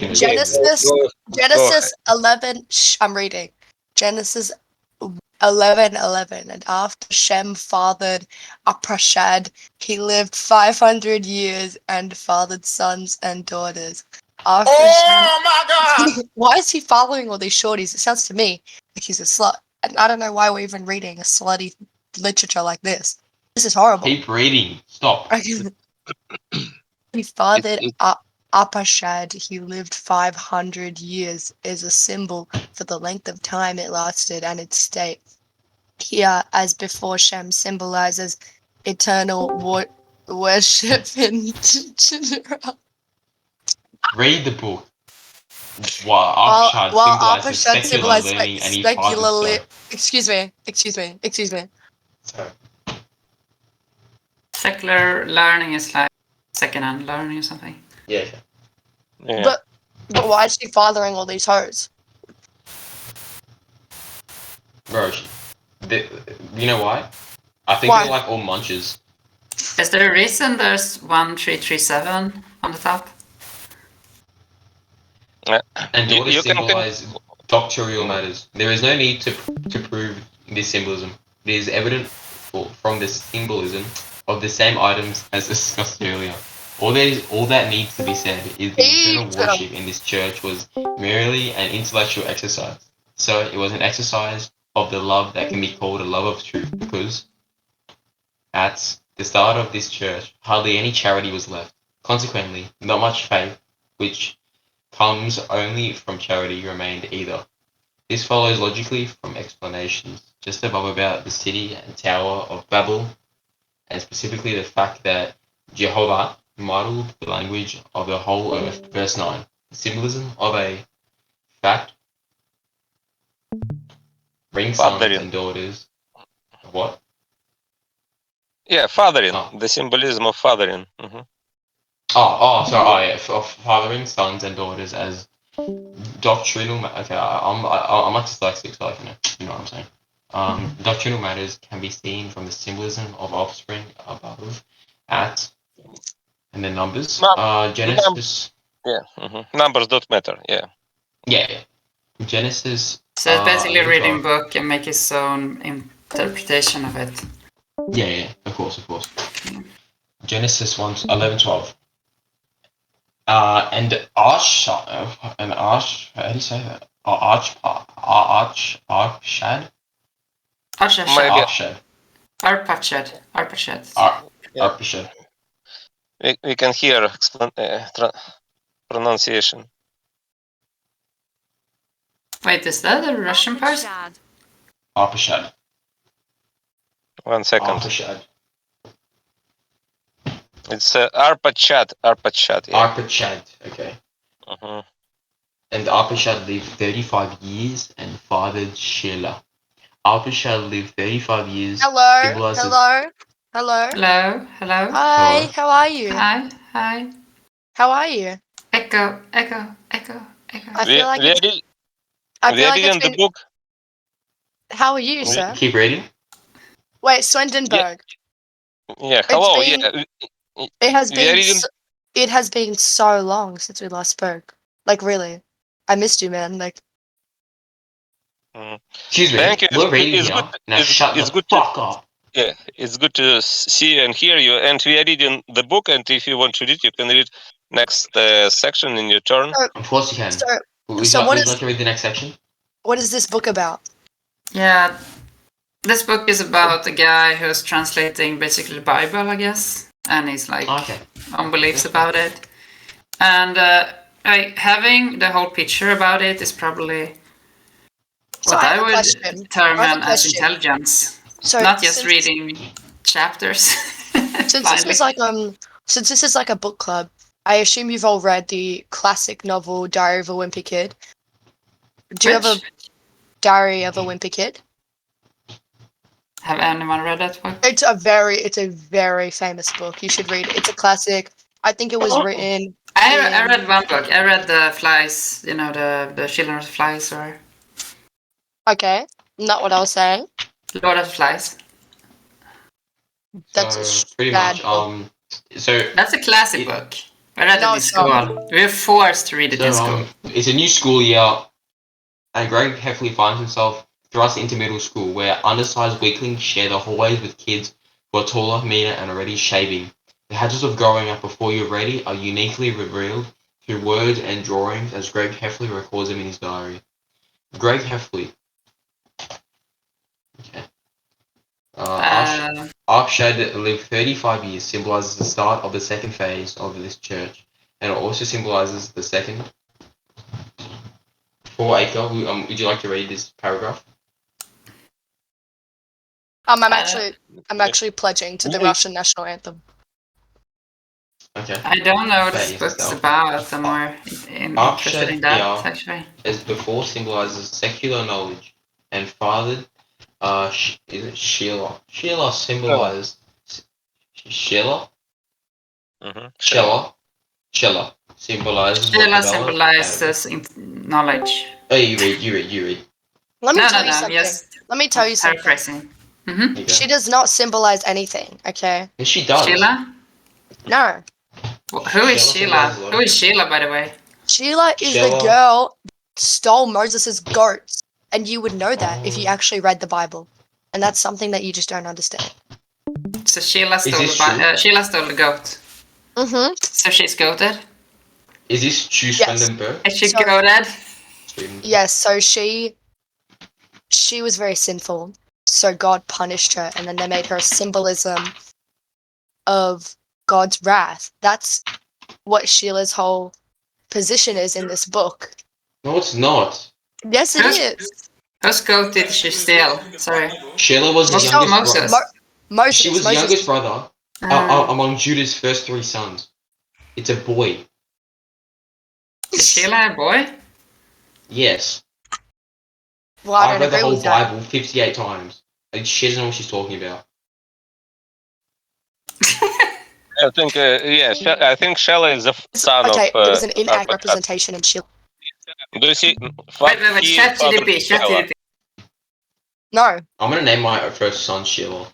Genesis Go 11. I'm reading. Genesis 11:11. And after Shem fathered Aprashad, he lived 500 years and fathered sons and daughters. After my God! Why is he following all these shorties? It sounds to me like he's a slut. And I don't know why we're even reading a slutty literature like this. This is horrible. Keep reading. Stop. He fathered It- Apashad. He lived 500 years is a symbol for the length of time it lasted and its state. Here, as before, Shem symbolizes eternal worship in Read the book. While Arpachad symbolizes secular learning and he fathers so. Excuse me. So, Secular learning is like second-hand learning or something. yeah. But why is she fathering all these hoes? Bro, you know why? I think Why? they're like all munchers. Is there a reason there's 1337 on the top? And daughters you can symbolize doctrinal matters. There is no need to prove this symbolism. It is evident from the symbolism of the same items as discussed earlier. All that needs to be said is the eternal worship in this church was merely an intellectual exercise. So it was an exercise of the love that can be called a love of truth, because at the start of this church, hardly any charity was left. Consequently, not much faith, which comes only from charity, remained either. This follows logically from explanations just above about the city and tower of Babel, and specifically the fact that Jehovah modeled the language of the whole earth. Verse 9. The symbolism of a fact, bring sons Fathering. and daughters. What? Yeah, fathering. Oh. The symbolism of fathering. Mhm. Sorry. Of fathering sons and daughters as doctrinal. Okay, I'm a dyslexic, so you know what I'm saying. Doctrinal matters can be seen from the symbolism of offspring above, at, and the numbers. Genesis. Yeah. Numbers don't matter. Yeah. Yeah. Genesis. So it's basically 11, reading 12. book and make his own interpretation of it. Yeah, of course. Genesis 1:11-12. And how do you say that? Arpachad? Arpachad. We can hear pronunciation. Wait, is that a Russian person? Arpachad. 1 second. Arpachad. It's Arpachad. Yeah. Arpachad, okay. And Arpachad lived 35 years and fathered Shelah. Arpachad lived 35 years. Hello. Hello. Hi, how are you? Hi. How are you? Echo. I feel like we are reading the book. How are you, sir? Keep reading. Wait, Swedenborg. Yeah. Hello. It has been so long since we last spoke. Like, really, I missed you, man. Like, excuse me. Thank you. We're reading here. Now shut the fuck up. Yeah, it's good to see and hear you. And we are reading the book. And if you want to read, you can read next section in your turn. Of course you can. Would you like to read the next section? What is this book about? Yeah, this book is about a guy who's translating basically the Bible, I guess, and he's like on beliefs about it. And having the whole picture about it is probably what I would term as intelligence. So not just reading chapters. Since this is like a book club, I assume you've all read the classic novel Diary of a Wimpy Kid. Do you have a Diary of a Wimpy Kid? Have anyone read that book? It's a very famous book. You should read it. It's a classic. I think it was written. I read one book. I read the Flies. You know, the Children of the Flies, or. Okay, not what I was saying. Lord of the Flies. That's pretty bad much. book. So that's a classic book. I read No, it in school. We were forced to read it in school. It's a new school year, and Greg Heffley finds himself thrust into middle school, where undersized weaklings share the hallways with kids who are taller, meaner, and already shaving. The hazards of growing up before you're ready are uniquely revealed through words and drawings, as Greg Heffley records them in his diary. Greg Heffley. Okay. Archshad lived 35 years, symbolizes the start of the second phase of this church, and it also symbolizes the second 4-acre. Would you like to read this paragraph? I'm actually pledging to the Russian national anthem. Okay. I don't know what this Phase book's itself. about. I'm more interested in that, actually. As before, symbolizes secular knowledge, and fathered. Is it Sheila? Sheila symbolizes. Sheila. Sheila symbolizes. Sheila symbolizes knowledge. Oh, you read. Let me tell you something. Yes. Let me tell you something. Paraphrasing. Mm-hmm. She does not symbolize anything, okay? Yes, she does. Sheila? No. Who is Sheila? Who is Sheila, by the way? Sheila is the girl that stole Moses' goats. And you would know that if you actually read the Bible. And that's something that you just don't understand. So Sheila stole the goat. Mm-hmm. So she's goated? Is this true Swedenborg? Is she goated? Yes, so she was very sinful. So God punished her, and then they made her a symbolism of God's wrath. That's what Sheila's whole position is in this book. No, it's not. Yes, it is. Whose goat did she steal? Sorry. Sheila was the youngest brother. Moses. She was the youngest brother among Judah's first 3 sons. It's a boy. Is Sheila a boy? Yes. Well, I read the agree whole with that. Bible 58 times. And she doesn't know what she's talking about. I think, I think Sheila is the son of... Okay, it was an inaccurate representation in Sheila. Do you see? Wait, ChatGPT. No. I'm going to name my first son Sheila.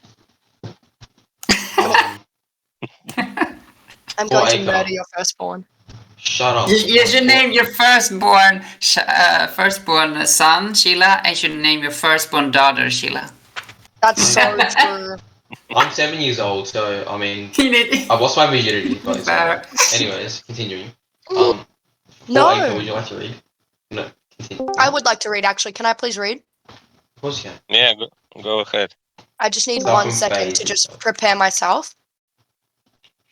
I'm going to murder your firstborn. Shut up. You should name your firstborn son Sheila, and you should name your firstborn daughter Sheila. That's so true. I'm 7 years old, so I mean, I've lost my virginity. But anyways, continuing. No. Would you like to read? No, continue. I would like to read, actually. Can I please read? Of course you can. Yeah, go ahead. I just need 1 second to just prepare myself.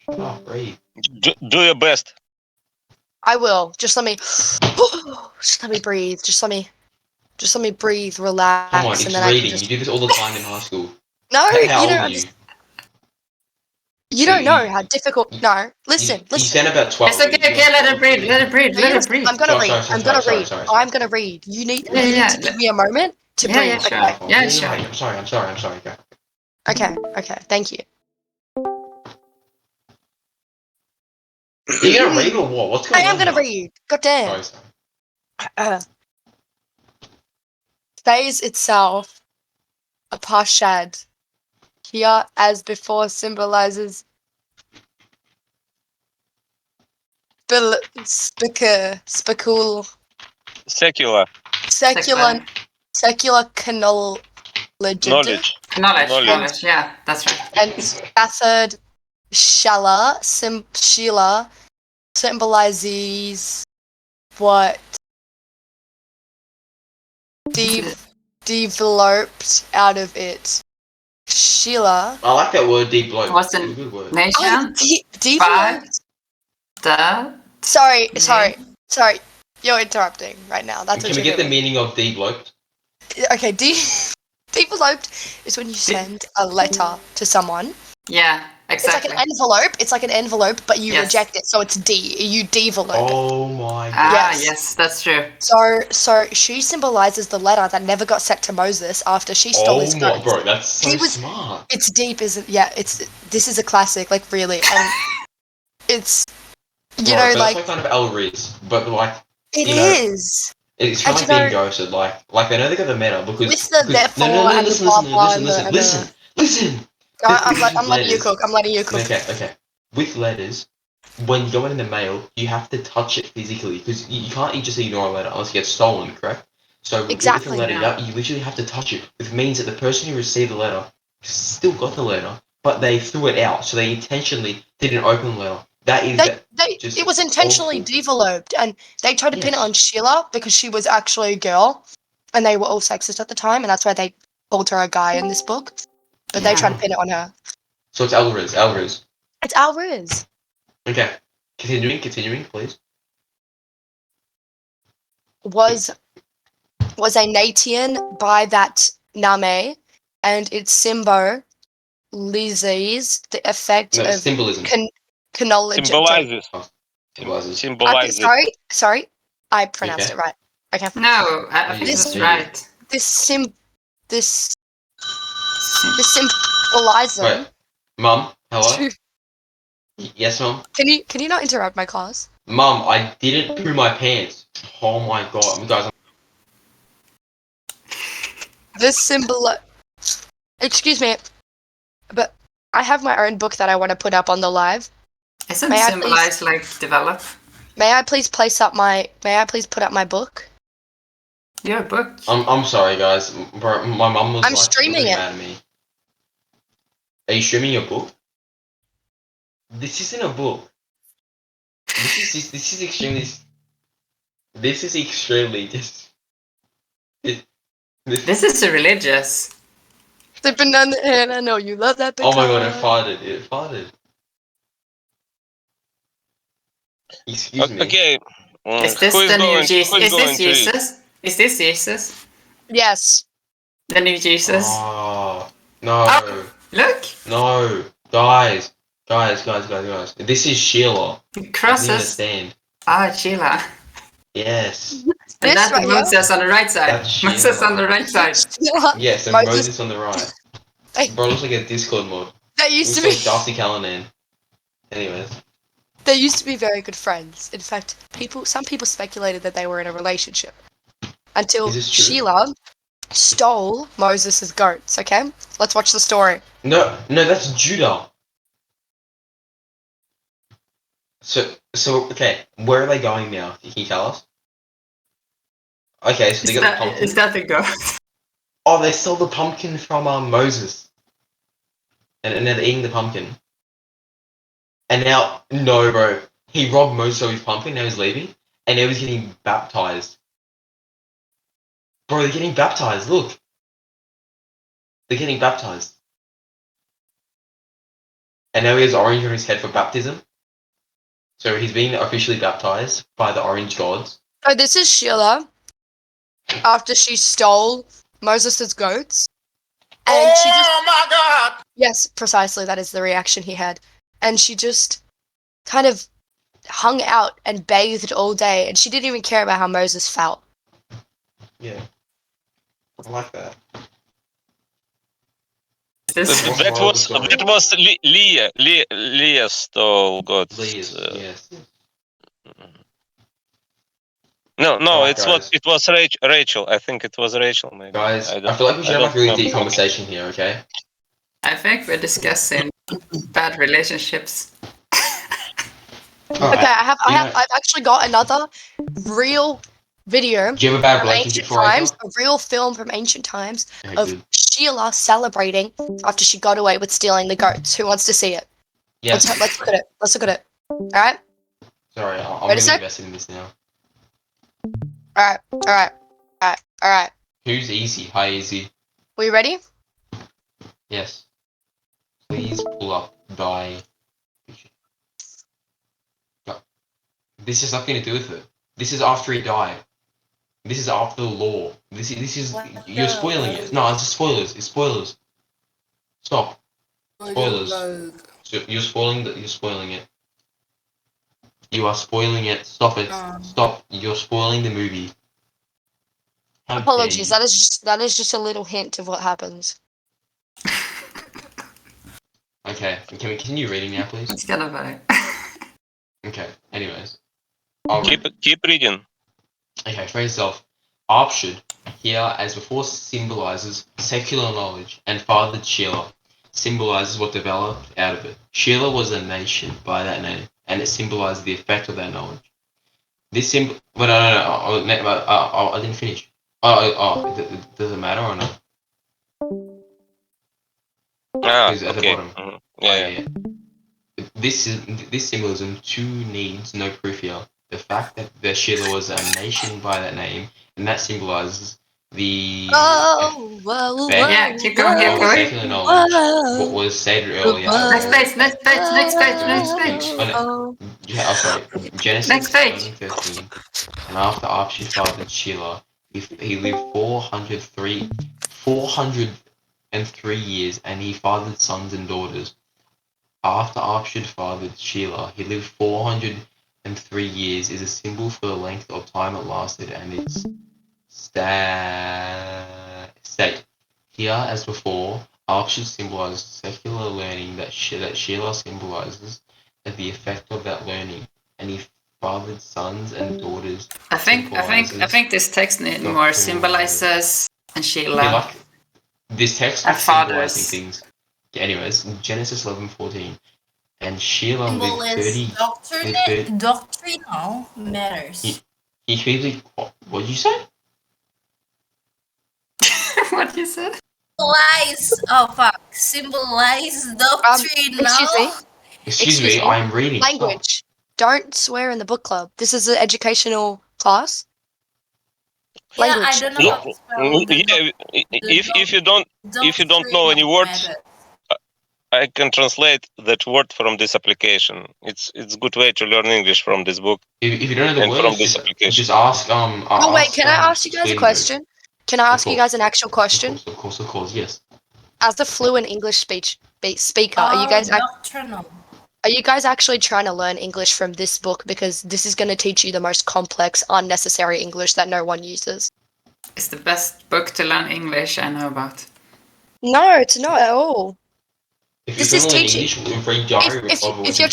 Oh, read. Do your best. I will. Just let me breathe. Just let me breathe, relax. Come on, it's and then reading. I can just... You do this all the time in high school. No, How you old don't. are you? You don't know how difficult. No, listen. You sound about 12. It's okay, let it breathe. I'm gonna read. Sorry. I'm gonna read. You need to give me a moment to breathe. Sure. Okay. Yeah, sure. I'm sorry. Go. Okay. Thank you. Are you gonna read or what? What's going on? I am gonna read. God damn. Sorry. Phase itself, a pashad, here as before symbolizes Secular. Secular knowledge. Knowledge. Yeah, that's right. And Stafford Sheila symbolizes what developed out of it. Sheila. I like that word, developed. What's the It's a good word. nation? Developed. Sorry. You're interrupting right now. That's Can what we you're get the doing. meaning of developed? Okay, developed is when you send a letter to someone. Yeah, exactly. It's like an envelope, but you reject it, so it's you develop it. Oh my god. Yes, that's true. So she symbolizes the letter that never got sent to Moses after she stole his goats. Bro, that's so smart. It's deep, isn't? Yeah, this is a classic, like really, and it's That's like kind of El Riz, but like it is. It's kind of being ghosted. Like I know they got the meta because with the therefore and the blah blah. Listen. I'm letting you cook. Okay. With letters, when you go in the mail, you have to touch it physically because you can't just ignore a letter unless it gets stolen, correct? So Exactly, with a letter, yeah. you literally have to touch it, which means that the person who received the letter still got the letter, but they threw it out, so they intentionally didn't open the letter. That is just it was intentionally awful. developed, and they tried to pin it on Sheila because she was actually a girl, and they were all sexist at the time, and that's why they called her a guy in this book. But they tried to pin it on her. So it's Alvarez. Alvarez. It's Alvarez. Okay. Continuing, please. Was a Natian by that Name, and its symbol lizes the effect No, of symbolism. knowledge. Symbolizes. Symbolizes. Symbolizes. Sorry, I pronounced it right. Okay. No, I think This- that's right. This symbolizes. Wait. Mum, hello? Yes, Mum? Can you not interrupt my class? Mum, I didn't poo my pants. Oh my god. You guys, This symbol. Excuse me, but I have my own book that I want to put up on the live. Isn't May I symbolize like develop? May I please put up my book? Your book. I'm sorry, guys. Bro, my mum was I'm like streaming really it. mad at me. Are you streaming your book? This isn't a book. This is extremely. This is extremely just. This is religious. The banana, and I know you love that. Oh my god! It farted. It farted. Excuse me. Okay. Is this Who is the new going? Jesus? Who is Is going this to read? Jesus? Is this Jesus? Yes. The new Jesus? Oh no! Oh. Look! No, guys. This is Sheila. I don't Crosses. understand. Ah, Sheila. Yes. And This that's right here? Moses on the right side. That's Moses Sheila. on the right side. Yes, and Moses on the right. Hey. Bro, looks like a Discord mod. They used Looks to be. like Darcy Callanan. Anyways. They used to be very good friends. In fact, some people speculated that they were in a relationship until Is this true? Sheila stole Moses' goats. Okay, let's watch the story. No, that's Judah. So okay, where are they going now? Can you tell us? Okay, so they got the pumpkin. Is that the goat? Oh, they stole the pumpkin from Moses. And they're eating the pumpkin. And now, no, bro. He robbed Moses of his pumpkin, now he's leaving. And now he's getting baptized. Bro, they're getting baptized, look. They're getting baptized. And now he has orange on his head for baptism. So he's being officially baptized by the orange gods. Oh, this is Sheila after she stole Moses' goats. And she just. Oh my God! Yes, precisely. That is the reaction he had. And she just kind of hung out and bathed all day. And she didn't even care about how Moses felt. Yeah. I like that. That was Leah. Leah stole gods. Yes. No, Alright, it was Rachel. I think it was Rachel. Maybe. Guys, I I feel like we should have a really don't deep remember. conversation here, okay? I think we're discussing bad relationships. Alright. Okay, I've actually got another real video Do you have a bad from relationship ancient for times, Rachel? a real film from ancient times Okay, of good. Sheila celebrating after she got away with stealing the goats. Who wants to see it? Yes. Let's look at it. Let's look at it. All right. Sorry, I'm Wait a really sec. invested in this now. All right. Who's Easy? Hi, Easy. We ready? Yes. Please pull up thy picture. No. This has nothing to do with it. This is after he died. This is after the law. This is you're spoiling it. No, it's just spoilers. It's spoilers. Stop. Spoilers. So you're spoiling it. You are spoiling it. Stop it. Stop. You're spoiling the movie. How dare Apologies. you. That is just a little hint of what happens. Okay. Can we continue reading now, please? It's kind of funny. Okay. Anyways. I'll read. Keep reading. Okay, for yourself. Arpshad, here as before, symbolizes secular knowledge, and fathered Sheila symbolizes what developed out of it. Sheila was a nation by that name. and it symbolizes the effect of that knowledge. This symbol, but no, I didn't finish. Does it matter or not? It's at the Okay. bottom. Mhm. Oh, Yeah. yeah. This symbolism too needs no proof here. The fact that the Sheila was a nation by that name, and that symbolizes the Oh, whoa, effect Yeah, keep going, keep of going. secular knowledge. What whoa, was said earlier Next about page, next page, next page, next page. yeah, oh, sorry. Next Genesis page. 11:13. And after Archie fathered Sheila, he lived 403 years, and he fathered sons and daughters. After Archie fathered Sheila, he lived 403 years is a symbol for the length of time it lasted and its state. Here, as before, Archie symbolizes secular learning that Sheila symbolizes the effect of that learning, and he fathered sons and daughters. I think this text need more symbolizes and Sheila. Like this text And is symbolizing fathers. things. Anyways, Genesis 11:14, and Sheila Symbol lived is 30. doctrinal matters. He lived. What did you say? What you said? Symbolize. Oh fuck. Symbolize doctrinal. Excuse me, I'm reading. Language. Don't swear in the book club. This is an educational class. Yeah, Language. I don't know how to spell the If you don't know any words, I can translate that word from this application. It's good way to learn English from this book. If you don't know the And from words, this application. just ask. Oh wait, can I ask you guys a Swedenborg. question? Can I ask you guys an actual question? Of course, yes. As a fluent English speaker, are you guys doctrinal? are you guys actually trying to learn English from this book, because this is going to teach you the most complex, unnecessary English that no one uses? It's the best book to learn English I know about. No, it's not at all. If This you're is going to learn teaching. English, we'll read diary If you're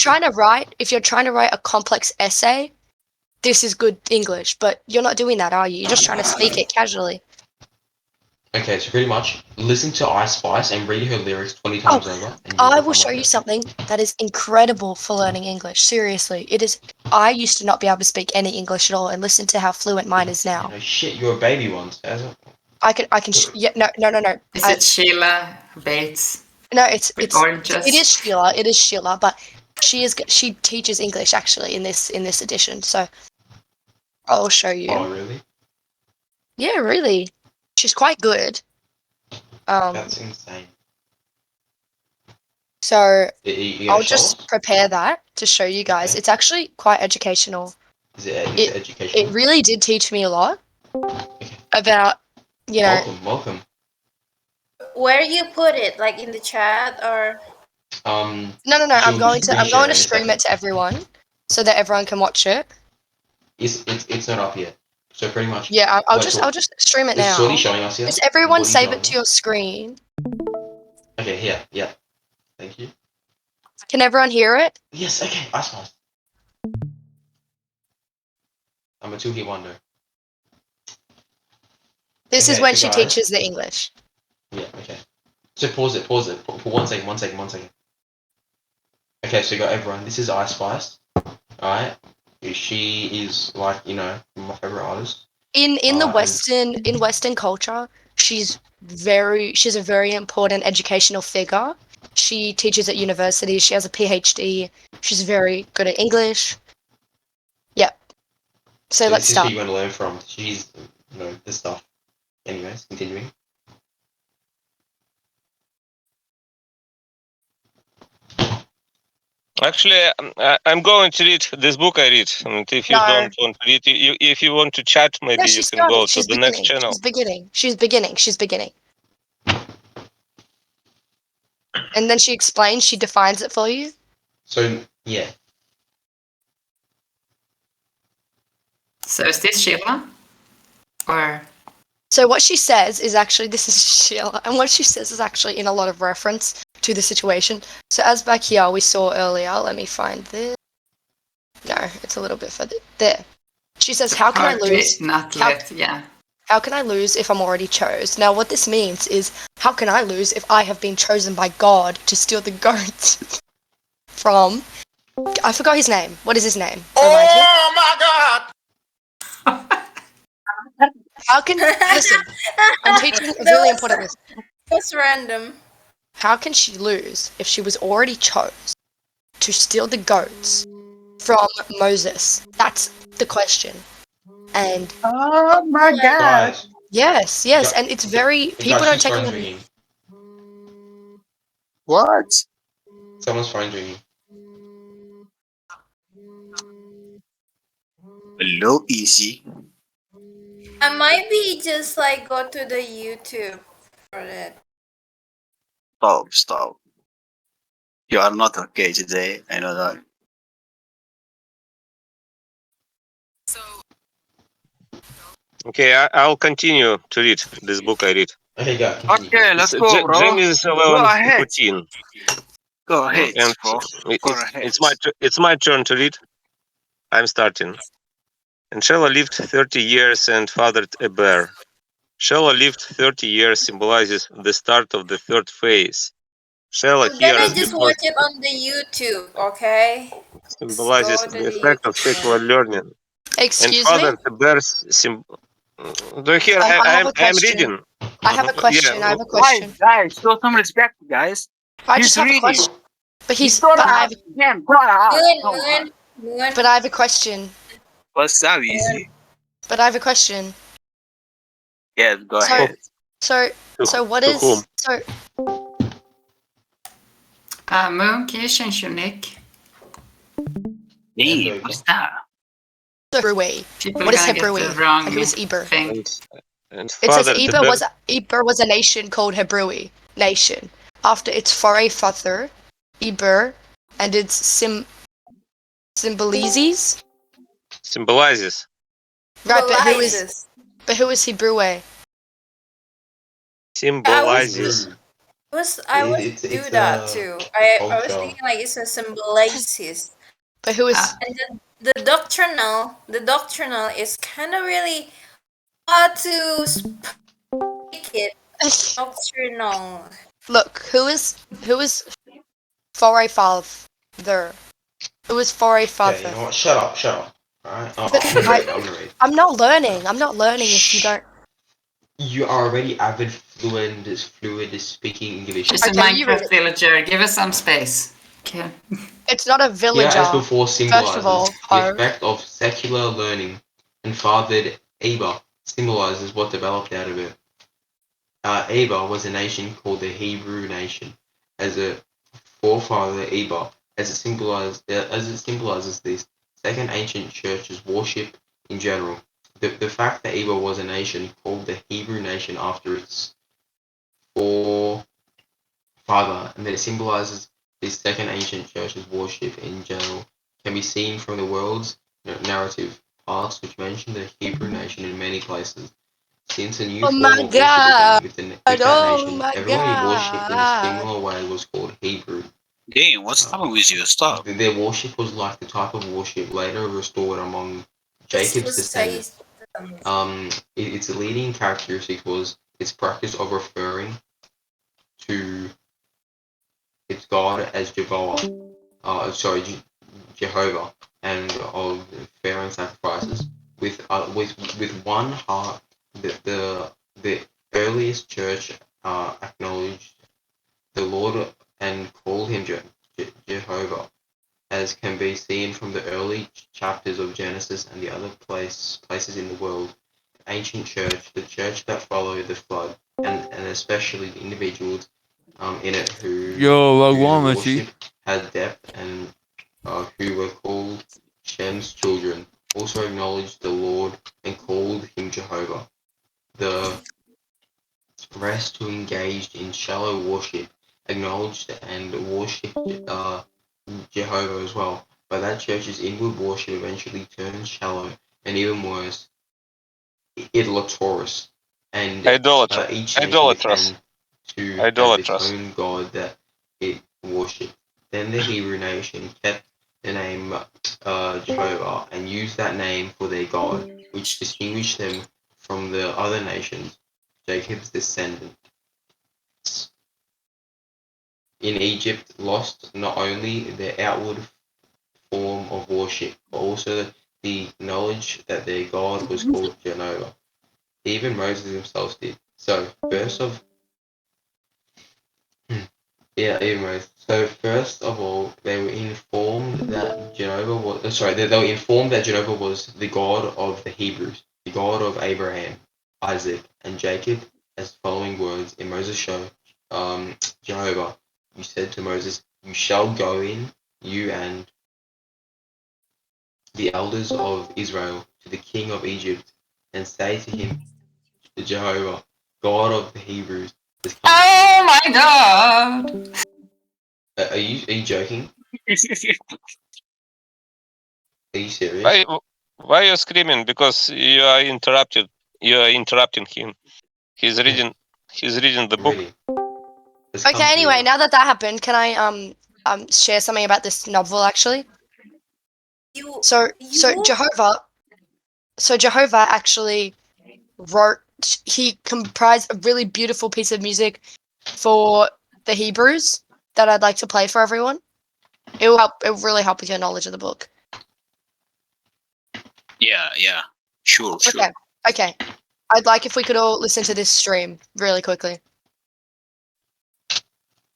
trying to write a complex essay, this is good English. But you're not doing that, are you? You're just trying to speak it casually. Okay, so pretty much listen to Ice Spice and read her lyrics 20 times over. And I will show you something that is incredible for learning English. Seriously, it is. I used to not be able to speak any English at all, and listen to how fluent mine is now. No shit, you were a baby once. I can. Yeah, no. Is it Sheila Bates? No, it's oranges? It is Sheila, but she teaches English actually in this edition. So I'll show you. Oh, really? Yeah, really. She's quite good. That's insane. So You I'll just prepare that to show you guys. Okay. It's actually quite educational. Is it educational? It really did teach me a lot about, you know. Welcome. Where you put it, like in the chat or? No. I'm going to stream it to everyone, so that everyone can watch it. It's not up yet. So pretty much. Yeah, I'll just stream it now. Is Sorty showing us here? Just everyone save it to your screen. Okay, here, yeah. Thank you. Can everyone hear it? Yes, okay, Ice Spice. I'm a two-hit wonder. This is Okay, when so she guys- teaches the English. Yeah, okay. So pause it. For 1 second. Okay, so you got everyone. This is Ice Spice. Alright? She is like, my favorite artist. In Western culture, she's a very important educational figure. She teaches at university. She has a PhD. She's very good at English. Yep. So let's this is start. who you're going to learn from. She's, this stuff. Anyways, continuing. Actually, I'm going to read this book I read. And if you don't want to read, if you want to chat, maybe you can go to the next channel. She's beginning. And then she explains, she defines it for you. So, yeah. So is this Sheila? Or? So what she says is actually, this is Sheila, and what she says is actually in a lot of reference to the situation. So as back here we saw earlier, let me find this. No, it's a little bit further. There. She says, how can I lose? How can I lose if I'm already chose? Now what this means is, how can I lose if I have been chosen by God to steal the goats from I forgot his name. What is his name? Remind me. Oh my God! How can listen? I'm teaching a really important lesson. That's random. How can she lose if she was already chose to steal the goats from Moses? That's the question. And Oh my God! Guys, yes, and it's very people guys, don't whose take phone's it. ringing? What? Someone's phone's ringing. Hello, easy. I might be just like go to the YouTube for it. Stop. You are not okay today. I know that. Okay, I'll continue to read this book I read. Okay, go. Continue. Okay, let's go, bro. Genesis Go ahead. 11:14. Go ahead, And bro. Go ahead. it's my turn to read. I'm starting. And Shelah lived 30 years and fathered a bear. Shelah lived 30 years symbolizes the start of the third phase. Shelah I'm here, gonna as just before, watch it on the YouTube, okay? symbolizes Go to the the effect of YouTube. sexual learning. And Excuse me. fathered the bear's do you hear? I have a I'm question. reading. I have a question. Yeah. I have a question. Guys, show some respect, guys. I He's just have a reading. question. But You he's. don't But I have have. him. Go ahead. Moon. But I have a question. What's up, easy? But I have a question. Yeah, go So- ahead. So what To is whom? so? Moon, can you change your nick? Hey, Hamburger. what's that? Hebrui. People What is gonna get Hebrui? the wrong And who is Eber? thing. And It says fathered the Eber bear. was a nation called Hebrui nation. After its foray father, Eber, and its symbolizes. Symbolizes. Right, but who is Symbolizes. Hebrui? Symbolizes. I was It's do that too. I was culture. thinking like it's a symbolizes. But who is? And the doctrinal is kind of really hard to speak it. Doctrinal. Look, who is foray father? Who is foray father? Okay, you know what? Shut up. Alright? I'm But gonna read. I'm not learning. I'm not learning if you don't. You are already avid fluent speaking English. She's a Okay, you read Minecraft it. villager. Give us some space. Okay. It's not a Here, villager. as before, First of all, symbolizes the effect of secular learning, and fathered Eber symbolizes what developed out of it. Eber was a nation called the Hebrew nation, as a forefather Eber, as it symbolizes this second ancient church's worship in general. The fact that Eber was a nation called the Hebrew nation after its forefather, and that it symbolizes this second ancient church's worship in general, can be seen from the world's narrative past, which mention the Hebrew nation in many places. Since a new Oh form my of worship God. began with that Oh nation, my everyone who worshipped in a God. similar way was called Hebrew. Damn, what's happening with you? Stop. Their worship was like the type of worship later restored among Jacob's descendants. Its leading characteristic was its practice of referring to its God as Jehovah, Jehovah, and of offering sacrifices with one heart. The earliest church acknowledged the Lord and called him Jehovah, as can be seen from the early chapters of Genesis and the other places in the world. The ancient church, the church that followed the flood, and especially the individuals in it who worship had depth and who were called Shem's children, also acknowledged the Lord and called him Jehovah. The rest who engaged in shallow worship acknowledged and worshipped Jehovah as well, but that church's inward worship eventually turned shallow and even worse, idolatrous, and each nation Idolatrous. began to have its own god that it worshipped. Then the Hebrew nation kept the name Jehovah and used that name for their god, which distinguished them from the other nations, Jacob's descendants. In Egypt, lost not only their outward of worship, but also the knowledge that their God was called Jehovah. Even Moses himself did. So So first of all, they were informed that Jehovah was they were informed that Jehovah was the God of the Hebrews, the God of Abraham, Isaac, and Jacob, as following words in Moses show. Jehovah, you said to Moses, you shall go in, you and the elders of Israel, to the king of Egypt, and say to him, the Jehovah, God of the Hebrews, has come. Oh my god! Are you joking? Are you serious? Why are you screaming? Because you are interrupted. You are interrupting him. He's reading. He's reading the book. Really? Okay, anyway, now that happened, can I share something about this novel actually? So Jehovah actually he comprised a really beautiful piece of music for the Hebrews that I'd like to play for everyone. It will really help with your knowledge of the book. Yeah, sure. Okay. I'd like if we could all listen to this stream really quickly.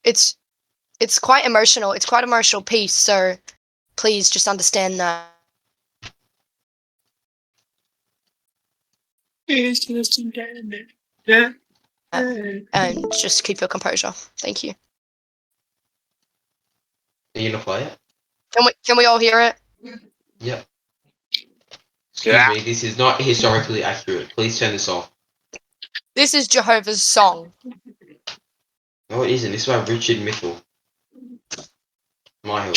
It's quite emotional. It's quite an emotional piece, so please just understand that. And just keep your composure. Thank you. Are you gonna play it? Can we all hear it? Yeah. Excuse me, this is not historically accurate. Please turn this off. This is Jehovah's song. No, it isn't. This is by Richard Mitchell. Michael.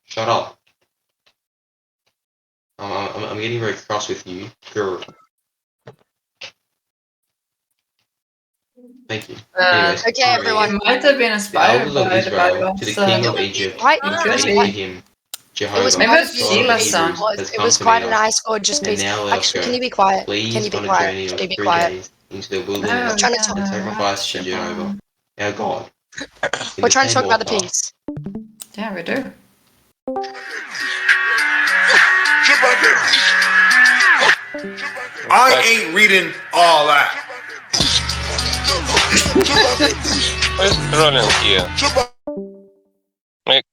Shut up. I'm getting very cross with you. Grr. Thank you. Anyways, Okay, everyone. You might have been the inspired elders of by the Israel Bible. to the So king of Egypt, Quite, and could say be. to him, It was Jehovah, Maybe quite a it's beautiful God of the piece. Sheila's song. Hebrews, has It come was to quite meet a us. nice, gorgeous And piece. now let us Actually, go. can you be quiet? Please, Can you be on a quiet? journey Can of you be 3 quiet? days into the wilderness Trying to talk. and sacrifice to Jehovah, our God. In We're the trying to same talk about the author, piece. Yeah, we do. I ain't reading all that. Who's trolling here? Like,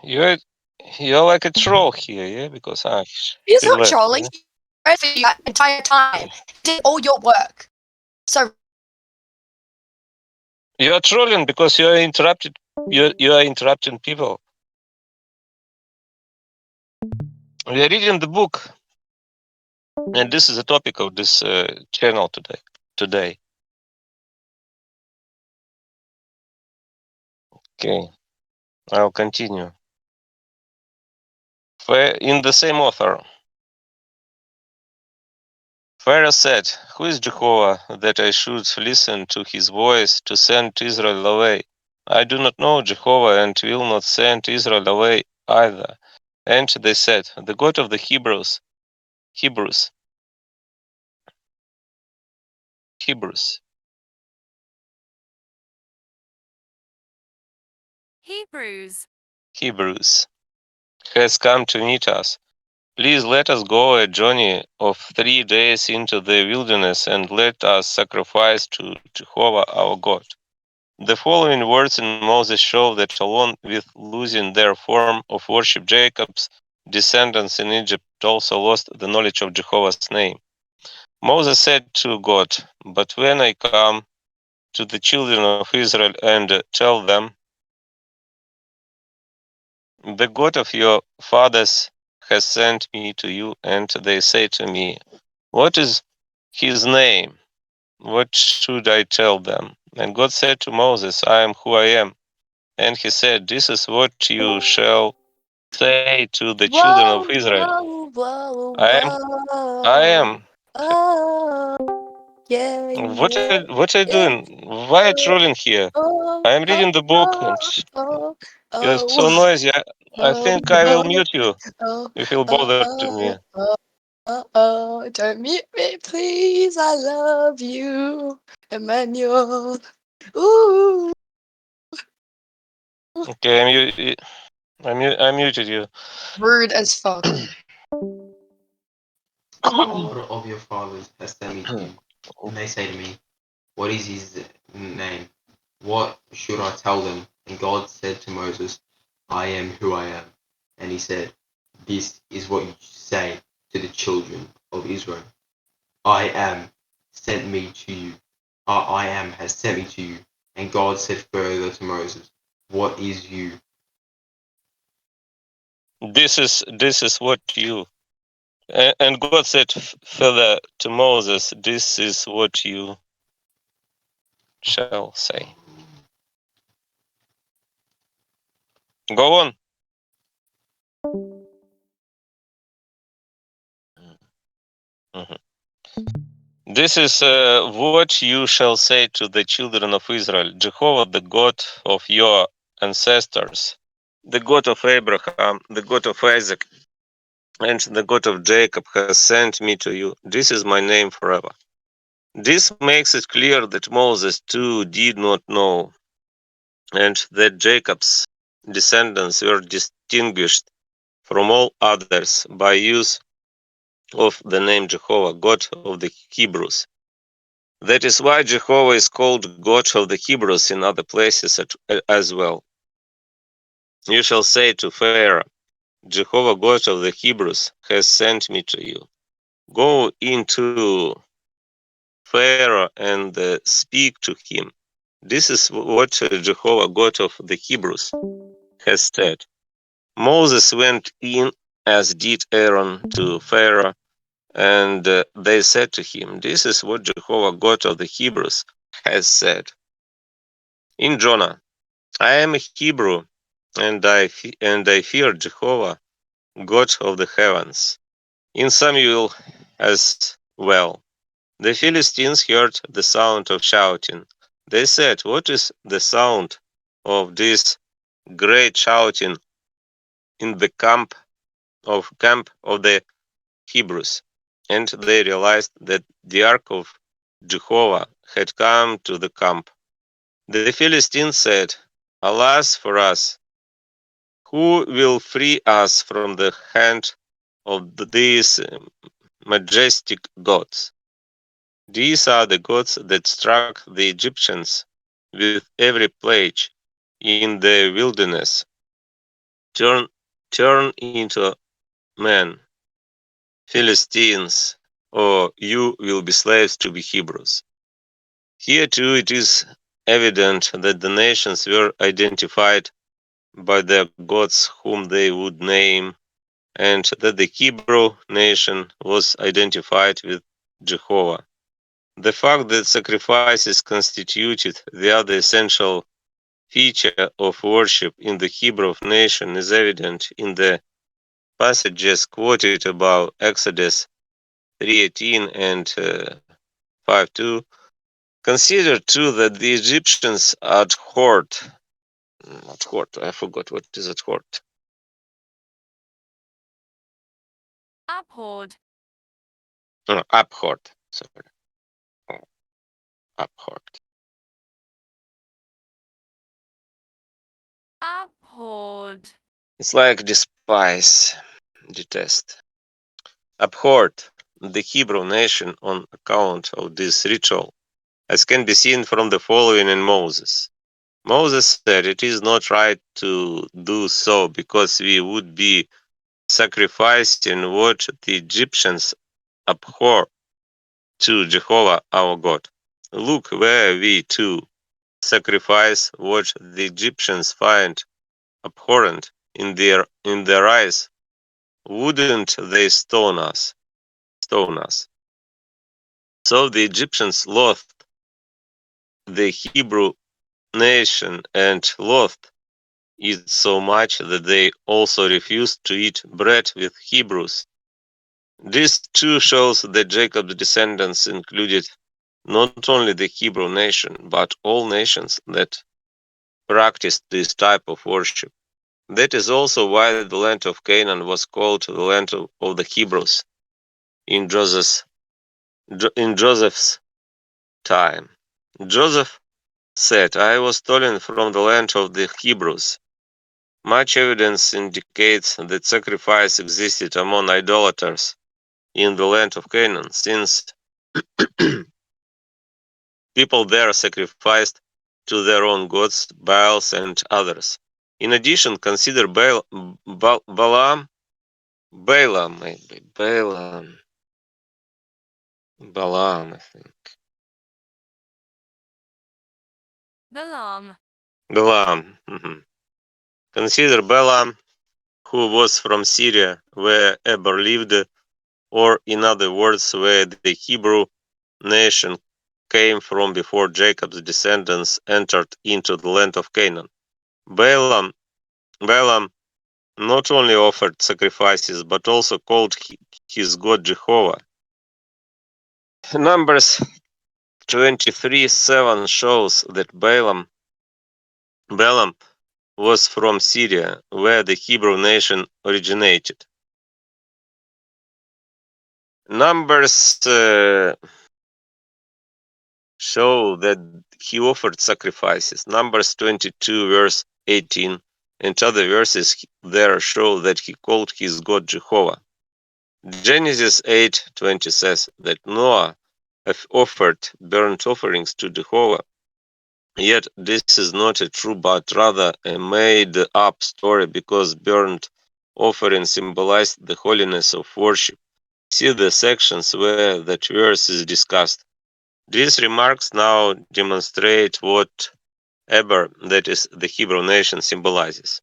you're like a troll here, yeah? Because He's he not left. trolling. Yeah? He read for you that entire time. Did all your work. So You are trolling because you are interrupted. You are interrupting people. We are reading the book, and this is the topic of this channel today. Okay, I'll continue. In the same author, Pharaoh said, "Who is Jehovah that I should listen to his voice to send Israel away? I do not know Jehovah and will not send Israel away either." And they said, "The God of the Hebrews." Hebrews. Has come to meet us. Please let us go a journey of 3 days into the wilderness and let us sacrifice to Jehovah our God. The following words in Moses show that along with losing their form of worship, Jacob's descendants in Egypt also lost the knowledge of Jehovah's name. Moses said to God, "But when I come to the children of Israel and tell them, 'The God of your fathers has sent me to you,' and they say to me, 'What is his name?' What should I tell them?" And God said to Moses, "I am who I am." And he said, "This is what you shall say to the children of Israel. I am." What are you doing? Why are you trolling here? I am reading the book and you're so noisy. I think I will mute you if you'll bother to me. Don't mute me, please. I love you, Emmanuel. Ooh. Okay, I muted you. Rude as fuck. God of your fathers has sent me to you. And they say to me, what is his name? What should I tell them? And God said to Moses, I am who I am. And he said, this is what you say to the children of Israel. I am sent me to you. I am has sent me to you. And God said further to Moses, what is you? This is what you. And God said further to Moses, this is what you shall say. Go on. Mhm. This is what you shall say to the children of Israel. Jehovah, the God of your ancestors, the God of Abraham, the God of Isaac, and the God of Jacob has sent me to you. This is my name forever. This makes it clear that Moses too did not know, and that Jacob's descendants were distinguished from all others by use of the name Jehovah, God of the Hebrews. That is why Jehovah is called God of the Hebrews in other places as well. You shall say to Pharaoh, Jehovah God of the Hebrews has sent me to you. Go into Pharaoh and speak to him. This is what Jehovah God of the Hebrews has said. Moses went in as did Aaron to Pharaoh, and they said to him, this is what Jehovah God of the Hebrews has said. In Jonah, I am a Hebrew, and I fear Jehovah, God of the heavens. In Samuel as well, the Philistines heard the sound of shouting. They said, what is the sound of this great shouting in the camp of the Hebrews? And they realized that the ark of Jehovah had come to the camp. The Philistines said, alas for us, who will free us from the hand of these majestic gods? These are the gods that struck the Egyptians with every plague in the wilderness. Turn into men, Philistines, or you will be slaves to be Hebrews. Here too it is evident that the nations were identified by their gods whom they would name, and that the Hebrew nation was identified with Jehovah. The fact that sacrifices constituted the other essential feature of worship in the Hebrew nation is evident in the passages quoted above, Exodus 3:18 and 5:2. Consider too that the Egyptians abhorred, I forgot what is abhorred. Abhorred. Abhorred, sorry. Abhorred. Abhorred. It's like despise, detest. Abhorred the Hebrew nation on account of this ritual, as can be seen from the following in Moses. Moses said, it is not right to do so because we would be sacrificing what the Egyptians abhor to Jehovah our God. Look where we too sacrifice what the Egyptians find abhorrent in their eyes. Wouldn't they stone us? So the Egyptians loathed the Hebrew nation and loathed it so much that they also refused to eat bread with Hebrews. This too shows that Jacob's descendants included not only the Hebrew nation, but all nations that practiced this type of worship. That is also why the land of Canaan was called the land of the Hebrews in Joseph's time. Joseph said, I was stolen from the land of the Hebrews. Much evidence indicates that sacrifice existed among idolaters in the land of Canaan, since people there sacrificed to their own gods, Baals and others. In addition, consider Balaam, maybe Balaam, I think. Balaam. Mm-hmm. Consider Balaam, who was from Syria, where Eber lived, or in other words, where the Hebrew nation came from before Jacob's descendants entered into the land of Canaan. Balaam not only offered sacrifices, but also called his god Jehovah. Numbers 23:7 shows that Balaam was from Syria, where the Hebrew nation originated. Numbers show that he offered sacrifices. Numbers 22 verse 18 and other verses there show that he called his god Jehovah. Genesis 8:20 says that Noah offered burnt offerings to Jehovah. Yet this is not a true but rather a made-up story, because burnt offering symbolized the holiness of worship. See the sections where that verse is discussed. These remarks now demonstrate what Eber, that is the Hebrew nation, symbolizes.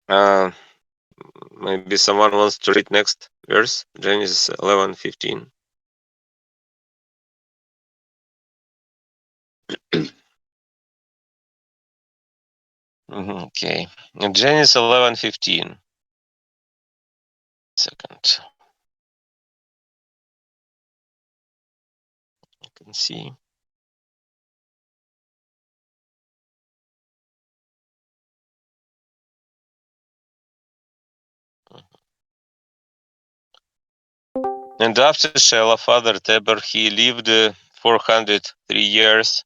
Maybe someone wants to read next verse, Genesis 11:15. Okay, Genesis 11:15. Second, you can see. And after Shelah fathered Eber, he lived 403 years,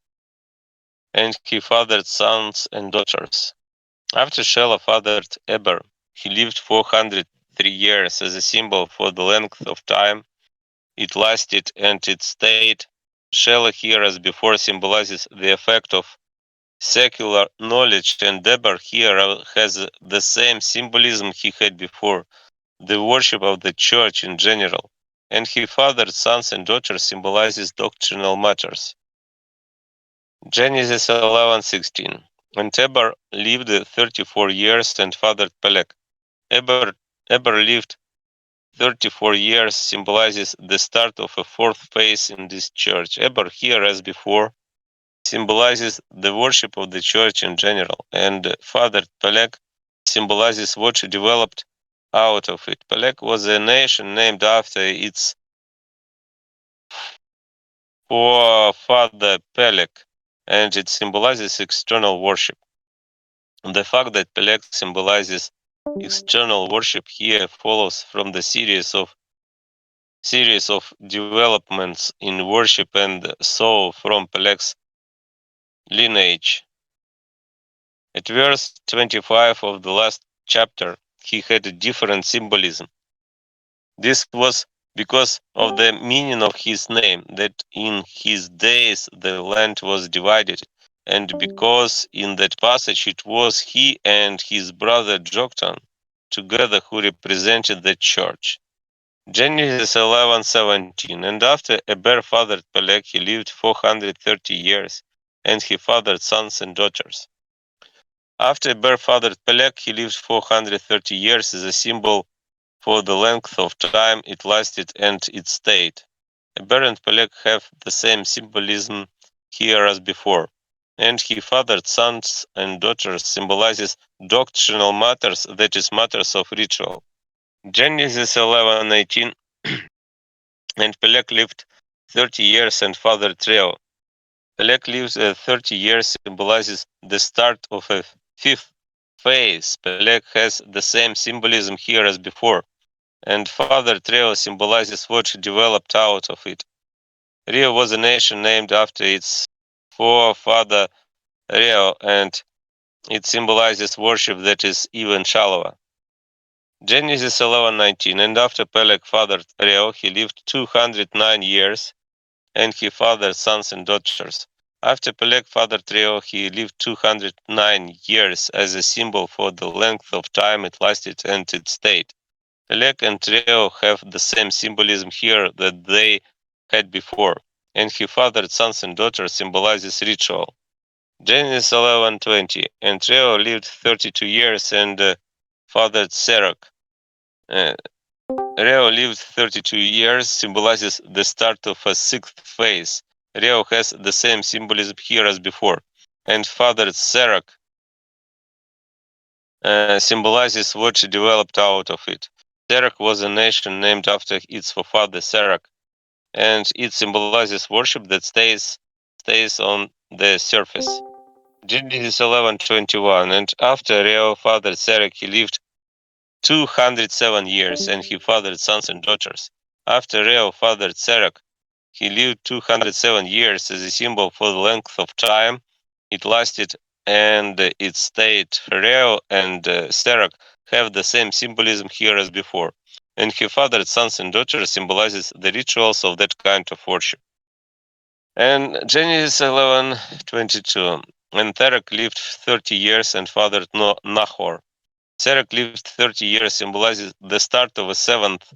and he fathered sons and daughters. After Shelah fathered Eber, he lived 403 years as a symbol for the length of time it lasted and its state. Shelah here, as before, symbolizes the effect of secular knowledge, and Eber here has the same symbolism he had before, the worship of the church in general. And he fathered sons and daughters symbolizes doctrinal matters. Genesis 11:16. And Eber lived 34 years and fathered Peleg. Eber lived 34 years symbolizes the start of a fourth phase in this church. Eber here, as before, symbolizes the worship of the church in general, and fathered Peleg symbolizes what developed out of it. Peleg was a nation named after its forefather Peleg, and it symbolizes external worship. The fact that Peleg symbolizes external worship here follows from the series of developments in worship, and so from Peleg's lineage. At verse 25 of the last chapter, he had a different symbolism. This was because of the meaning of his name, that in his days the land was divided, and because in that passage it was he and his brother Joktan together who represented the church. Genesis 11:17. And after Eber fathered Peleg, he lived 430 years, and he fathered sons and daughters. After Eber fathered Peleg, he lived 430 years as a symbol for the length of time it lasted and its state. Eber and Peleg have the same symbolism here as before. And he fathered sons and daughters symbolizes doctrinal matters, that is, matters of ritual. Genesis 11:18. And Peleg lived 30 years and fathered Reu. Peleg lives 30 years symbolizes the start of a fifth phase. Peleg has the same symbolism here as before, and fathered Reu symbolizes what developed out of it. Reu was a nation named after its forefather Reu, and It symbolizes worship that is even shallower. Genesis 11:19. And after Peleg fathered Reu, he lived 209 years, and he fathered sons and daughters. After Peleg fathered Reu, he lived 209 years as a symbol for the length of time it lasted and its state. Peleg and Reu have the same symbolism here that they had before, and he fathered sons and daughters symbolizes ritual. Genesis 11:20. And Reu lived 32 years and fathered Serach. Reu lived 32 years symbolizes the start of a sixth phase. Reu has the same symbolism here as before, and fathered Serach symbolizes what developed out of it. Serach was a nation named after its forefather Serach, and it symbolizes worship that stays on the surface. Genesis 11:21. And after Reu fathered Serach, he lived 207 years, and he fathered sons and daughters. After Reu fathered Serach, he lived 207 years as a symbol for the length of time it lasted and its state. Reu and Serach have the same symbolism here as before, and he fathered sons and daughters symbolizes the rituals of that kind of worship. And Genesis 11:22. And Serach lived 30 years and fathered Nahor. Serach lived 30 years symbolizes the start of a seventh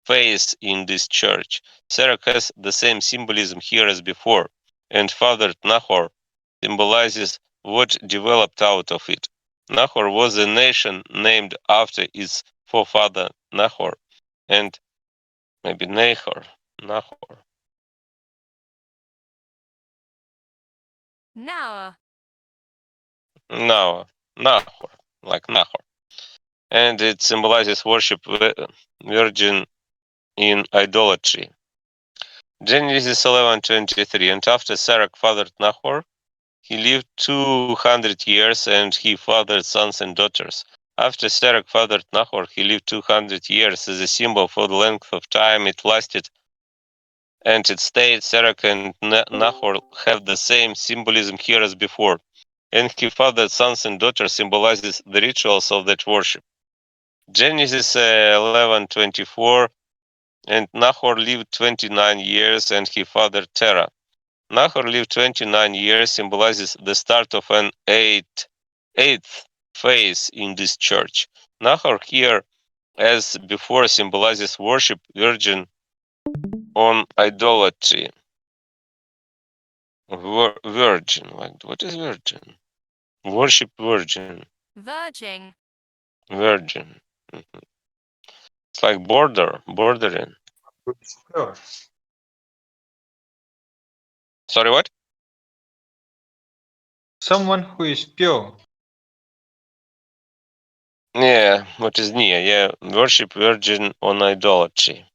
phase in this church. Serach has the same symbolism here as before, and fathered Nahor symbolizes what developed out of it. Nahor was a nation named after its forefather Nahor, and maybe Nahor. Now. Nahor, like Nahor. And it symbolizes worship virgin in idolatry. Genesis 11:23. And after Serach fathered Nahor, he lived 200 years, and he fathered sons and daughters. After Serach fathered Nahor, he lived 200 years as a symbol for the length of time it lasted, and it stayed. Serach and Nahor have the same symbolism here as before, and he fathered sons and daughters symbolizes the rituals of that worship. Genesis 11:24. And Nahor lived 29 years, and he fathered Terah. Nahor lived 29 years symbolizes the start of an eighth phase in this church. Nahor here, as before, symbolizes worship virgin on idolatry. Virgin, what is virgin? Worship virgin. Virgin. Virgin. It's like bordering. Sorry, what? Someone who is pure. Yeah, what is near? Yeah, worship virgin on idolatry.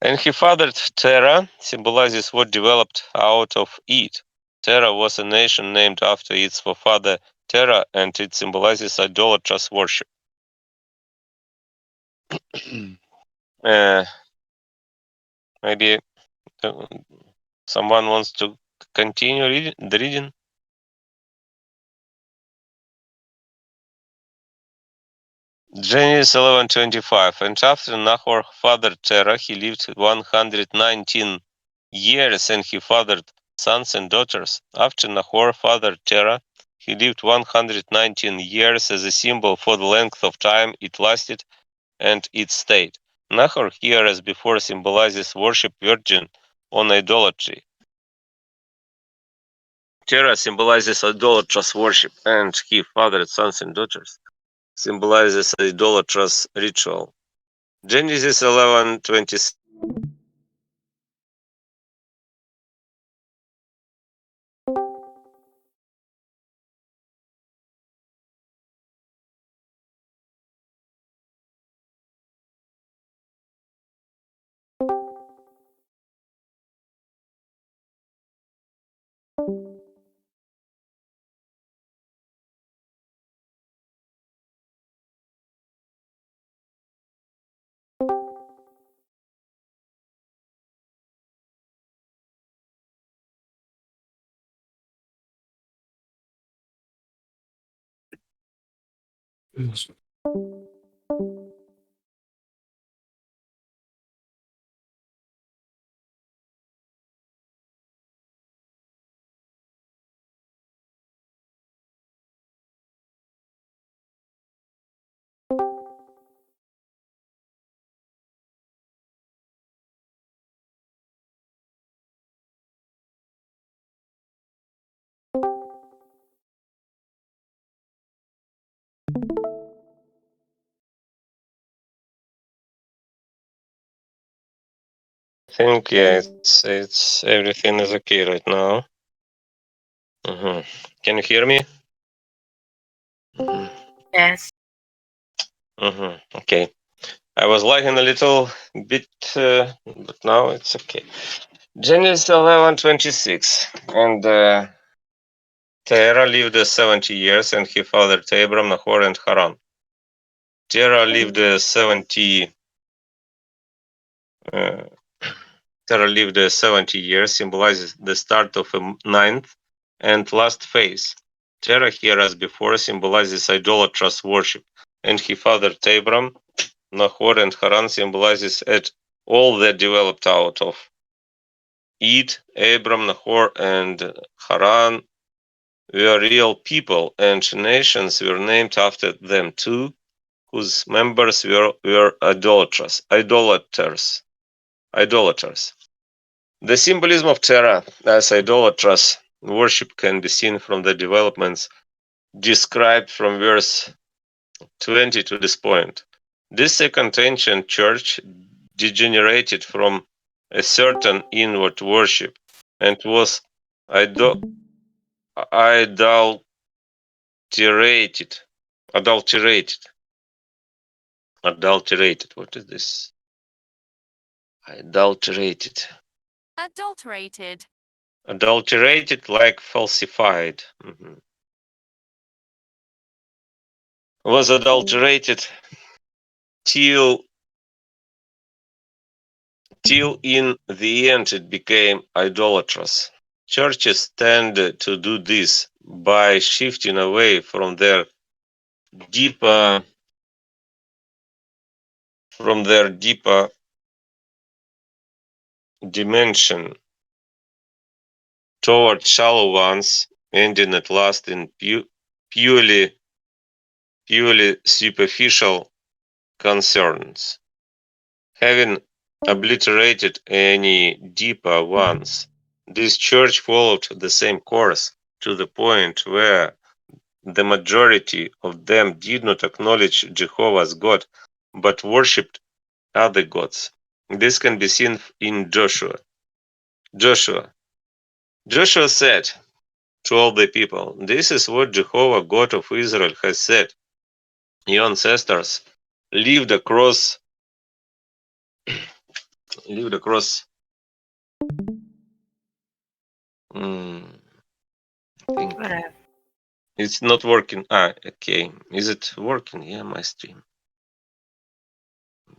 And he fathered Terah, symbolizes what developed out of it. Terah was a nation named after its forefather Terah, and it symbolizes idolatrous worship. Maybe someone wants to continue the reading? Genesis 11:25. And after Nahor fathered Terah, he lived 119 years, and he fathered sons and daughters. After Nahor fathered Terah, he lived 119 years as a symbol for the length of time it lasted and its state. Nahor here, as before, symbolizes worship virgin on idolatry. Terah symbolizes idolatrous worship, and he fathered sons and daughters symbolizes idolatrous ritual. Genesis 11:26. I think it's everything is okay right now. Can you hear me? Yes. Okay. I was lagging a little bit, but now it's okay. Genesis 11:26, and Terah lived 70 years, and he fathered Abram, Nahor, and Haran. Terah lived 70. Terah lived 70 years, symbolizes the start of a ninth and last phase. Terah here, as before, symbolizes idolatrous worship, and he fathered Abram, Nahor, and Haran symbolizes it all that developed out of it. Abram, Nahor, and Haran were real people, and nations were named after them too, whose members were idolaters. The symbolism of Terah as idolatrous worship can be seen from the developments described from verse 20 to this point. This second ancient church degenerated from a certain inward worship and was adulterated. What is this? Adulterated, like falsified. Was adulterated till in the end it became idolatrous. Churches tend to do this by shifting away from their deeper dimension toward shallow ones, ending at last in purely superficial concerns. Having obliterated any deeper ones, this church followed the same course to the point where the majority of them did not acknowledge Jehovah as God, but worshipped other gods. This can be seen in Joshua. Joshua said to all the people, "This is what Jehovah, God of Israel, has said. Your ancestors lived across I think it's not working. Okay. Is it working? Yeah, my stream.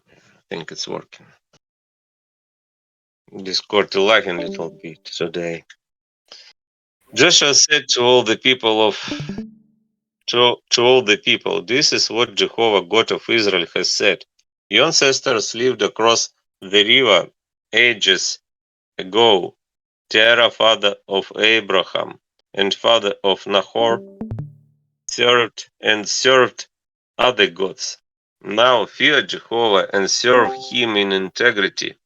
I think it's working. Discord lagging a little bit today. Joshua said to all the people this is what Jehovah, God of Israel, has said. Your ancestors lived across the river ages ago. Terah, father of Abraham and father of Nahor, served other gods. Now fear Jehovah and serve him in integrity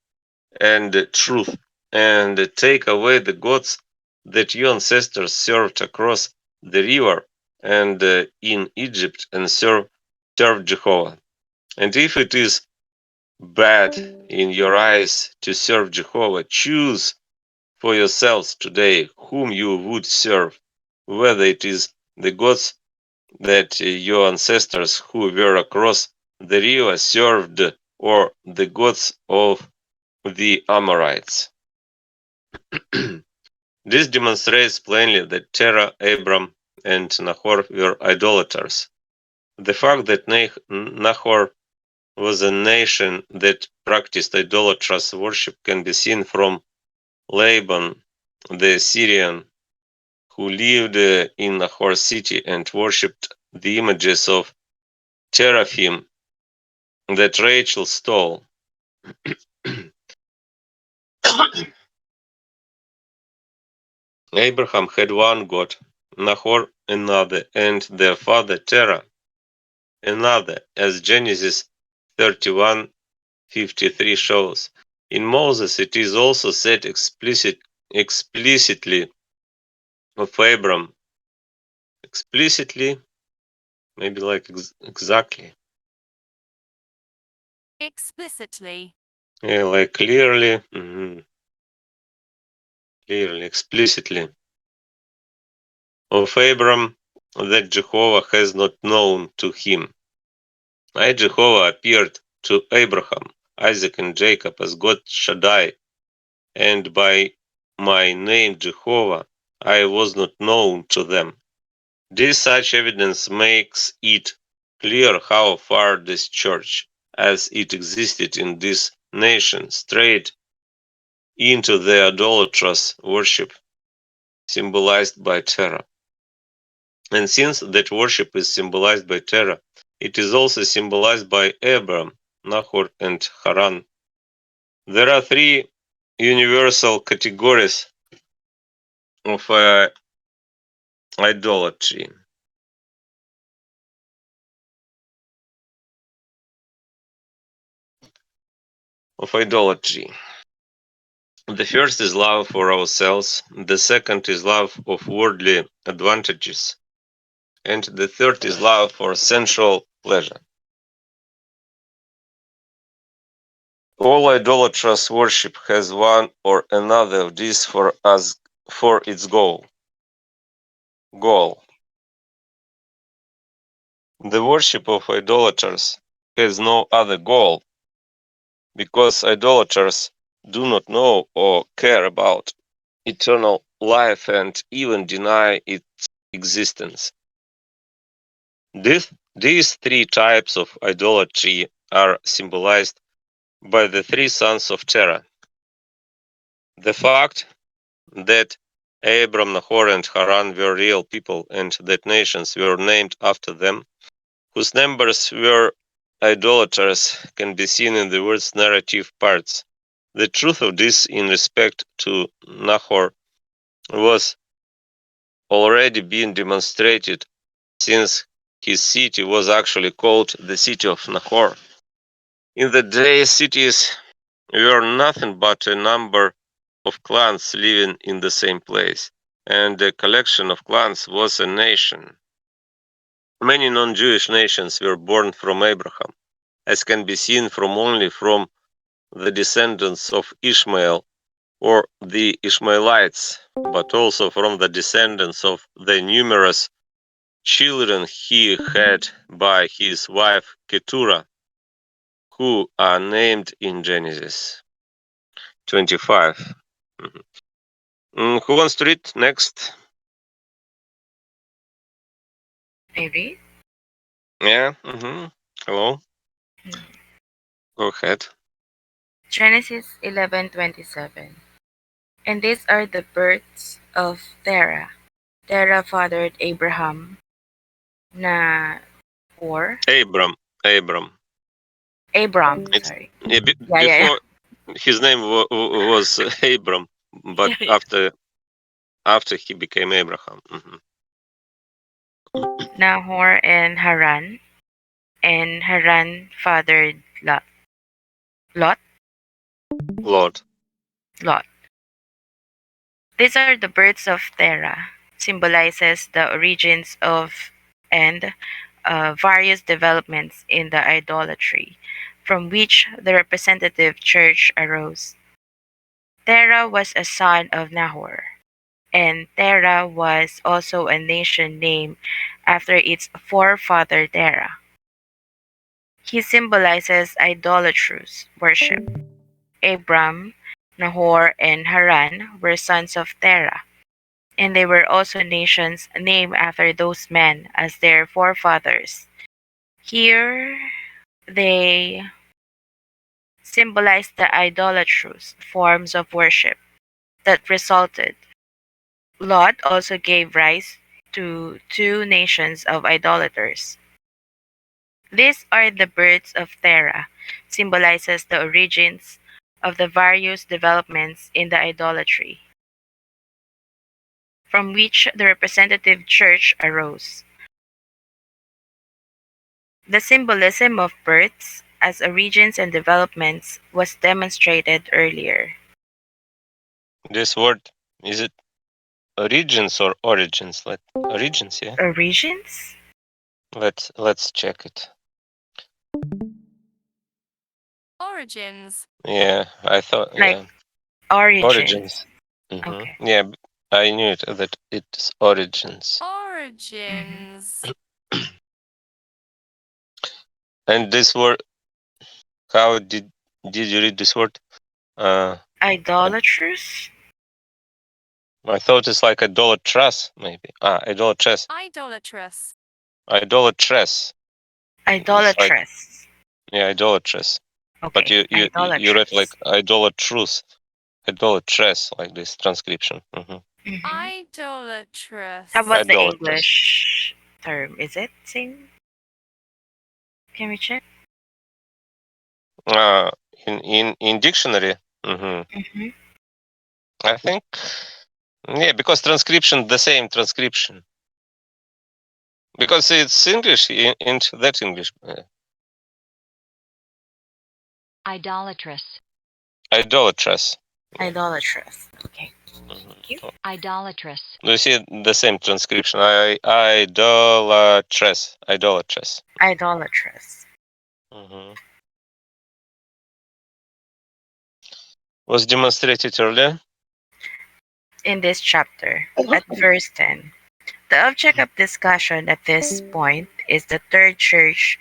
and truth, and take away the gods that your ancestors served across the river and in Egypt, and serve Jehovah. And if it is bad in your eyes to serve Jehovah, choose for yourselves today whom you would serve, whether it is the gods that your ancestors who were across the river served, or the gods of the Amorites." This demonstrates plainly that Terah, Abram, and Nahor were idolaters. The fact that Nahor was a nation that practiced idolatrous worship can be seen from Laban, the Syrian, who lived in Nahor city and worshipped the images of teraphim that Rachel stole. Abraham had one God, Nahor another, and their father Terah another, as Genesis 31:53 shows. In Moses it is also said explicitly of Abram. Explicitly, maybe like exactly. Explicitly. Yeah, like clearly, clearly, explicitly. Of Abram that Jehovah has not known to him. I, Jehovah, appeared to Abraham, Isaac, and Jacob as God Shaddai, and by my name Jehovah I was not known to them. This such evidence makes it clear how far this church, as it existed in this nation, strayed into the idolatrous worship symbolized by Terah. And since that worship is symbolized by Terah, it is also symbolized by Abram, Nahor, and Haran. There are three universal categories of idolatry. The first is love for ourselves, the second is love of worldly advantages, and the third is love for sensual pleasure. All idolatrous worship has one or another of these for its goal. The worship of idolaters has no other goal, because idolaters do not know or care about eternal life and even deny its existence. These three types of idolatry are symbolized by the three sons of Terah. The fact that Abram, Nahor, and Haran were real people and that nations were named after them, whose members were idolaters, can be seen in the word's narrative parts. The truth of this in respect to Nahor was already being demonstrated, since his city was actually called the city of Nahor. In the day, cities were nothing but a number of clans living in the same place, and a collection of clans was a nation. Many non-Jewish nations were born from Abraham, as can be seen only from the descendants of Ishmael or the Ishmaelites, but also from the descendants of the numerous children he had by his wife Keturah, who are named in Genesis 25. Who wants to read next? Maybe. Yeah. Hello. Go ahead. Genesis 11:27. And these are the births of Terah. Terah fathered Abraham, Nahor. Abram. Abram, It's sorry. before his name was Abram, but after he became Abraham. Nahor and Haran. And Haran fathered Lot. Lot. These are the births of Terah, symbolizes the origins of and various developments in the idolatry, from which the representative church arose. Terah was a son of Nahor, and Terah was also a nation named after its forefather Terah. He symbolizes idolatrous worship. Abram, Nahor, and Haran were sons of Terah, and they were also nations named after those men as their forefathers. Here they symbolize the idolatrous forms of worship that resulted. Lot also gave rise to two nations of idolaters. These are the birds of Terra, symbolizes the origins of the various developments in the idolatry, from which the representative church arose. The symbolism of births as origins and developments was demonstrated earlier. This word, is it origins or origins? Origins, yeah. Origins? Let's check it. Origins. Yeah, I thought, Like yeah, origins. Okay. Okay. Yeah, I knew it that it's origins. Origins. And this word, how did you read this word? Idolatrous? I thought it's like idolatrous, maybe. Idolatress. Idolatrous. Idolatress. It's like, Idolatrous. yeah, idolatress. But Okay. you read like Idolatrous. idolatrous, idolatress, like this transcription. Idolatrous. How about the Idolatrous. English term? Is it same? Can we check? In dictionary. Mm-hmm. I think, yeah, because transcription, the same transcription. Because it's English, into that English. Idolatrous. Idolatrous. Idolatrous. Okay. Thank you. Idolatrous. Do you see the same transcription? Idolatrous. Idolatrous. Idolatrous. Was demonstrated earlier. In this chapter, at verse 10, the object of discussion at this point is the third church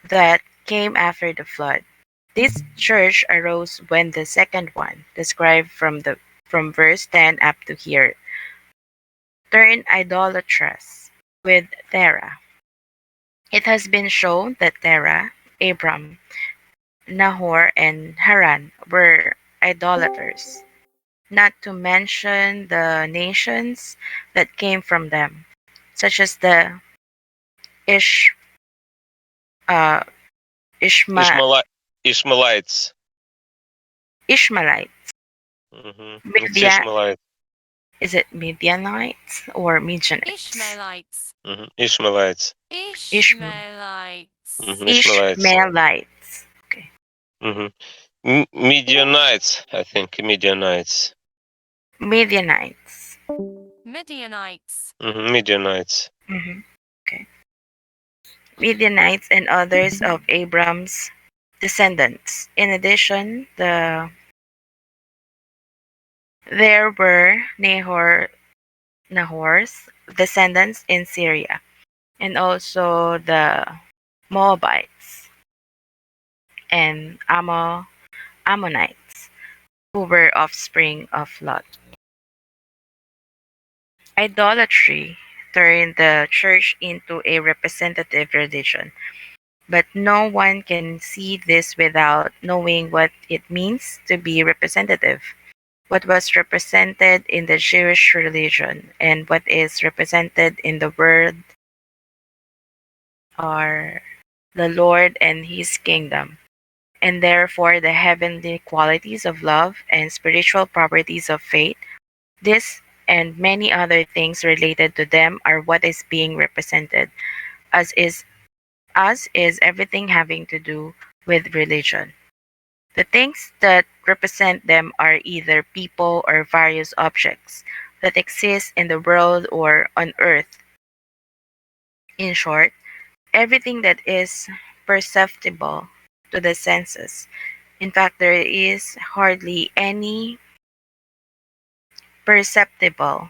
that came after the flood. This church arose when the second one, described from verse 10 up to here, turned idolatrous with Terah. It has been shown that Terah, Abram, Nahor, and Haran were idolaters, not to mention the nations that came from them, such as the uh, Ishmaelites. Ishmaelites. It's Ishmaelite. Is it Midianites or Midianites? Ishmaelites. Ishmaelites. Ishmaelites. Ishmaelites. Okay. Midianites, I think. Midianites. Midianites. Midianites. Midianites. Okay. Midianites and others of Abram's descendants. In addition, there were Nahor's descendants in Syria, and also the Moabites and Ammonites, who were offspring of Lot. Idolatry turned the church into a representative religion, but no one can see this without knowing what it means to be representative. What was represented in the Jewish religion and what is represented in the world are the Lord and His kingdom, and therefore the heavenly qualities of love and spiritual properties of faith. This and many other things related to them are what is being represented, as is everything having to do with religion. The things that represent them are either people or various objects that exist in the world or on earth. In short, everything that is perceptible to the senses. In fact, there is hardly any perceptible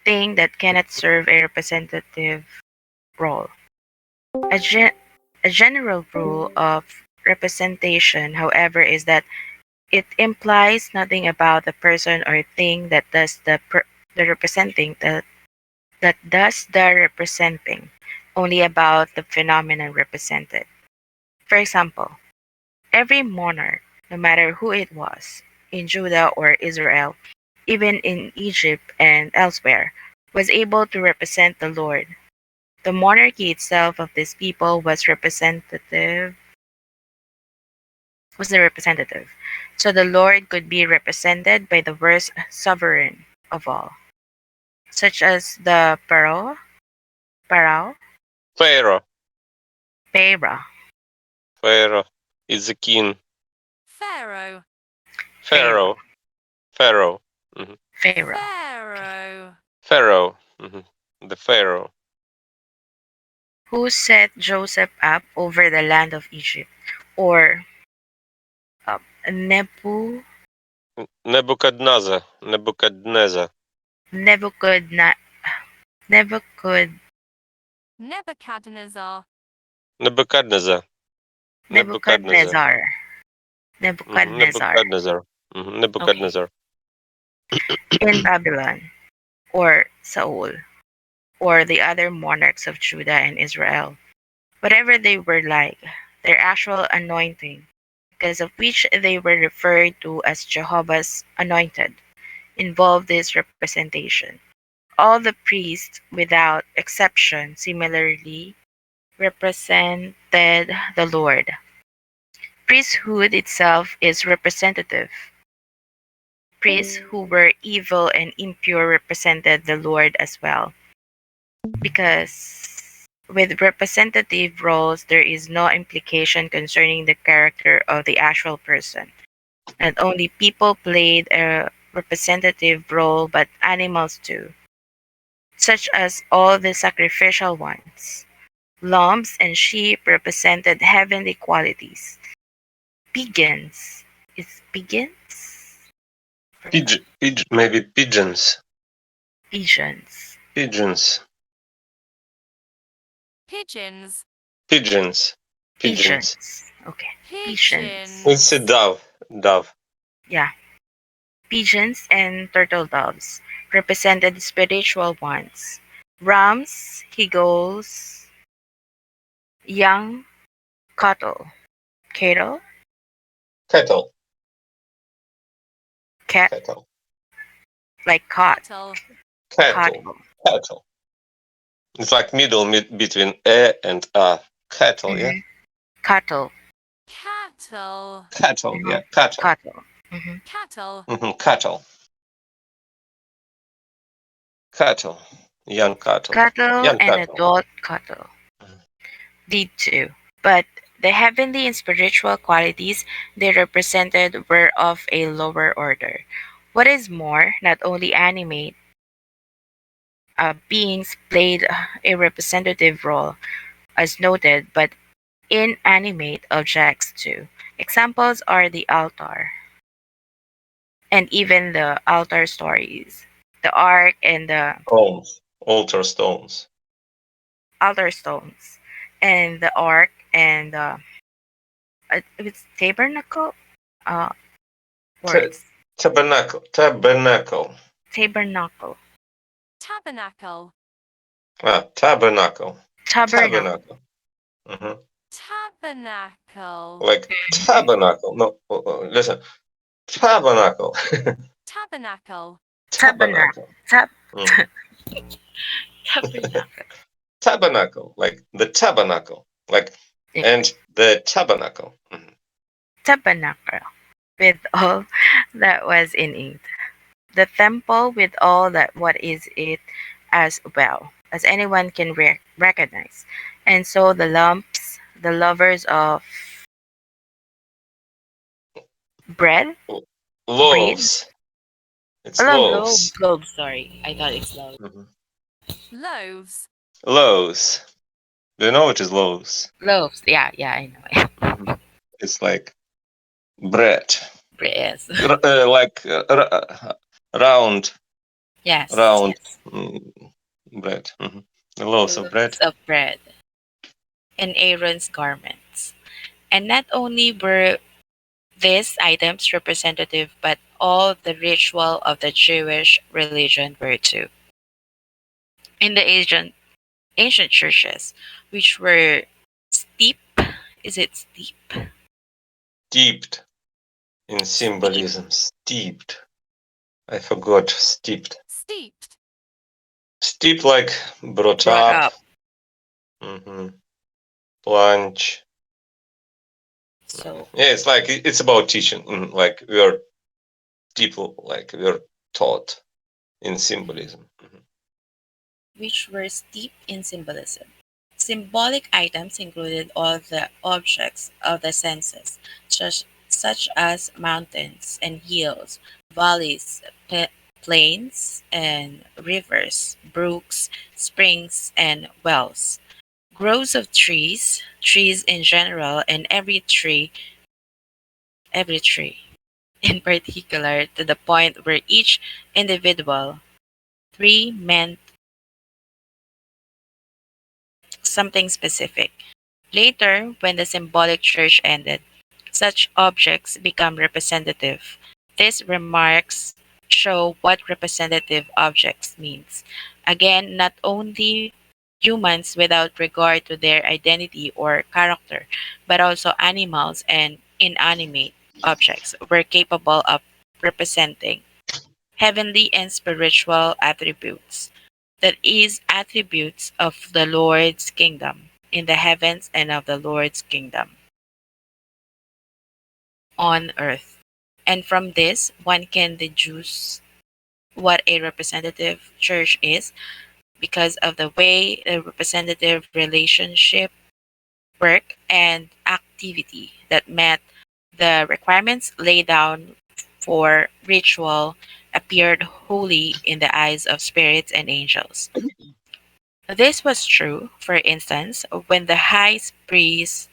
thing that cannot serve a representative role. A general rule of representation, however, is that it implies nothing about the person or thing that does the representing, that does the representing, only about the phenomenon represented. For example, every monarch, no matter who it was, in Judah or Israel, even in Egypt and elsewhere, was able to represent the Lord. The monarchy itself of this people was the representative. So the Lord could be represented by the worst sovereign of all, such as the Pharaoh, Pharaoh. Pharaoh, Pharaoh is the king. Pharaoh. Pharaoh. Pharaoh. Mhm. Pharaoh, Pharaoh. Pharaoh. Mhm. The Pharaoh. who set Joseph up over the land of Egypt, or Nebu, Nebuchadnezzar. Nebuchadnezzar. Nebuchadnezzar, Nebuchad, Nebuchadnezzar. Nebuchadnezzar. Nebuchadnezzar. Nebuchadnezzar, Mhm. Nebuchadnezzar, Nebuchadnezzar. Mhm. okay, Nebuchadnezzar. in Babylon, or Saul, or the other monarchs of Judah and Israel, whatever they were like, their actual anointing, because of which they were referred to as Jehovah's anointed, involved this representation. All the priests, without exception, similarly represented the Lord. Priesthood itself is representative. Priests who were evil and impure represented the Lord as well, because with representative roles there is no implication concerning the character of the actual person. Not only people played a representative role, but animals too, such as all the sacrificial ones. Lambs and sheep represented heavenly qualities. Pigeons. Is pigeons? Maybe pigeons. Pigeons. Pigeons. Pigeons. Pigeons. Pigeons. Pigeons. Okay. Pigeons. It's a dove. Dove. Yeah. Pigeons and turtle doves represented spiritual ones. Rams, eagles, young cattle. Cattle? Cattle. Cat, Cattle. like cot. Cattle. Cattle. Cattle. It's like middle between and cattle, yeah? Mhm. Cattle. Cattle. Cattle, yeah. Cattle. Cattle. Mhm. Cattle. Cattle. Cattle. Young cattle. Cattle Young and cattle. adult cattle. Did too. But the heavenly and spiritual qualities they represented were of a lower order. What is more, not only animate beings played a representative role, as noted, but inanimate objects too. Examples are the altar, and even the altar stories, the ark and the Stones. Altar stones. altar stones, and the ark and it's tabernacle. Words. Tabernacle. Tabernacle. Tabernacle. Tabernacle. Tabernacle. Tabernacle. Tabernacle. Mhm. Tabernacle. Like tabernacle. No, listen. Tabernacle. Tabernacle. Tabernacle. Mhm. Tabernacle. Tabernacle. Like the tabernacle. Like, and the tabernacle. Mhm. Tabernacle. With all that was in it. The temple with all that what is it as well as anyone can recognize. And so the lumps, the lovers of bread, Loaves. It's loaves. Globes, sorry. I thought it's loaves. Mhm. Loaves. Loaves. Do you know what is loaves? Loaves, yeah, I know it. Mhm. It's like bread. Yes. Like round. Yes. Round Yes. bread. Mhm. Loaves of bread. Loaves of bread and Aaron's garments. And not only were these items representative, but all the ritual of the Jewish religion were too. In the ancient churches, which were steep, is it steep? Steeped in symbolism. Steeped. I forgot. Steeped. Steeped. Steeped like brought Brought up. up. Mm-hmm. Plunge. So, Yeah, it's like it's about teaching. Like we're people, like we're taught in symbolism. which were steeped in symbolism. Symbolic items included all the objects of the senses, such as mountains and hills, valleys, plains and rivers, brooks, springs, and wells. Groves of trees, trees in general, and every tree in particular, to the point where each individual tree meant something specific. Later, when the symbolic church ended, such objects become representative. These remarks show what representative objects means. Again, not only humans without regard to their identity or character, but also animals and inanimate objects were capable of representing heavenly and spiritual attributes, that is, attributes of the Lord's kingdom in the heavens and of the Lord's kingdom on earth. And from this, one can deduce what a representative church is because of the way the representative relationship, work, and activity that met the requirements laid down for ritual appeared holy in the eyes of spirits and angels. This was true, for instance, when the high priest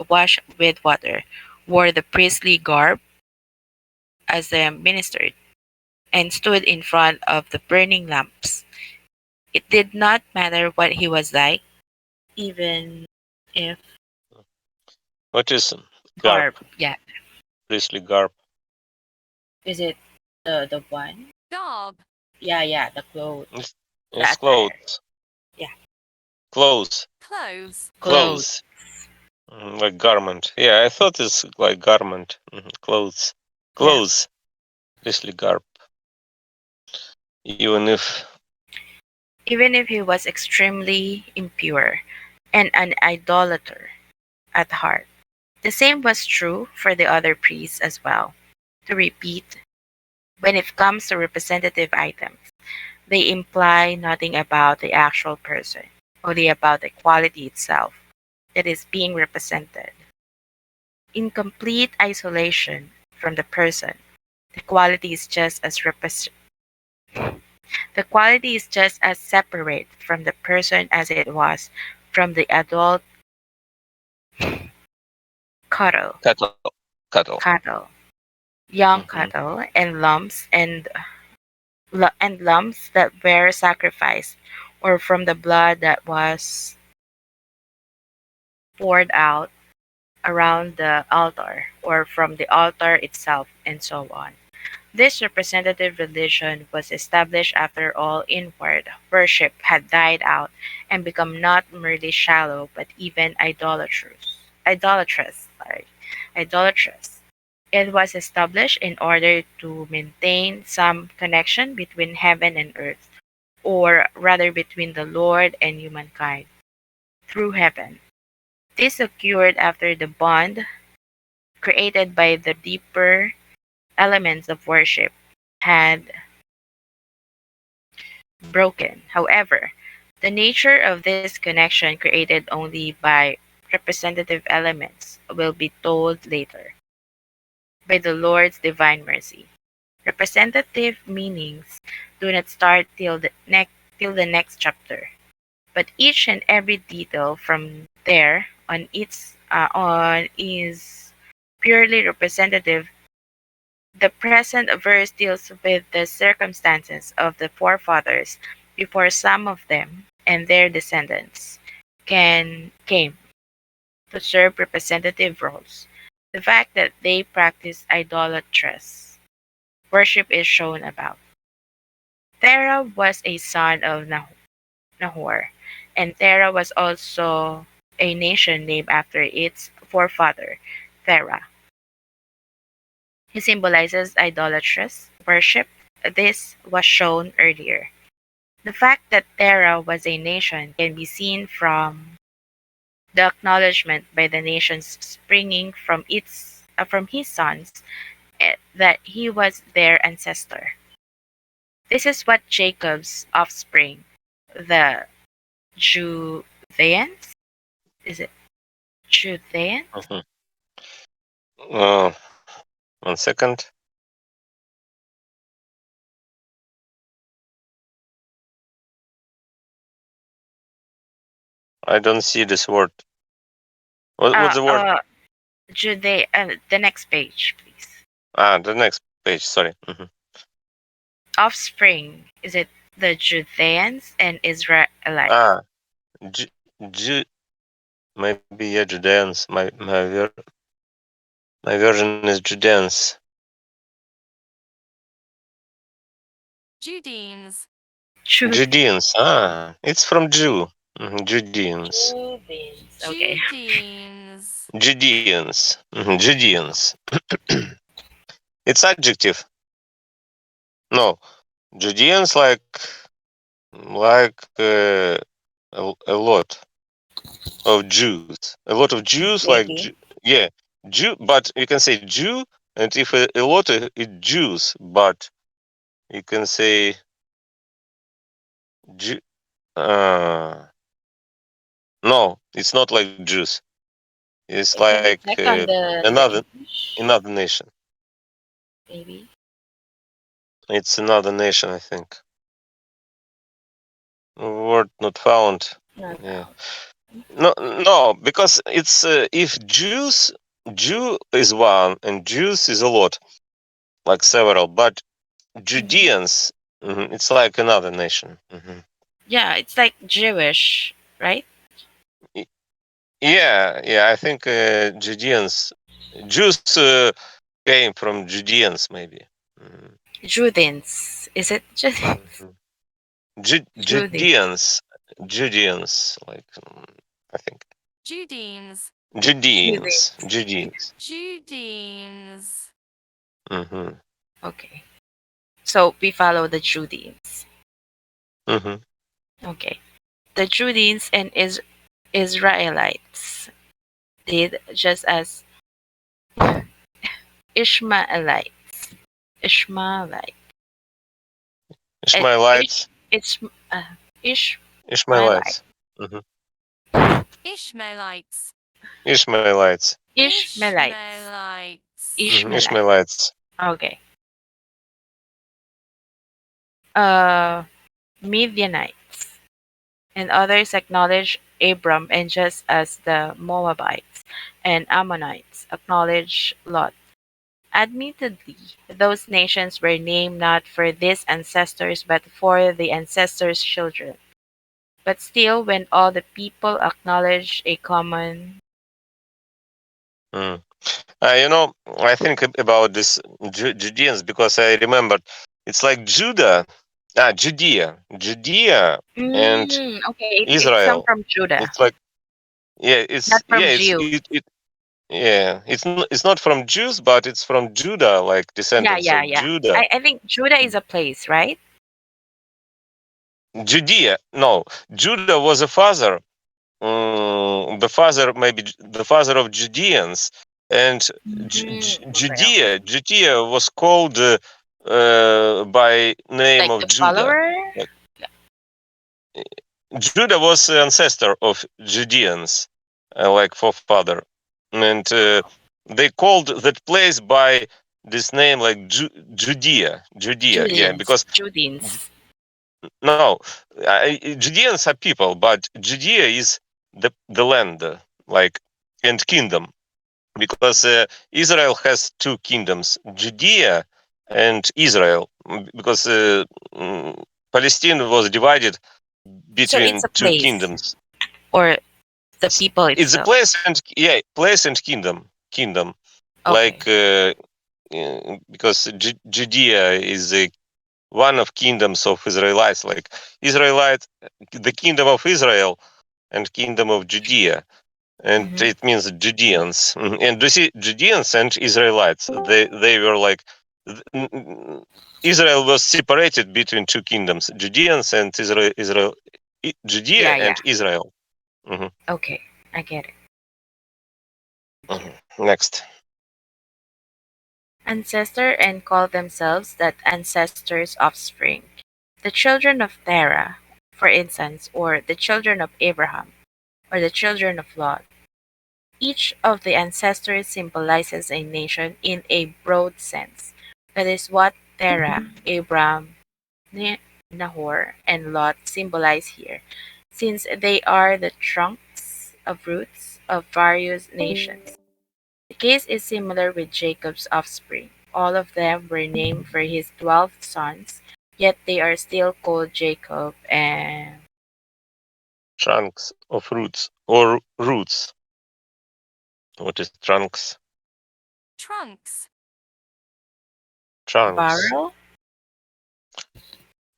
washed with water, wore the priestly garb as they ministered, and stood in front of the burning lamps. It did not matter what he was like, even if What is garb? garb, yeah. Priestly garb. Is it the one? Garb. Yeah, the clothes. It's The attire. clothes. Yeah. Clothes. Clothes. Clothes. Like garment. Yeah, I thought it's like garment. Clothes. Yeah. Clothes. Priestly garb. Even if he was extremely impure and an idolater at heart. The same was true for the other priests as well. To repeat, when it comes to representative items, they imply nothing about the actual person, only about the quality itself that is being represented. In complete isolation from the person, the quality is just as the quality is just as separate from the person as it was from the adult cattle, cattle. Cattle. cattle, young Mm-hmm. cattle, and lumps that were sacrificed, or from the blood that was poured out around the altar, or from the altar itself, and so on. This representative religion was established after all inward worship had died out and become not merely shallow but even idolatrous. It was established in order to maintain some connection between heaven and earth, or rather between the Lord and humankind, through heaven. This occurred after the bond created by the deeper elements of worship had broken. However, the nature of this connection created only by representative elements will be told later by the Lord's divine mercy. Representative meanings do not start till the next chapter, but each and every detail from there on is purely representative. The present verse deals with the circumstances of the forefathers before some of them and their descendants came to serve representative roles. The fact that they practiced idolatrous worship is shown about. Terah was a son of Nahor, and Terah was also a nation named after its forefather, Terah. He symbolizes idolatrous worship. This was shown earlier. The fact that Terra was a nation can be seen from the acknowledgement by the nations springing from his sons that he was their ancestor. This is what Jacob's offspring, the Judeans, is it Judeans? Mhm. 1 second. I don't see this word. What's the word? The next page, please. The next page. Sorry. Offspring, is it the Judeans and Israelites? Maybe Judeans. My version is Judeans. Judeans. Judeans. It's from Jew. Judeans. Okay. Judeans. Judeans. Judeans. It's adjective. No, Judeans like a lot of Jews. A lot of Jews Maybe. Jew. But you can say Jew, and if a lot it's Jews, but you can say Jew. No, it's not like Jews. It's Can you like check on the English? another nation. Maybe. It's another nation, I think. Word not found. Not Yeah. found. No, because it's if Jew is one and Jews is a lot, like several, but Judeans, it's like another nation. Yeah, it's like Jewish, right? Yeah, I think Judeans, Jews came from Judeans, maybe. Judeans. Is it Judeans? Judeans, like I think. Judeans. Judeans. Judeans. Okay. So we follow the Judeans. Mm-hmm. Okay. The Judeans and Israelites did just as Ishmaelites. Ishmaelite. Ishmaelites. Ishmaelite. Ishmaelites. Ishmaelites. Ishmaelites. Ishmaelites. Okay. Midianites and others acknowledge Abram, and just as the Moabites and Ammonites acknowledge Lot. Admittedly, those nations were named not for these ancestors but for the ancestors' children. But still, when all the people acknowledge a common. I think about this Judeans because I remembered it's like Judea, and Okay, it's some Israel. from Judah, It's like not from Jew. it's not from Jews, but it's from Judah, like descendants of Yeah. Judah. I think Judah is a place, right? Judea, no, Judah was a father. The father of Judeans, and Okay. Judea was called by name Like of the Judah. follower? Like, Judah was the ancestor of Judeans, like forefather, and they called that place by this name, like Judea. Yeah, because Judeans. no, Judeans are people, but Judea is the land, like, and kingdom, because Israel has two kingdoms, Judea and Israel, because Palestine was divided So it's between a two place, kingdoms. or the people It's a itself. place and kingdom, Okay. like because Judea is one of kingdoms of Israelites, like Israelite, the kingdom of Israel and kingdom of Judea, and it means Judeans. And you see, Judeans and Israelites, they were like Israel was separated between two kingdoms, Judeans and Judea Yeah. and Israel. Okay, I get it. Next. Ancestor and call themselves that ancestor's offspring. The children of Terah, for instance, or the children of Abraham, or the children of Lot. Each of the ancestors symbolizes a nation in a broad sense. That is what Terah, Abram, Nahor, and Lot symbolize here, since they are the trunks of roots of various nations. The case is similar with Jacob's offspring. All of them were named for his 12 sons, yet they are still called Jacob and Trunks of roots or roots. What is trunks? Trunks. Trunks. Varro.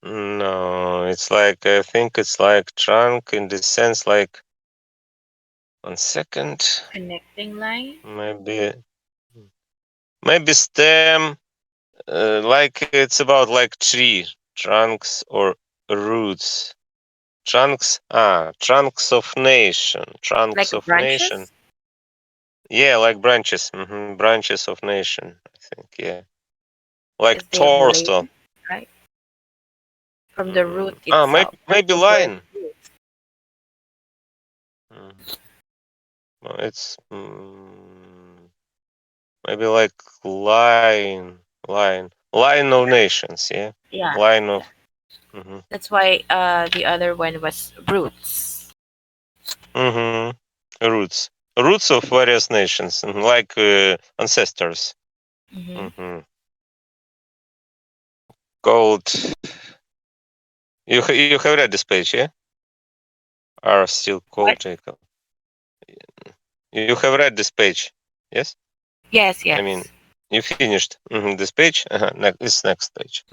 No, it's like, I think it's like trunk in the sense like, 1 second, Connecting line. maybe stem, like it's about like tree, trunks or roots. Trunks of nation, trunks Like of nation. branches? Yeah, like branches, branches of nation, I think, yeah. Like Because they're torso. related, right? From the root itself. Maybe The word line. root. No, it's maybe like line of nations, yeah. Yeah. Line of. That's why the other one was roots. Roots of various nations, like ancestors. Called. You have read this page, yeah? Are still called What? Jacob. You have read this page, yes? Yes, I mean, yes. you finished this page. This next page.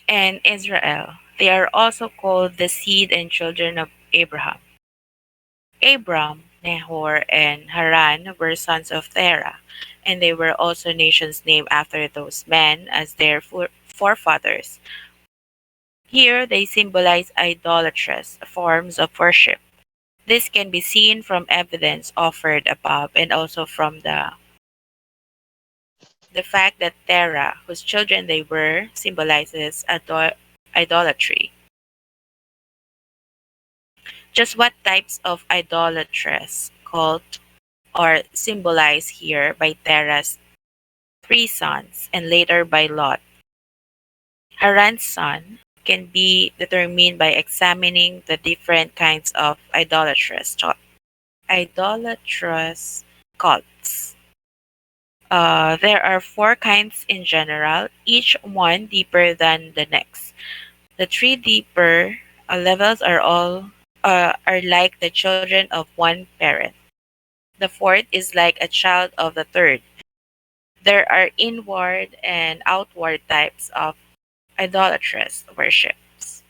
And Israel. They are also called the seed and children of Abraham. Abram, Nahor, and Haran were sons of Terah, and they were also nations named after those men as their forefathers. Here they symbolize idolatrous forms of worship. This can be seen from evidence offered above and also from the fact that Terah, whose children they were, symbolizes idolatry. Just what types of idolatrous cult are symbolized here by Terah's 3 sons and later by Lot? Haran's son can be determined by examining the different kinds of idolatrous cults. There are 4 kinds in general, each one deeper than the next. The 3 deeper levels are like the children of one parent. The 4th is like a child of the 3rd. There are inward and outward types of idolatrous worships.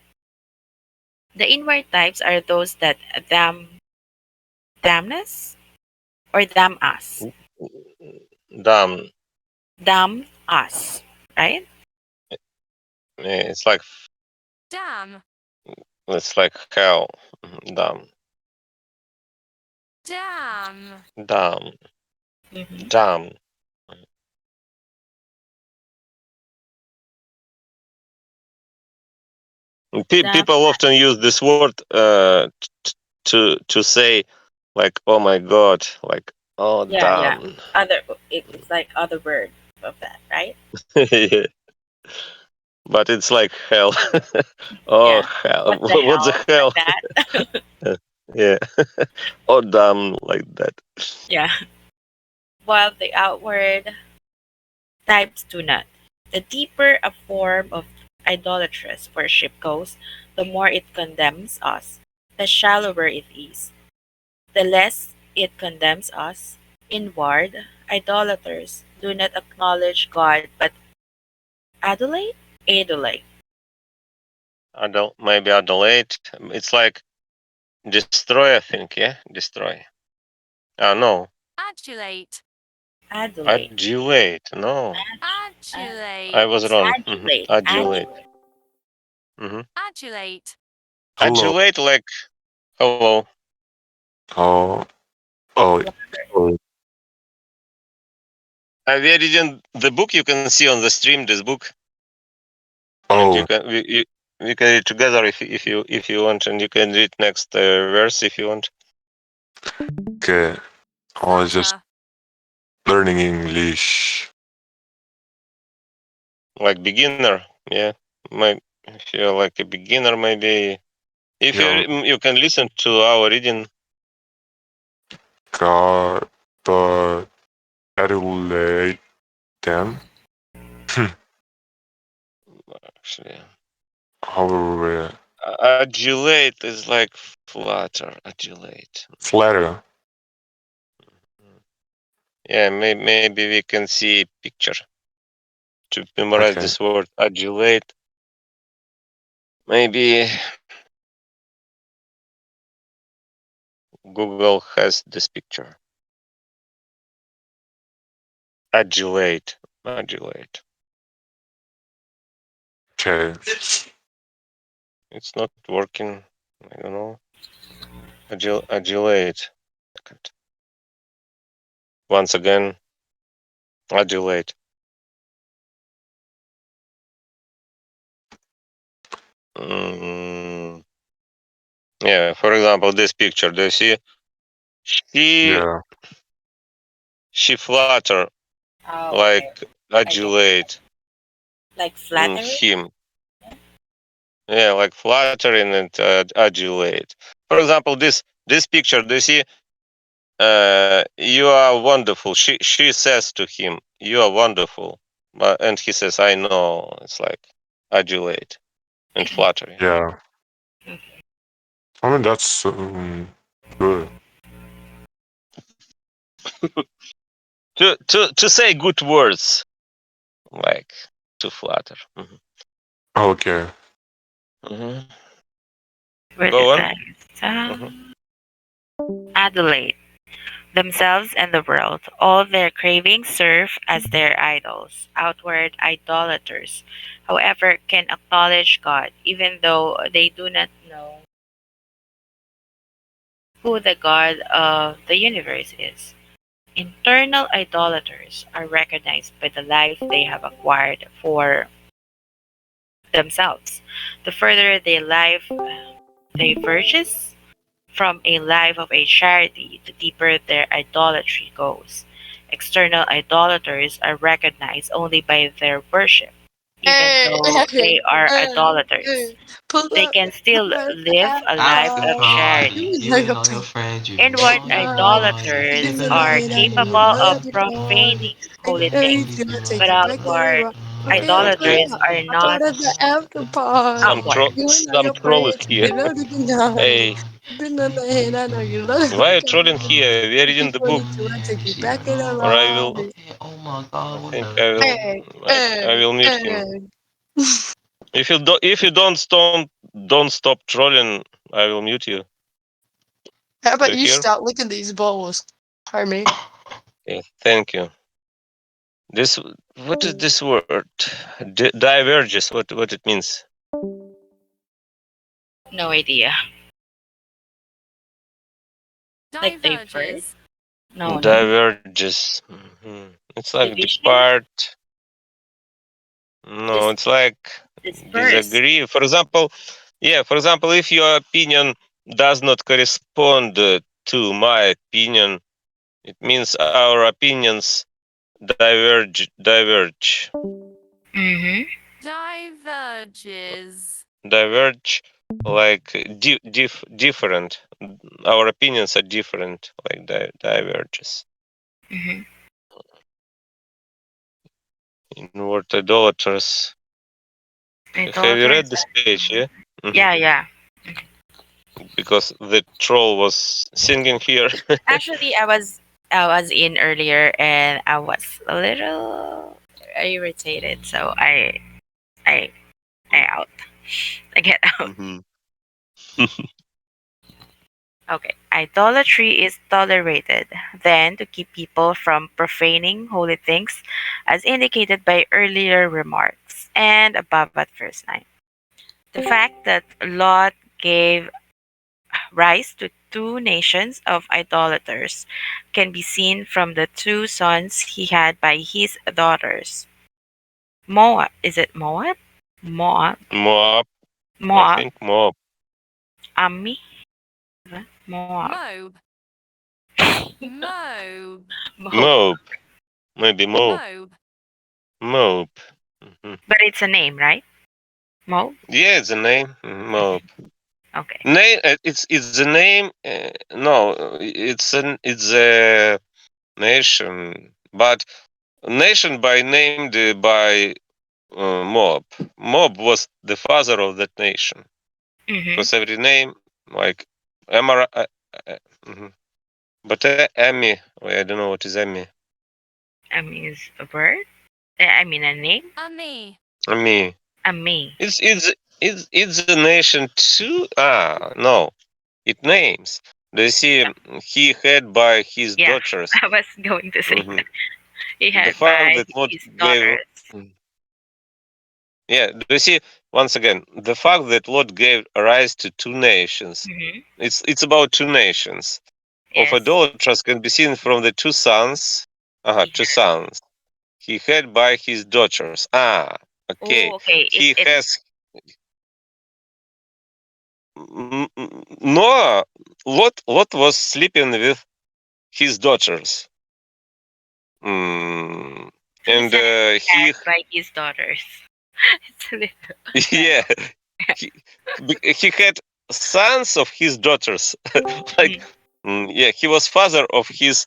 The inward types are those that damn us or damn us. Damn us, right? It's like Damn. hell. Damn. Damn. Damn. Mm-hmm. Damn. People often use this word to say like, oh my god, like, oh Yeah. damn. It's like other word of that, right? Yeah. But it's like hell. Oh Yeah. hell. What the What the hell? hell? Like that. Yeah. Oh damn, like that. Yeah. While the outward types do not. The deeper a form of idolatrous worship goes, the more it condemns us, the shallower it is. The less it condemns us, inward, idolaters do not acknowledge God but adulate? Adulate. Maybe adulate. It's like destroy, I think, yeah? Destroy. No. Adulate. Adulate. Adulate. No. Adulate. I was wrong. Adulate. Adulate. Mm-hmm. Adulate. Hello. Adulate, like hello. Oh, oh, oh, We are reading the book. You can see on the stream this book, and oh, you can we can read together if you want, and you can read next verse if you want. okay. I was just Flatter. learning English. Like beginner, yeah. If you're like a beginner, maybe if Yeah, you can listen to our reading. God, but adulate them. Actually, However, adulate is like flatter. Adulate. flatter. Yeah, maybe we can see a picture to memorize Okay. this word adulate. Maybe Google has this picture. Adulate. Adulate. Okay. It's not working. I don't know. Adulate. Once again, adulate. Mm, yeah, for example, this picture. Do you see? Yeah. She flatter, Oh, like okay. I get adulate like flattering. him. Yeah, like flattering and adulate. For example, this picture. Do you see? You are wonderful. She says to him, "You are wonderful," and he says, "I know." It's like adulate and flattering. Yeah. I mean, that's good. To say good words, like to flatter. Okay. Mm-hmm. Where Go did on. that? Mm-hmm. Adulate themselves and the world. All their cravings serve as their idols. Outward idolaters, however, can acknowledge God, even though they do not know who the God of the universe is. Internal idolaters are recognized by the life they have acquired for themselves. The further their life diverges from a life of a charity, the deeper their idolatry goes. External idolaters are recognized only by their worship, even Hey, though they are hey, idolaters. pull They up can the still live after a life After of party. party, charity. you and all your friends, you Inward know you party. idolaters Been Sipping on the are head, on I know you capable love of the profaning party. holy things, Anything I take but you back in the outward rock. Okay, put idolaters up. are I not thought of the after party. outward. You and all Some your troll is friends, here. been on the night. Hey, Been on the head, I know you love why are the you trolling party. here? We are reading the book, 22, I take you She back in the or I will. lobby. oh my god, I what think the I will. Hey, I will mute him. hey. If you don't stop trolling, I will mute you. How Do about you you hear? start licking these balls? Pardon me. Okay, thank you. This what is this word? Diverges. What it means? No idea. Like divert? Diverges. No, no. Diverges. It's like Division? depart. No, Dis- it's like disperse. disagree. For example, yeah. For example, if your opinion does not correspond to my opinion, it means our opinions diverge. Mm-hmm. Diverges. Diverge, like different. Our opinions are different, like diverges. Mm-hmm. Inward idolaters. Have you read Idolaters. this page? Yeah. Yeah, yeah. Because the troll was singing here. Actually, I was in earlier and I was a little irritated, so I I out. I get out. Mhm. Okay. Idolatry is tolerated then to keep people from profaning holy things, as indicated by earlier remarks and above at verse 9. The fact that Lot gave rise to two nations of idolaters can be seen from the two sons he had by his daughters. Moab, is it Moab? Moab. Moab. I Moab. think Moab. Ammi. Moab. Moab. Moab. Moab. Maybe Moab. Moab. Moab. Mhm. But it's a name, right? Moab. Yeah, it's a name. Moab. Okay. Name. It's the name. No, it's a nation, but nation by named by Moab. Moab was the father of that nation. Mm-hmm. Because every name like Emma. Mhm. But Emmy, I don't know what is Emmy. Ammi is a word. I mean a name. Ami. Emmy. Ammi. It's a nation too. No, it names. Do you see? He had by his Yeah, daughters. I was going to say Mhm. that. He The had fact by that Lot his gave. daughters. Yeah, do you see? Once again, the fact that Lot gave rise to two nations. Mm-hmm. It's about two nations of Yes. idolaters can be seen from the two sons. Two sons he had by his daughters. Okay. Oh, okay. He It's has Noah. Lot was sleeping with his daughters. Mm, two and sons he had by his daughters. It's a little. yeah he, he had sons of his daughters. Like yeah, he was father of his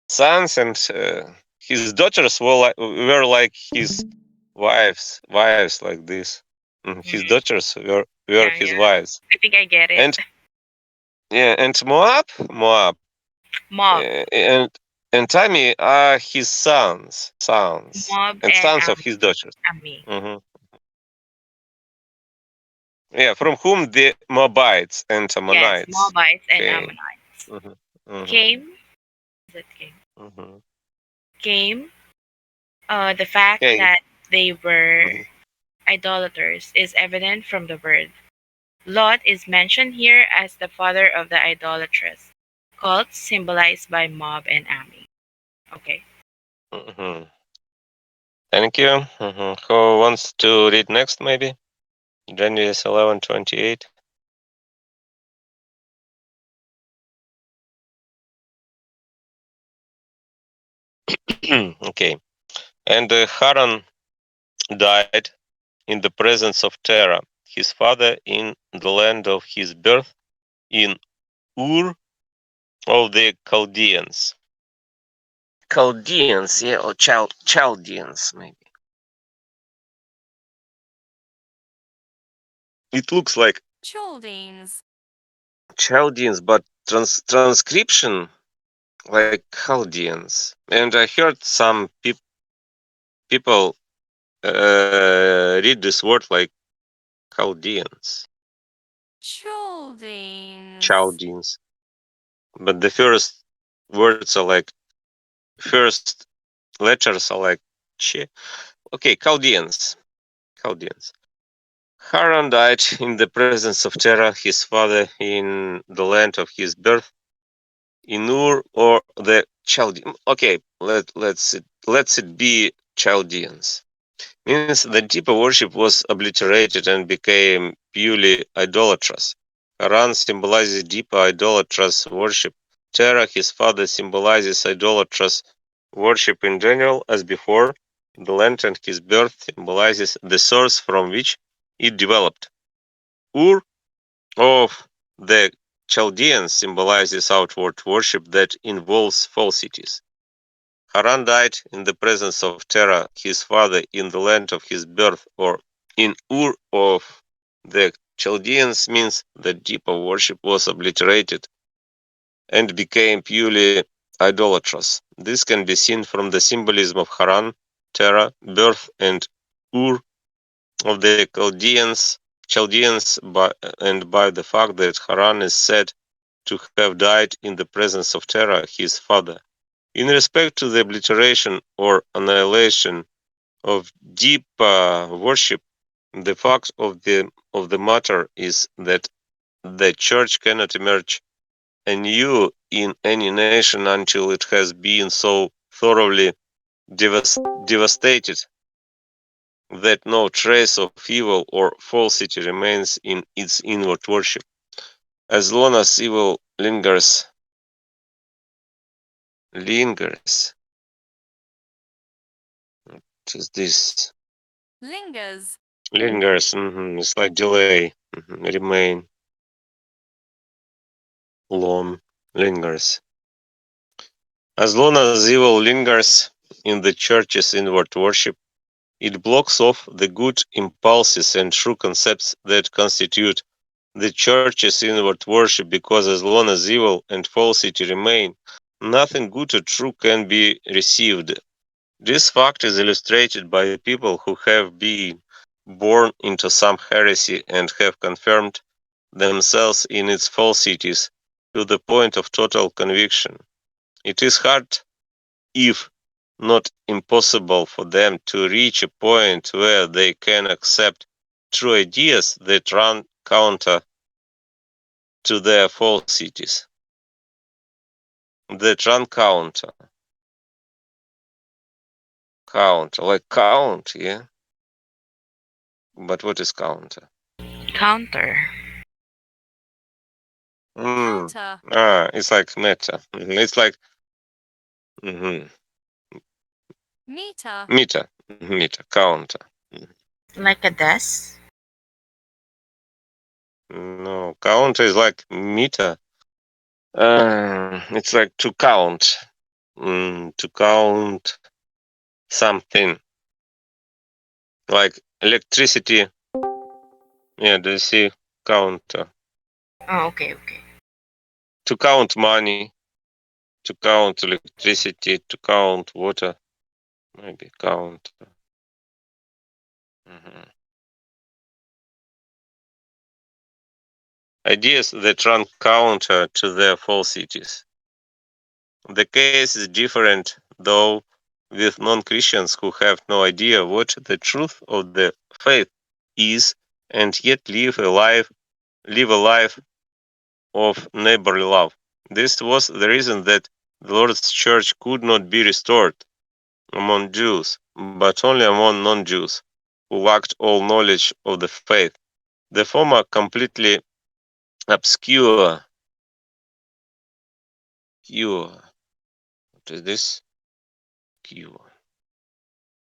sons, and his daughters were like his wives like this. His daughters were Yeah, his yeah. wives. I think I get it. And yeah, and Moab, Mob. and Tammy are his Mob and and sons of his daughters. Ammi. hmm Yeah, from whom the Moabites and Yes, Ammonites Moabites and came. Ammonites. hmm hmm Came. Is it came? hmm Came. The fact Okay. that they were hmm idolaters is evident from the word. Lot is mentioned here as the father of the idolatrous cults symbolized by Mob and Ammi. Okay. hmm Thank you. Who wants to read next? Maybe Genesis 11:28. Okay. And Haran died in the presence of Terah, his father, in the land of his birth, in Ur of the Chaldeans. Chaldeans, yeah, or Chaldeans, maybe. It looks like Chaldeans. Chaldeans, but transcription like Chaldeans. And I heard some people read this word like Chaldeans. Chaldeans. Chaldeans. But the first words are like, first letters are like Ch. Okay, Chaldeans. Chaldeans. Haran died in the presence of Terah, his father, in the land of his birth, in Ur or the Chaldeans. Okay, let's it be Chaldeans. Means the deeper worship was obliterated and became purely idolatrous. Haran symbolizes deeper idolatrous worship. Terah, his father, symbolizes idolatrous worship in general, as before. The land and his birth symbolizes the source from which it developed. Ur of the Chaldeans symbolizes outward worship that involves falsities. Haran died in the presence of Terah, his father, in the land of his birth, or in Ur of the Chaldeans, means that deeper worship was obliterated and became purely idolatrous. This can be seen from the symbolism of Haran, Terah, birth, and Ur of the Chaldeans, and by the fact that Haran is said to have died in the presence of Terra, his father. In respect to the obliteration or annihilation of deep worship, the fact of the matter is that the church cannot emerge anew in any nation until it has been so thoroughly devastated that no trace of evil or falsity remains in its inward worship. As long as evil lingers. What is this? Lingers. Lingers. It's like delay. Remain. Long. Lingers. As long as evil lingers in the church's inward worship, it blocks off the good impulses and true concepts that constitute the church's inward worship, because as long as evil and falsity remain, nothing good or true can be received. This fact is illustrated by people who have been born into some heresy and have confirmed themselves in its falsities to the point of total conviction. It is hard, if not impossible, for them to reach a point where they can accept true ideas that run counter to their falsities. That run counter. Counter, like count, yeah? But what is counter? Counter. Counter. It's like meta. It's like meter. Meter, counter. Like a desk? No, counter is like meter. It's like to count. To count something. Like electricity. Yeah, do you see counter? Oh, okay, okay. To count money. To count electricity. To count water. Maybe count. Ideas that run counter to their falsities. The case is different, though, with non-Christians who have no idea what the truth of the faith is, and yet live a life of neighborly love. This was the reason that the Lord's Church could not be restored among Jews, but only among non-Jews, who lacked all knowledge of the faith. The former completely obscure. What is this?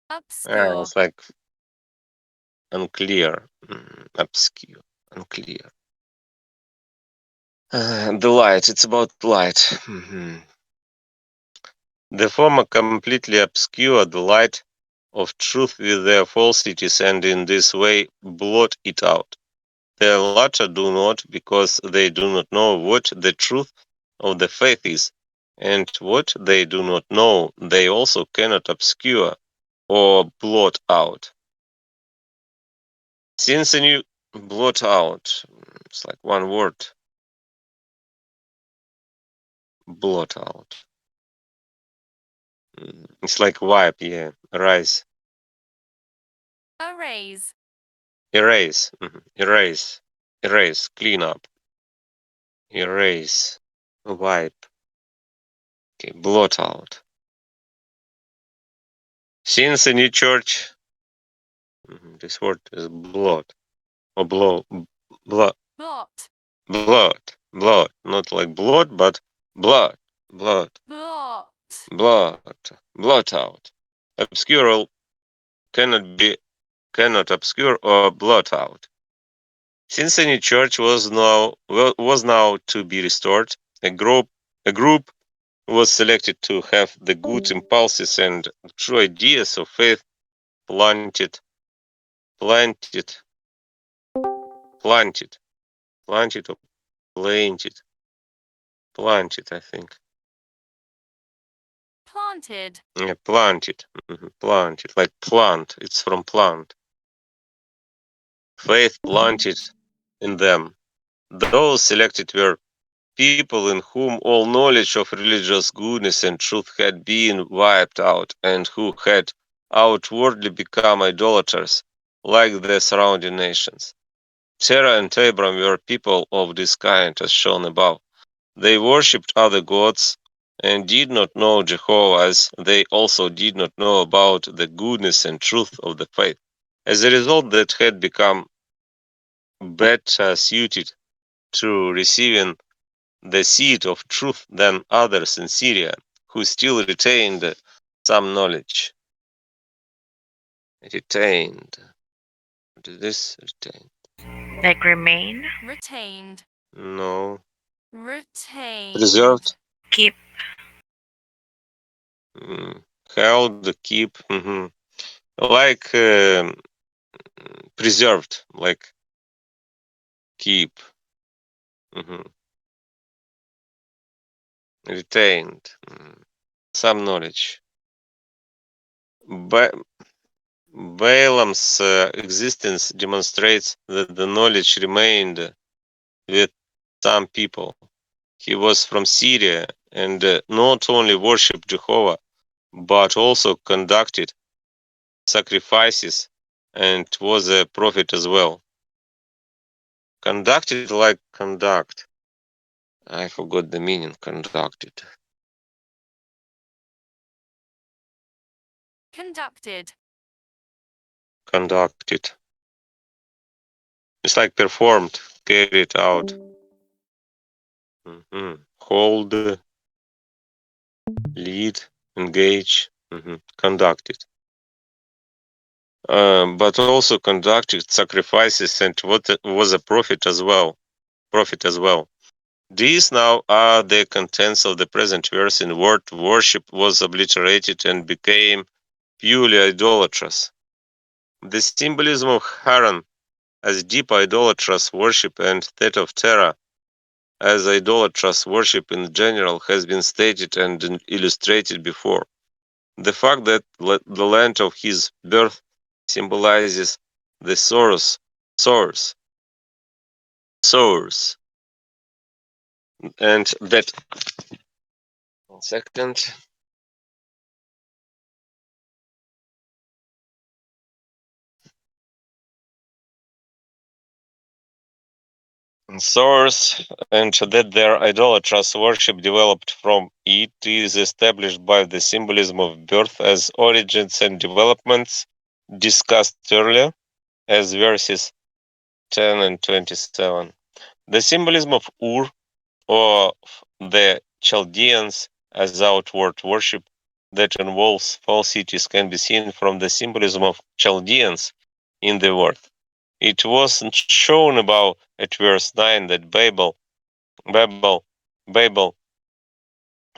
Obscure. It's like unclear, obscure, unclear. The light, it's about light. The former completely obscure the light of truth with their falsities, and in this way blot it out. The latter do not, because they do not know what the truth of the faith is, and what they do not know, they also cannot obscure or blot out. Since a new blot out, it's like one word. Blot out. It's like wipe, yeah. Erase. Erase. Erase. Erase. Erase. Clean up. Erase. Wipe. Okay. Blot out. Since a new church, this word is blot. Or blow. Blot. Blot. Blot. Blot. Not like blood, but blood. Blood. Blot. Blot. Blot out. Obscure cannot obscure or blot out. Since any church was now to be restored, a group was selected to have the good impulses and true ideas of faith planted, or planted, I think. Planted. Yeah, planted, like plant. It's from plant. Faith planted in them. Those selected were people in whom all knowledge of religious goodness and truth had been wiped out, and who had outwardly become idolaters, like the surrounding nations. Terah and Abram were people of this kind, as shown above. They worshipped other gods and did not know Jehovah, as they also did not know about the goodness and truth of the faith. As a result, that had become better suited to receiving the seed of truth than others in Syria, who still retained some knowledge. Retained. What is this? Retained. Like remain? Retained. No. Retained. Preserved. Keep. Held, keep. Like preserved, like keep. Retained. Some knowledge. Balaam's existence demonstrates that the knowledge remained with some people. He was from Syria and not only worshipped Jehovah, but also conducted sacrifices and was a prophet as well. Conducted like conduct. I forgot the meaning, conducted. Conducted. Conducted. It's like performed, carried out. Hold, lead, engage, conducted. But also conducted sacrifices and was a prophet as well. These now are the contents of the present verse. In word, worship was obliterated and became purely idolatrous. The symbolism of Haran as deep idolatrous worship and that of Terah as idolatrous worship in general has been stated and illustrated before. The fact that the land of his birth symbolizes the source, and that 1 second. Source, and that their idolatrous worship developed from it is established by the symbolism of birth as origins and developments discussed earlier as verses 10 and 27. The symbolism of Ur, or the Chaldeans as outward worship that involves false cities, can be seen from the symbolism of Chaldeans in the word. It was shown above at verse 9 that Babel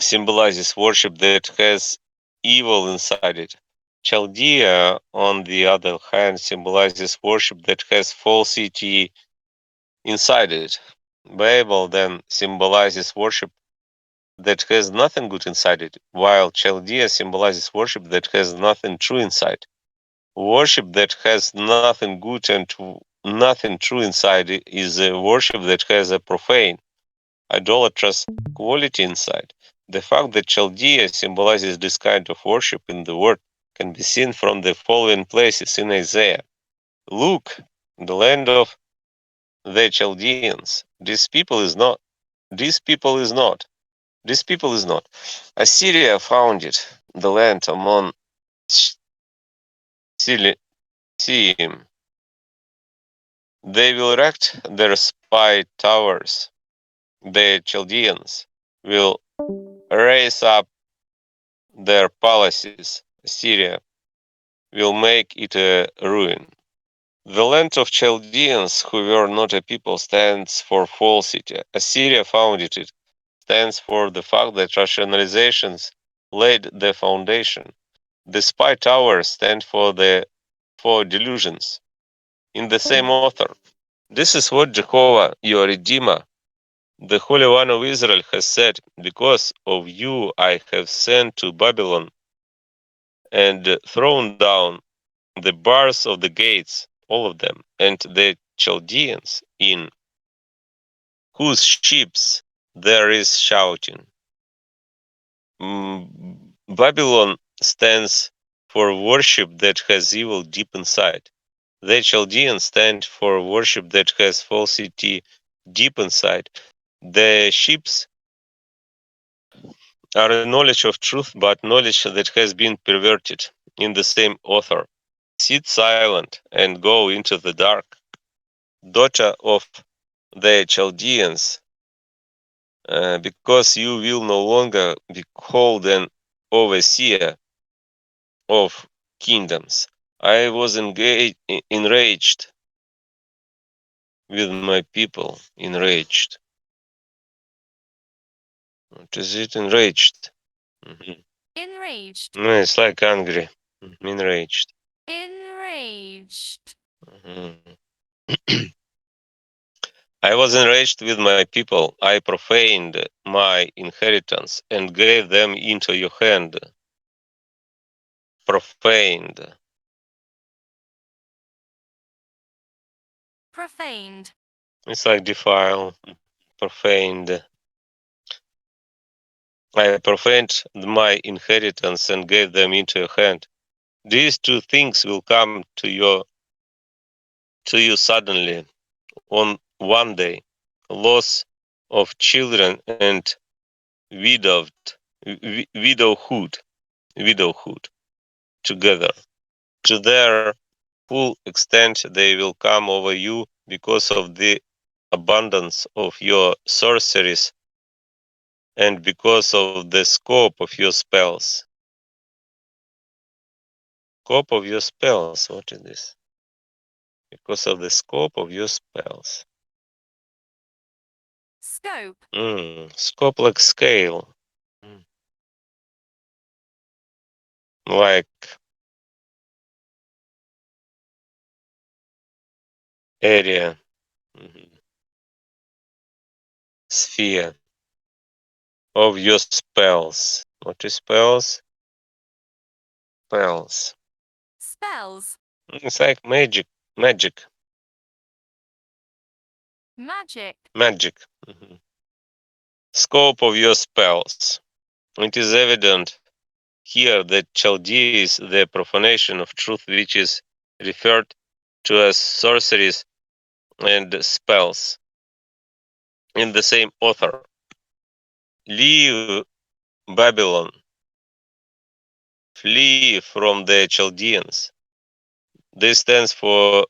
symbolizes worship that has evil inside it. Chaldea, on the other hand, symbolizes worship that has falsity inside it. Babel then symbolizes worship that has nothing good inside it, while Chaldea symbolizes worship that has nothing true inside. Worship that has nothing good and nothing true inside it is a worship that has a profane, idolatrous quality inside. The fact that Chaldea symbolizes this kind of worship in the word can be seen from the following places in Isaiah. Look, the land of the Chaldeans. This people is not. Assyria founded the land among Seim. They will erect their spy towers. The Chaldeans will raise up their palaces. Assyria will make it a ruin. The land of Chaldeans, who were not a people, stands for falsity. Assyria founded it, stands for the fact that rationalizations laid the foundation. The spy towers stand for delusions. In the same author, this is what Jehovah, your Redeemer, the Holy One of Israel, has said, because of you I have sent to Babylon and thrown down the bars of the gates, all of them, and the Chaldeans, in whose ships there is shouting. Babylon stands for worship that has evil deep inside. The Chaldeans stand for worship that has falsity deep inside. The ships are a knowledge of truth, but knowledge that has been perverted in the same author. Sit silent and go into the dark. Daughter of the Chaldeans, because you will no longer be called an overseer of kingdoms. I was enraged with my people. Enraged. What is it? Enraged. Enraged. No, it's like angry. Enraged. Enraged. I was enraged with my people. I profaned my inheritance and gave them into your hand. Profaned. Profaned. It's like defile. Profaned. I profaned my inheritance and gave them into your hand. These two things will come to you suddenly on one day: loss of children and widowhood together. To their full extent they will come over you because of the abundance of your sorceries and because of the scope of your spells. Scope of your spells, what is this? Because of the scope of your spells. Scope. Scope like scale. Like area. Sphere of your spells. What is spells? Spells. Spells. It's like magic. Magic. Magic. Magic. Scope of your spells. It is evident here that Chaldea is the profanation of truth, which is referred to as sorceries and spells in the same author. Leave Babylon. Flee from the Chaldeans. This stands for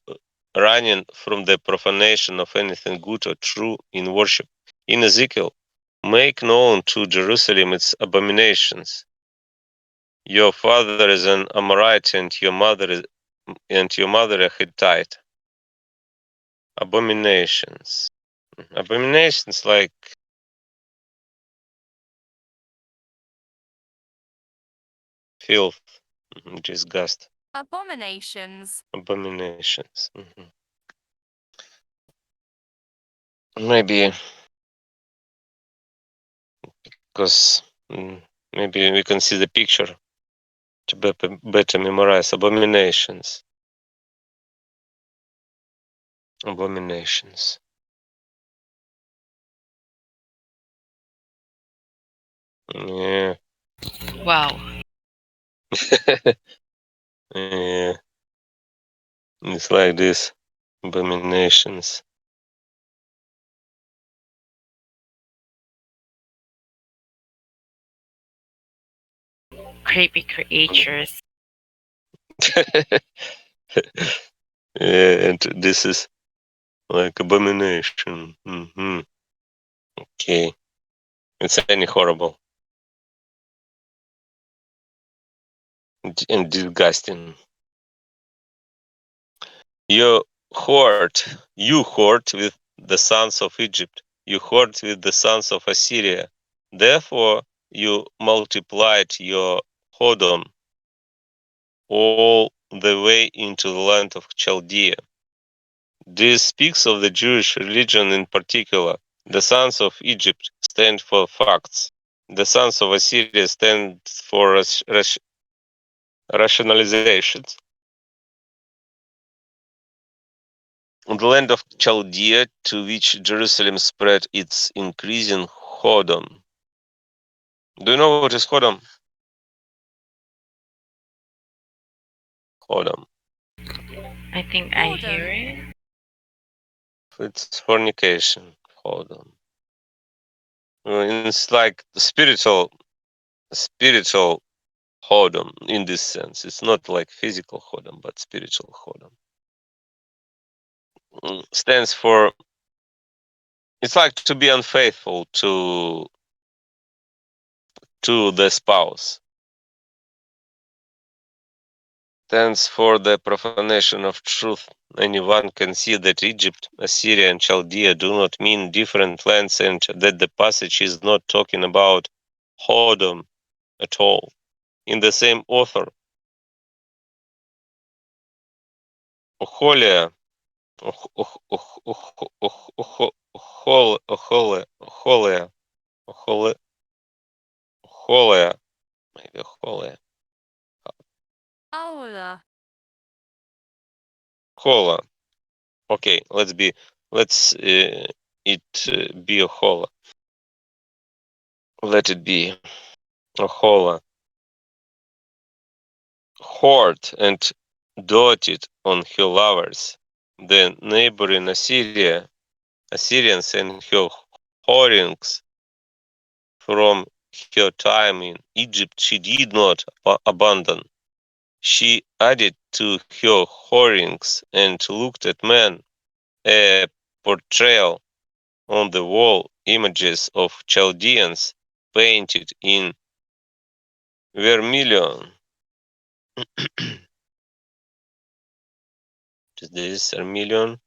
running from the profanation of anything good or true in worship. In Ezekiel, make known to Jerusalem its abominations. Your father is an Amorite and your mother a Hittite. Abominations. Abominations like filth, disgust. Abominations. Abominations. Maybe because maybe we can see the picture to better memorize abominations. Abominations. Yeah. Wow. Yeah. It's like this. Abominations. Creepy creatures. Yeah, and this is like abomination. Okay. It's any horrible and disgusting. You hoard with the sons of Egypt. You hoard with the sons of Assyria. Therefore, you multiplied your whoredom all the way into the land of Chaldea. This speaks of the Jewish religion in particular. The sons of Egypt stand for facts. The sons of Assyria stand for rationalizations. The land of Chaldea, to which Jerusalem spread its increasing Hodom. Do you know what is Hodom? Hodom. I think I hear it. It's fornication. Hodom. It's like spiritual Hodom in this sense. It's not like physical Hodom, but spiritual Hodom. Stands for, it's like to be unfaithful to the spouse. Stands for the profanation of truth. Anyone can see that Egypt, Assyria, and Chaldea do not mean different lands, and that the passage is not talking about Hodom at all. In the same author, Oholia, maybe Oholia, Aula. Hola. Okay, let's it be a Hola. Let it be a Hola. Hoard and doted on her lovers. The neighboring Assyrians and her whorings from her time in Egypt she did not abandon. She added to her whorings and looked at men, a portrayal on the wall, images of Chaldeans painted in vermilion. Is this vermilion?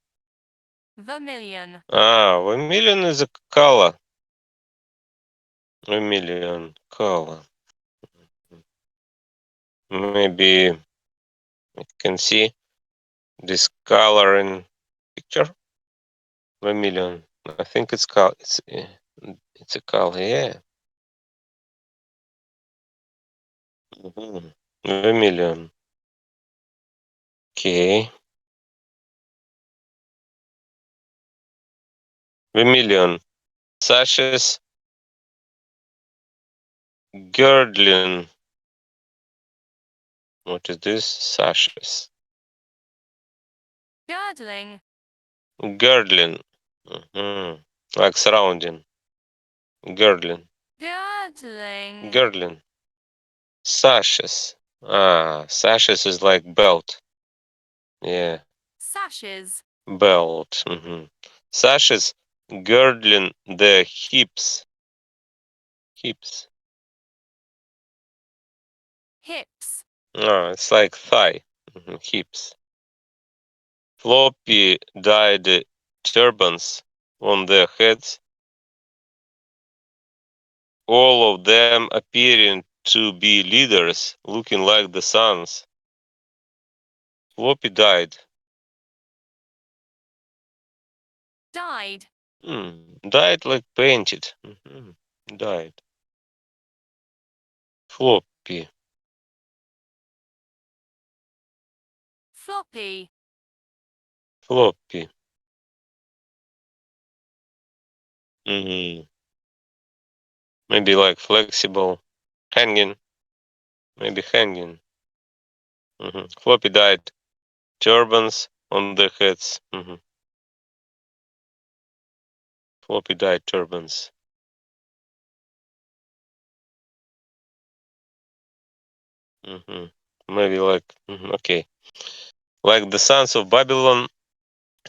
Vermilion. Vermilion is a color. Vermilion color. Maybe I can see this color in picture. Vermilion. I think it's color. It's a color. Yeah. Vermilion. Okay. Vermilion. Sashes. Girdling. What is this? Sashes. Girdling. Girdling. Like surrounding. Girdling. Girdling. Girdling. Sashes. Sashes is like belt. Yeah. Sashes. Belt. Sashes girdling the hips. Hips. Hips. It's like thigh. Hips. Floppy dyed turbans on their heads. All of them appearing to be leaders, looking like the sons. Floppy died. Died. Died like painted. Died. Floppy. Floppy. Floppy. Maybe like flexible. Hanging. Maybe hanging. Floppy died. Turbans on their heads. Floppy died turbans. Maybe like, okay. Like the sons of Babylon,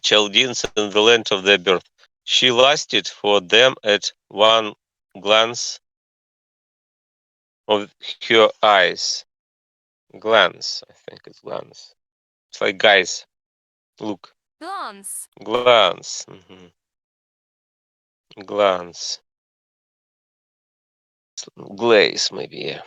Chaldeans in the land of their birth. She lusted for them at one glance of her eyes. Glance, I think it's glance. It's like guys, look. Glance. Glance. Glance. Glaze, maybe, yeah.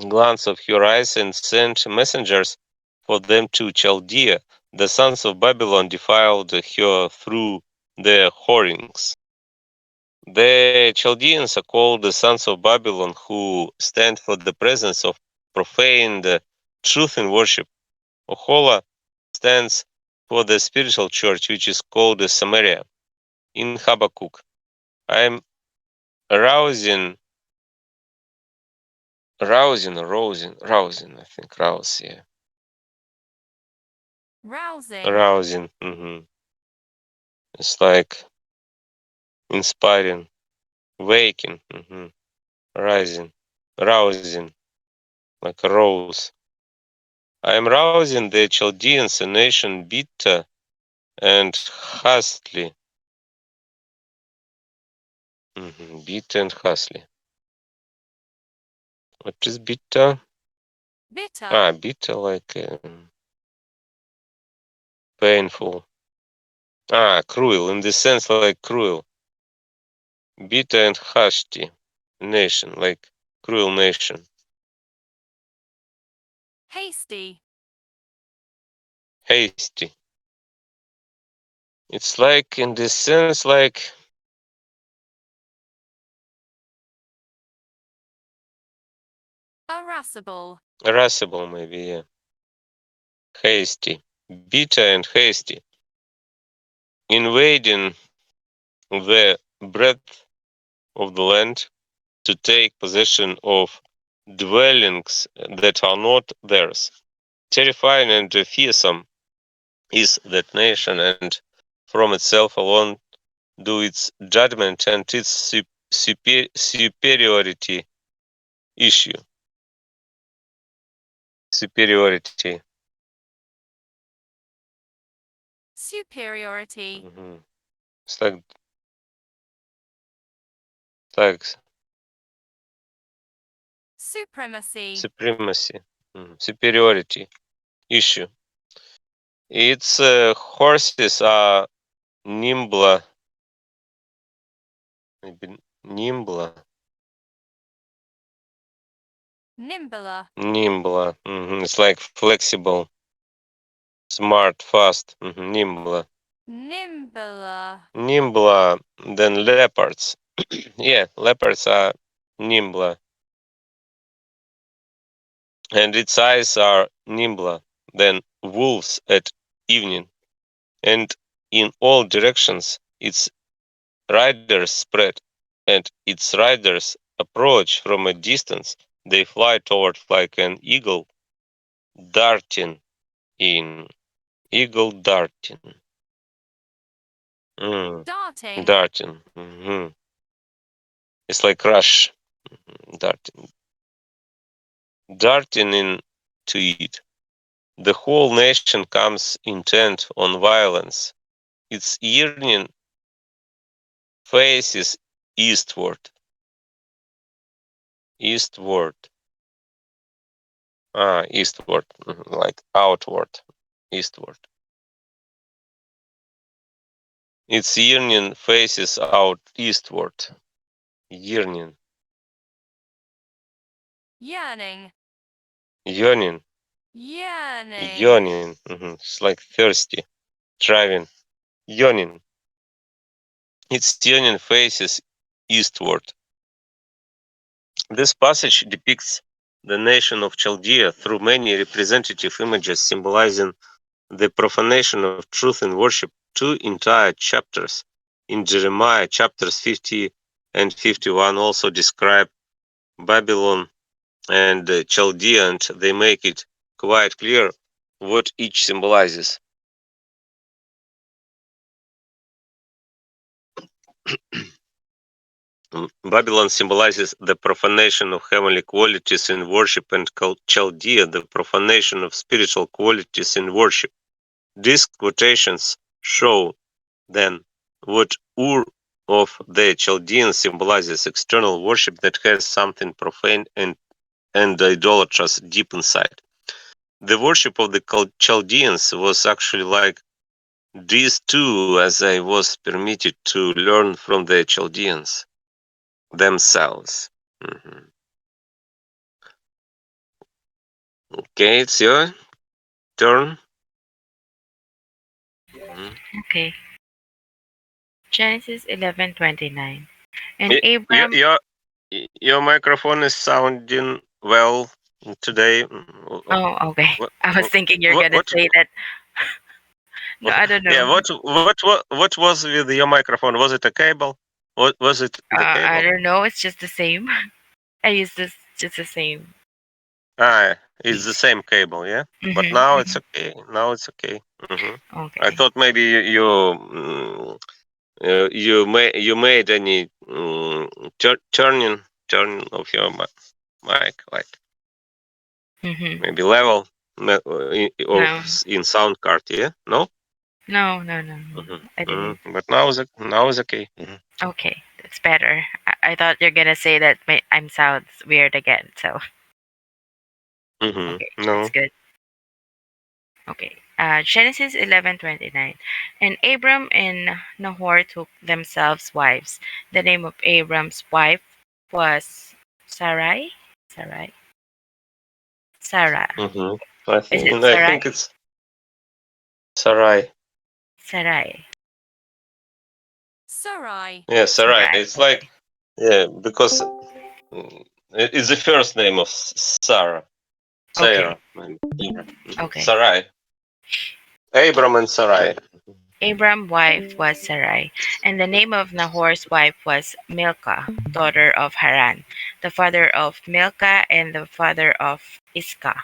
Glance of her eyes and sent messengers for them to Chaldea. The sons of Babylon defiled her through their whorings. The Chaldeans are called the sons of Babylon, who stand for the presence of profaned truth in worship. Ohola stands for the spiritual church, which is called Samaria. In Habakkuk, I am Rousing, I think rouse, yeah. Rousing. Rousing. It's like inspiring, waking, rising, rousing, like a rose. I am rousing the Chaldeans, a nation bitter and hastily. Bitter and hastily. What is bitter? Bitter. Bitter, like painful. Cruel, in the sense like cruel. Bitter and hasty nation, like cruel nation. Hasty. Hasty. It's like in this sense like Irascible. irascible, maybe, yeah. Hasty. Bitter and hasty. Invading the breadth of the land to take possession of dwellings that are not theirs. Terrifying and fearsome is that nation, and from itself alone do its judgment and its superiority issue. Superiority. Superiority. It's like Supremacy. supremacy. Superiority issue. Its horses are nimbler. Maybe nimbler. Nimbler. Nimbler. It's like flexible, smart, fast. Nimbler. Nimbler. Nimbler than leopards. Yeah, leopards are nimbler. And its eyes are nimbler than wolves at evening. And in all directions its riders spread, and its riders approach from a distance. They fly toward like an eagle darting in. Eagle darting. Darting. Darting. It's like rush. Darting. Darting in to it. The whole nation comes intent on violence. Its yearning faces eastward. Eastward. Eastward. Like outward. Eastward. Its yearning faces out eastward. Yearning. Yearning. Yearning. Yearning. Yearning. It's like thirsty. Driving. Yearning. Its yearning faces eastward. This passage depicts the nation of Chaldea through many representative images symbolizing the profanation of truth in worship. 2 entire chapters in Jeremiah chapters 50 and 51 also describe Babylon and Chaldea, and they make it quite clear what each symbolizes. Babylon symbolizes the profanation of heavenly qualities in worship, and Chaldea the profanation of spiritual qualities in worship. These quotations show then what Ur of the Chaldeans symbolizes external worship that has something profane and idolatrous deep inside. The worship of the Chaldeans was actually like this too, as I was permitted to learn from the Chaldeans themselves. Okay, it's your turn. Okay. Genesis 11:29. And Abram. Your microphone is sounding well today. Oh, okay. What, I was thinking you're gonna what, say that. No, I don't yeah, know. what was with your microphone? Was it a cable? What was it? The I cable? don't know. It's just the same. I use this just the same. It's the same cable, yeah. But Mhm. now it's Mhm. okay. Now it's okay. I Okay. thought maybe you made any turning of your mic, like Mhm. maybe level No. in sound card, yeah? No. No. No. No. No. I didn't. But now is okay. Okay, that's better. I thought you're gonna say that I'm sounds weird again. So okay, that's No. good. Okay. Genesis 11:29, and Abram and Nahor took themselves wives. The name of Abram's wife was Sarai. Sarai. Sarah. I Is it think Sarai? it's Sarai. Sarai. Sarai. Yeah, Sarai. Sarai. It's Okay. like because it's the first name of Sarah. Okay. Sarah. Okay. Sarai. Abram and Sarai. Abram's wife was Sarai, and the name of Nahor's wife was Milcah, daughter of Haran, the father of Milcah and the father of Iscah.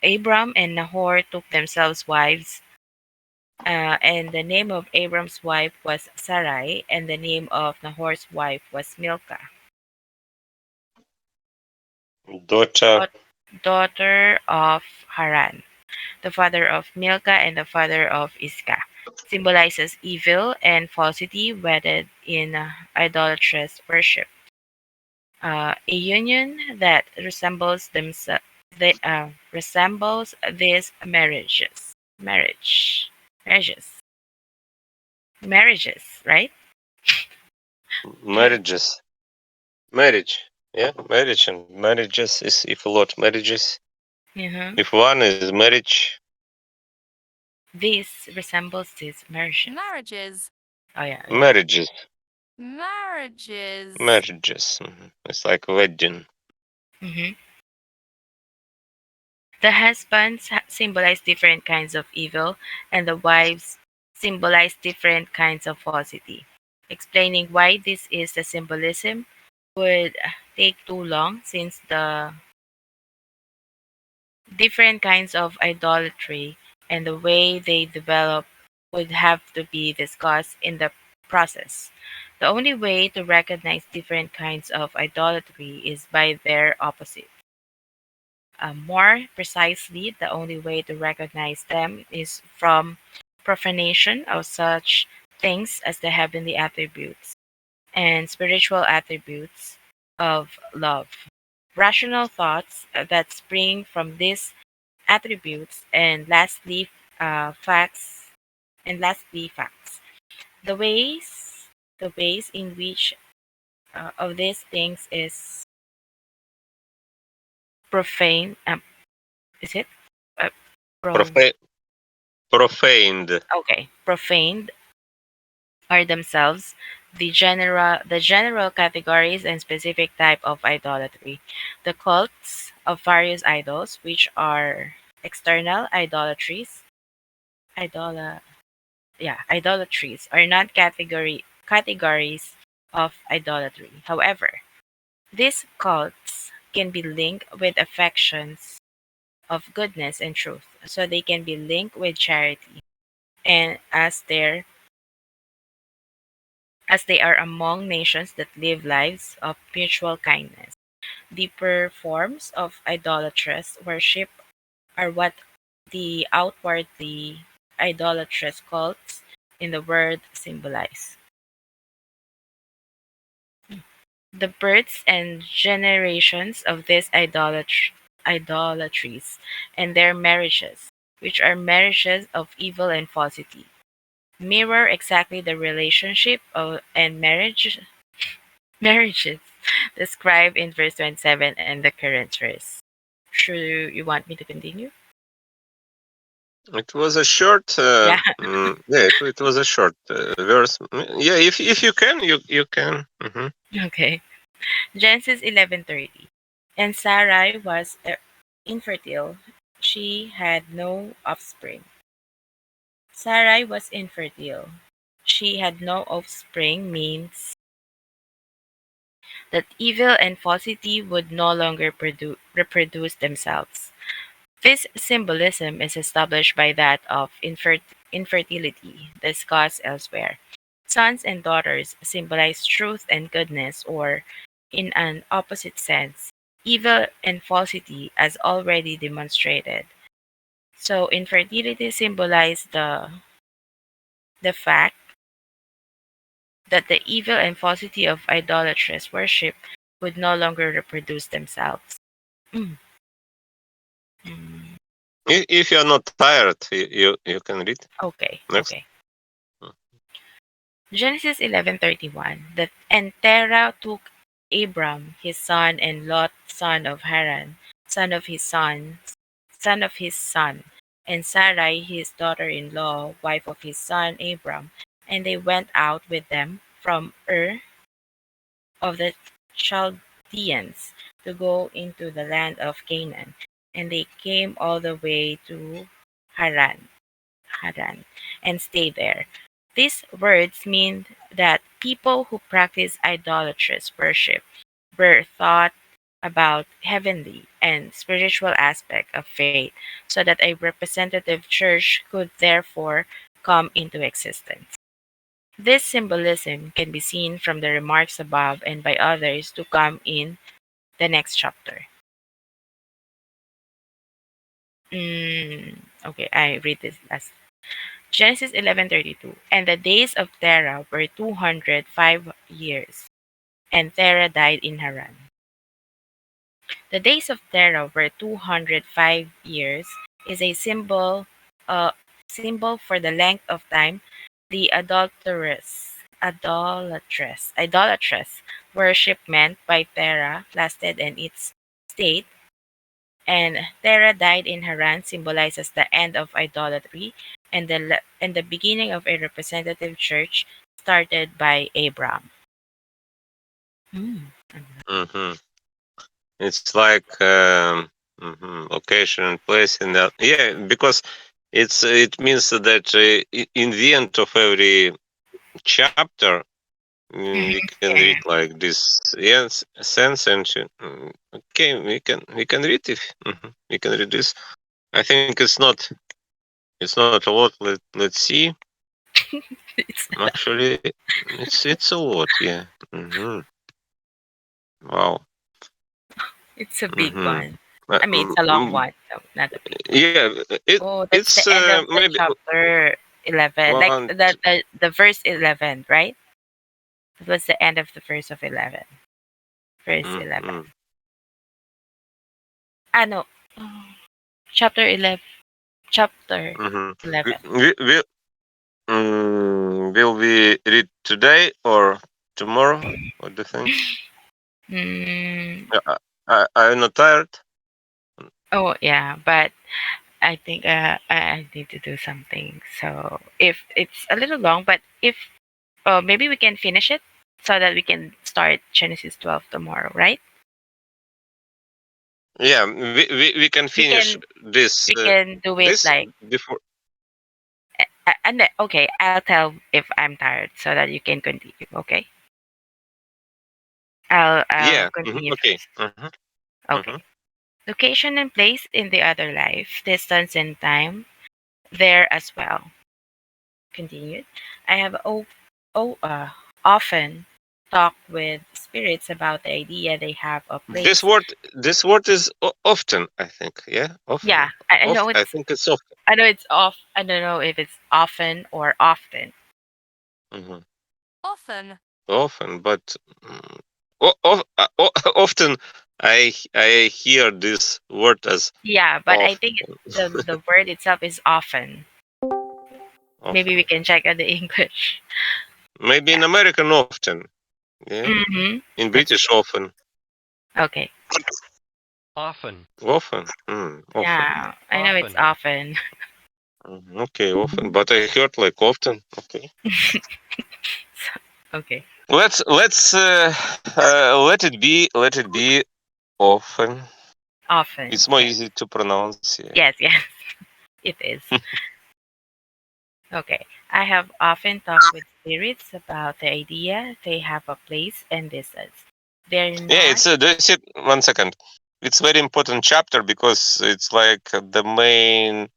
Abram and Nahor took themselves wives, and the name of Abram's wife was Sarai, and the name of Nahor's wife was Milcah, Daughter. daughter of Haran, the father of Milcah and the father of Iscah. Symbolizes evil and falsity wedded in idolatrous worship. A union that resembles these marriages, marriages, right? Marriages. Marriage. Yeah, marriage and marriages is if a lot marriages. Mm-hmm. If one is marriage, This resembles these marriages. Marriages. Oh yeah, yeah. marriages. Marriages. Marriages. It's like wedding. Mm-hmm. The husbands symbolize different kinds of evil, and the wives symbolize different kinds of falsity. Explaining why this is the symbolism would take too long, since the different kinds of idolatry and the way they develop would have to be discussed in the process. The only way to recognize different kinds of idolatry is by their opposite. More precisely, the only way to recognize them is from profanation of such things as the heavenly attributes and spiritual attributes of love. Rational thoughts that spring from these attributes, and facts. The ways in which of these things is profane. Is it? Uh, pro, Profaned. okay, profaned are themselves the general categories and specific type of idolatry. The cults of various idols, which are external idola idolatries are not categories of idolatry. However, these cults can be linked with affections of goodness and truth, so they can be linked with charity, and as they are among nations that live lives of mutual kindness. Deeper forms of idolatrous worship are what the outwardly idolatrous cults in the world symbolize. The births and generations of these idolatries and their marriages, which are marriages of evil and falsity, mirror exactly the relationship and marriages described in verse 27 and the current verse. Should you want me to continue? It was a short. Yeah. It was a short verse. Yeah, if you can, you can. Okay. Genesis 11:30. And Sarai was infertile. She had no offspring. Sarai was infertile. she had no offspring means that evil and falsity would no longer reproduce themselves. This symbolism is established by that of infertility, discussed elsewhere. Sons and daughters symbolize truth and goodness, or, in an opposite sense, evil and falsity, as already demonstrated. So, infertility symbolizes the fact that the evil and falsity of idolatrous worship would no longer reproduce themselves. Mm. Mm. If you're not tired, you can read. Okay, Next. okay. Genesis 11:31. And Terah took Abram his son and Lot son of Haran, son of his son, and Sarai his daughter-in-law, wife of his son Abram, and they went out with them from Ur of the Chaldeans to go into the land of Canaan, and they came all the way to Haran, and stayed there. These words mean that people who practice idolatrous worship were taught about heavenly and spiritual aspect of faith, so that a representative church could therefore come into existence. This symbolism can be seen from the remarks above and by others to come in the next chapter. Okay, I read this last. Genesis 11:32. And the days of Terah were 205 years, and Terah died in Haran. The days of Terah were 205 years is a symbol for the length of time the idolatrous worship meant by Terah lasted in its state, and Terah died in Haran symbolizes the end of idolatry and the beginning of a representative church started by Abram. Mm-hmm. It's like location and place in that. Yeah, because it means that in the end of every chapter we can read like this sense and okay we can read if we can read this. I think it's not a lot. Let's see. Actually, it's a lot. Yeah. Wow. It's a big one. Uh, I mean, it's a long one, so not a big one. Yeah, Oh, that's it's the end of the maybe chapter 11. Like one. the verse 11, right? That was the end of the verse of 11. Verse 11. Ah, no. Chapter 11. Chapter 11. Will we read today or tomorrow? What do you think? Are you not tired? Oh, yeah, but I think I need to do something. So if it's a little long, but if maybe we can finish it so that we can start Genesis 12 tomorrow, right? Yeah, we can finish this. We can do it this like before. and okay, I'll tell if I'm tired so that you can continue. Okay. I'll continue Okay. first. Okay. Location and place in the other life, distance and time, there as well. Continued. I have often talked with spirits about the idea they have of place. This word is often. I think. Yeah. Often. Yeah, I know it's. I think it's often. I know it's off. I don't know if it's often or often. Often. Often, but often I hear this word as Yeah, but I often. think the word itself is often. Maybe we can check out the English. Maybe in American often. Yeah. In British often. Okay. Often. Often. Yeah, I know it's often. Okay, often, but I heard like often. Okay. Okay. Let's let it be often. Often. It's more easy to pronounce. Yeah. Yes, it is. Okay. I have often talked with spirits about the idea they have a place and distance. They're Yeah, not. it's do you see? 1 second. It's very important chapter because it's like the main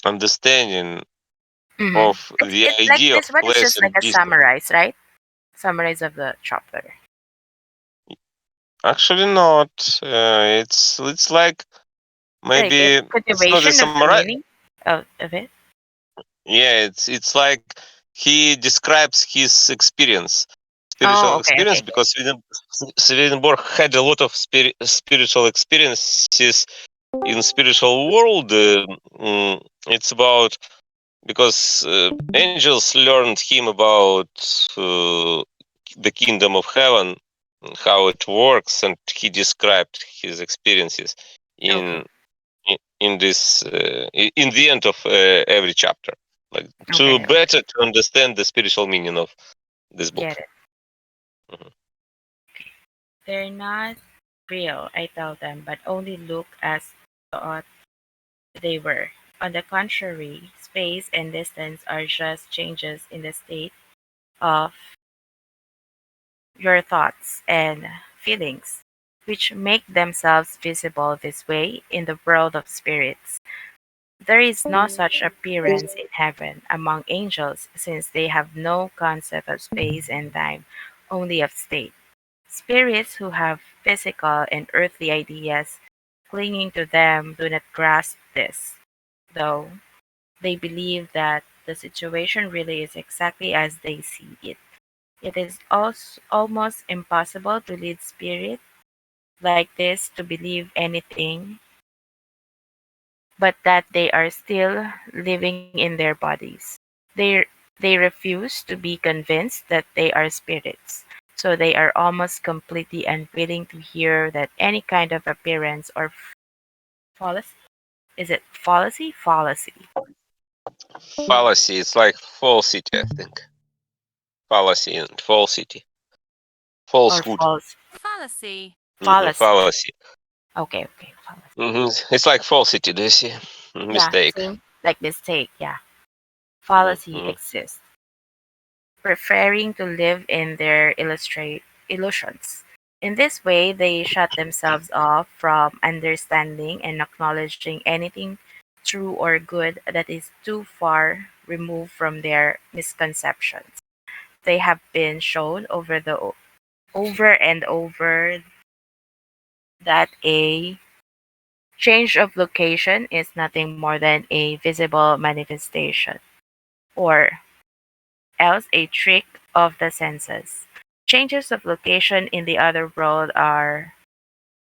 understanding Mhm. of It's the it's like idea of this one is place just like and a distance. summarize, right? Summarize of the chapter. Actually, not. It's like Like a maybe it's not a continuation of the summary. meaning of it. Yeah, it's like he describes his experience, Oh, spiritual okay, experience, okay. because Swedenborg had a lot of spiritual experiences in spiritual world. It's about because angels learned him about uh, the kingdom of heaven, how it works, and he described his experiences Okay. in in this in the end of every chapter, like to Okay, okay. better to understand the spiritual meaning of this book. Get it. Mhm. They're not real, I tell them, but only look as thought they were. On the contrary, space and distance are just changes in the state of your thoughts and feelings, which make themselves visible this way in the world of spirits. There is no such appearance in heaven among angels, since they have no concept of space and time, only of state. Spirits who have physical and earthly ideas clinging to them do not grasp this, though they believe that the situation really is exactly as they see it. It is also almost impossible to lead spirit like this to believe anything but that they are still living in their bodies. They they refuse to be convinced that they are spirits. So they are almost completely unwilling to hear that any kind of appearance or fallacy. Is it fallacy? Fallacy. Fallacy. It's like falsity, I think. Fallacy and falsity. Or Falsehood. false Fallacy. fallacy. Fallacy. Okay, okay, fallacy. It's like falsity. Do you see? Yeah, Mistake. same like mistake, yeah. Fallacy Mhm. exists. Preferring to live in their illusions. In this way, they shut themselves off from understanding and acknowledging anything true or good that is too far removed from their misconceptions. They have been shown over and over that a change of location is nothing more than a visible manifestation, or else a trick of the senses. Changes of location in the other world are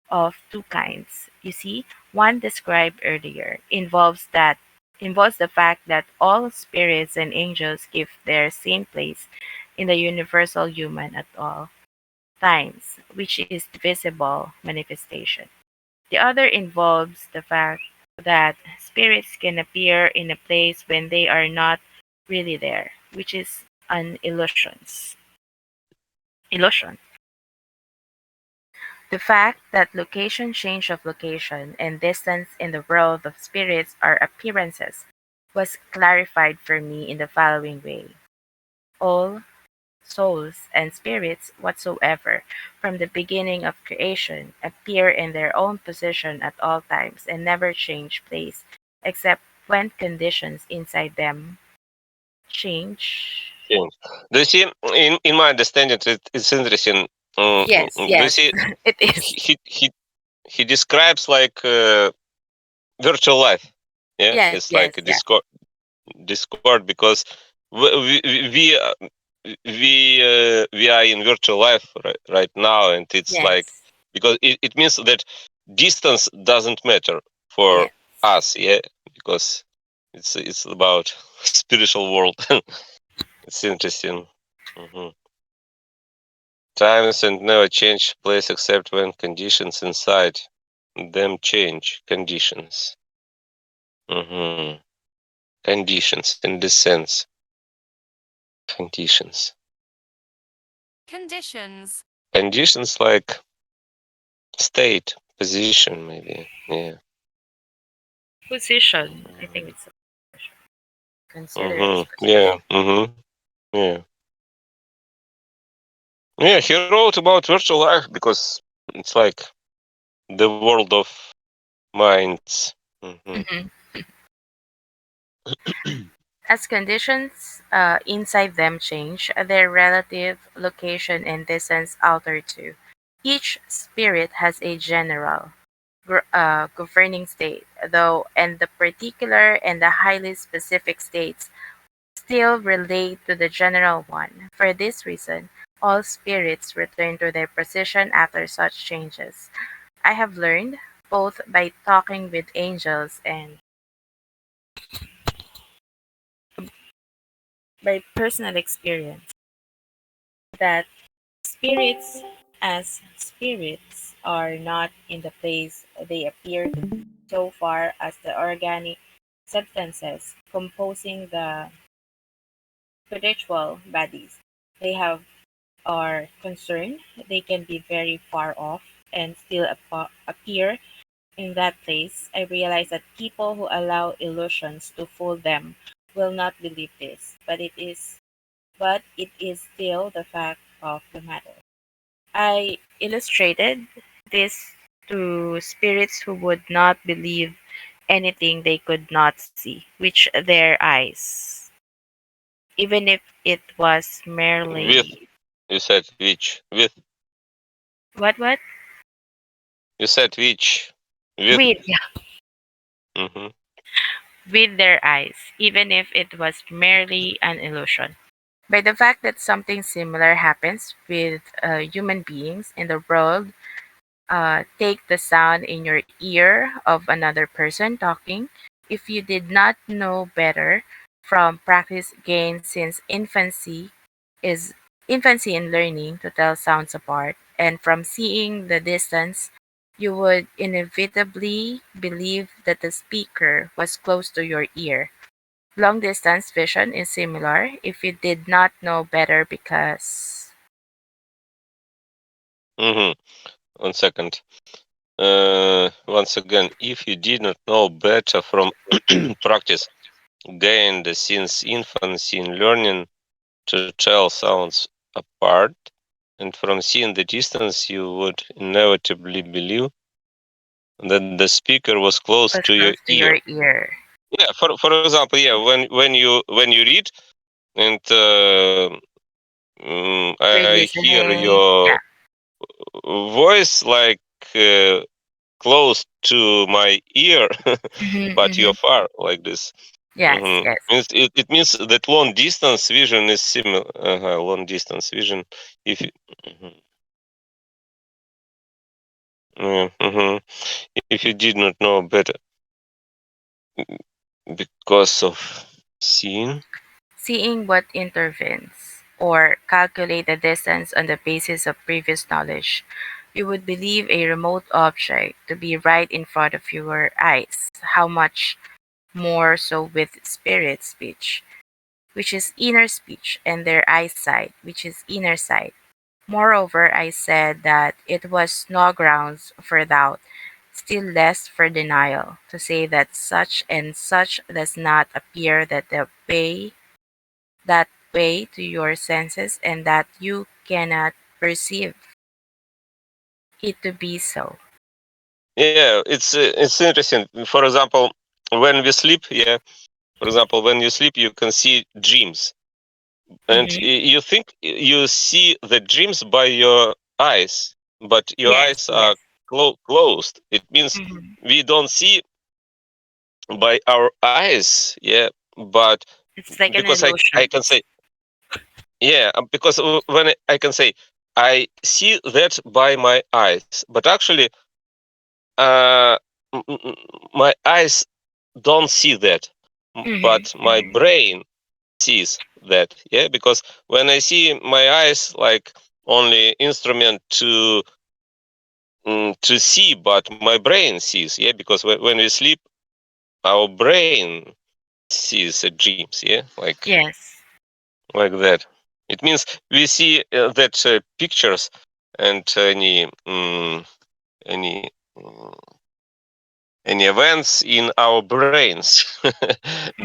of two kinds. You see, one described earlier involves the fact that all spirits and angels give their same place in the universal human at all times, which is the visible manifestation. The other involves the fact that spirits can appear in a place when they are not really there, which is an illusion. The fact that location, change of location, and distance in the world of spirits are appearances was clarified for me in the following way. All souls and spirits whatsoever, from the beginning of creation, appear in their own position at all times and never change place, except when conditions inside them change. Yeah. Do you see? In my understanding, it's interesting. Yes, Do you yes, see? it is. He describes like virtual life. Yeah, Yes, it's yes, like a yeah. Discord because we we uh, we are in virtual life right now, and it's like Yes, because it means that distance doesn't matter for yes. us. Yeah, because it's about spiritual world. It's interesting. hmm Times and never change place except when conditions inside them change. Conditions. hmm Conditions in this sense. Conditions. Conditions. Conditions like state, position, maybe. Yeah. Position. I think it's a position. consider as Yeah. perspective. Yeah. Yeah. He wrote about virtual life because it's like the world of minds. Mhm. As conditions inside them change, their relative location and distance alter too. Each spirit has a general governing state, though, and the particular and the highly specific states still relate to the general one. For this reason, all spirits return to their position after such changes. I have learned, both by talking with angels and by personal experience, that spirits as spirits are not in the place they appear to be, so far as the organic substances composing the spiritual bodies they have are concerned. They can be very far off and still appear in that place. I realize that people who allow illusions to fool them will not believe this, but it is still the fact of the matter. I illustrated this to spirits who would not believe anything they could not see, which their eyes, even if it was With merely you said which with what you said which with. with yeah, Hmm. with their eyes, even if it was merely an illusion. By the fact that something similar happens with human beings in the world, take the sound in your ear of another person talking. If you did not know better from practice gained since is infancy in learning to tell sounds apart, and from seeing the distance, you would inevitably believe that the speaker was close to your ear. Long distance vision is similar if you did not know better because. Hmm. 1 second. Once again, if you did not know better from practice gained since infancy in learning to tell sounds apart, and from seeing the distance, you would inevitably believe that the speaker was close Was to your close to ear. your ear. Yeah, for example, yeah, when you read and We're I hear listening. your Yeah. voice like close to my ear, Hmm, but you're hmm. far like this. Yes, yes. It means that long distance vision is similar. Long distance vision. If you, mhm. If you did not know better because of seeing. Seeing what intervenes, or calculate the distance on the basis of previous knowledge, you would believe a remote object to be right in front of your eyes. How much more so with spirit speech, which is inner speech, and their eyesight, which is inner sight. Moreover, I said that it was no grounds for doubt, still less for denial, to say that such and such does not appear that way to your senses and that you cannot perceive it to be so. Yeah, it's interesting. For example, when we sleep, yeah. For example, when you sleep, you can see dreams, and Hmm. you think you see the dreams by your eyes, but your Yes, eyes yes. are closed. It means Hmm. we don't see by our eyes, yeah. But It's like an because I illusion. can say, yeah, because when I can say I see that by my eyes, but actually, uh, my eyes don't see that, Hmm, but my hmm. brain sees that. Yeah, because when I see my eyes like only instrument to see, but my brain sees. Yeah, because when we sleep, our brain sees dreams. Yeah, Yes. like that. It means we see that pictures and any any events in our brains.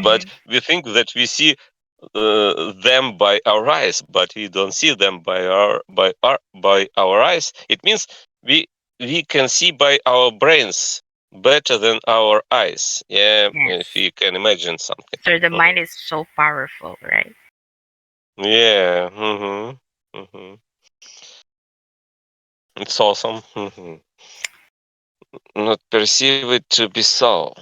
But we think that we see them by our eyes, but we don't see them by our eyes. It means we can see by our brains better than our eyes. Yeah, if you can imagine something. So the mind is so powerful, right? Yeah. It's awesome. Not perceive it to be so.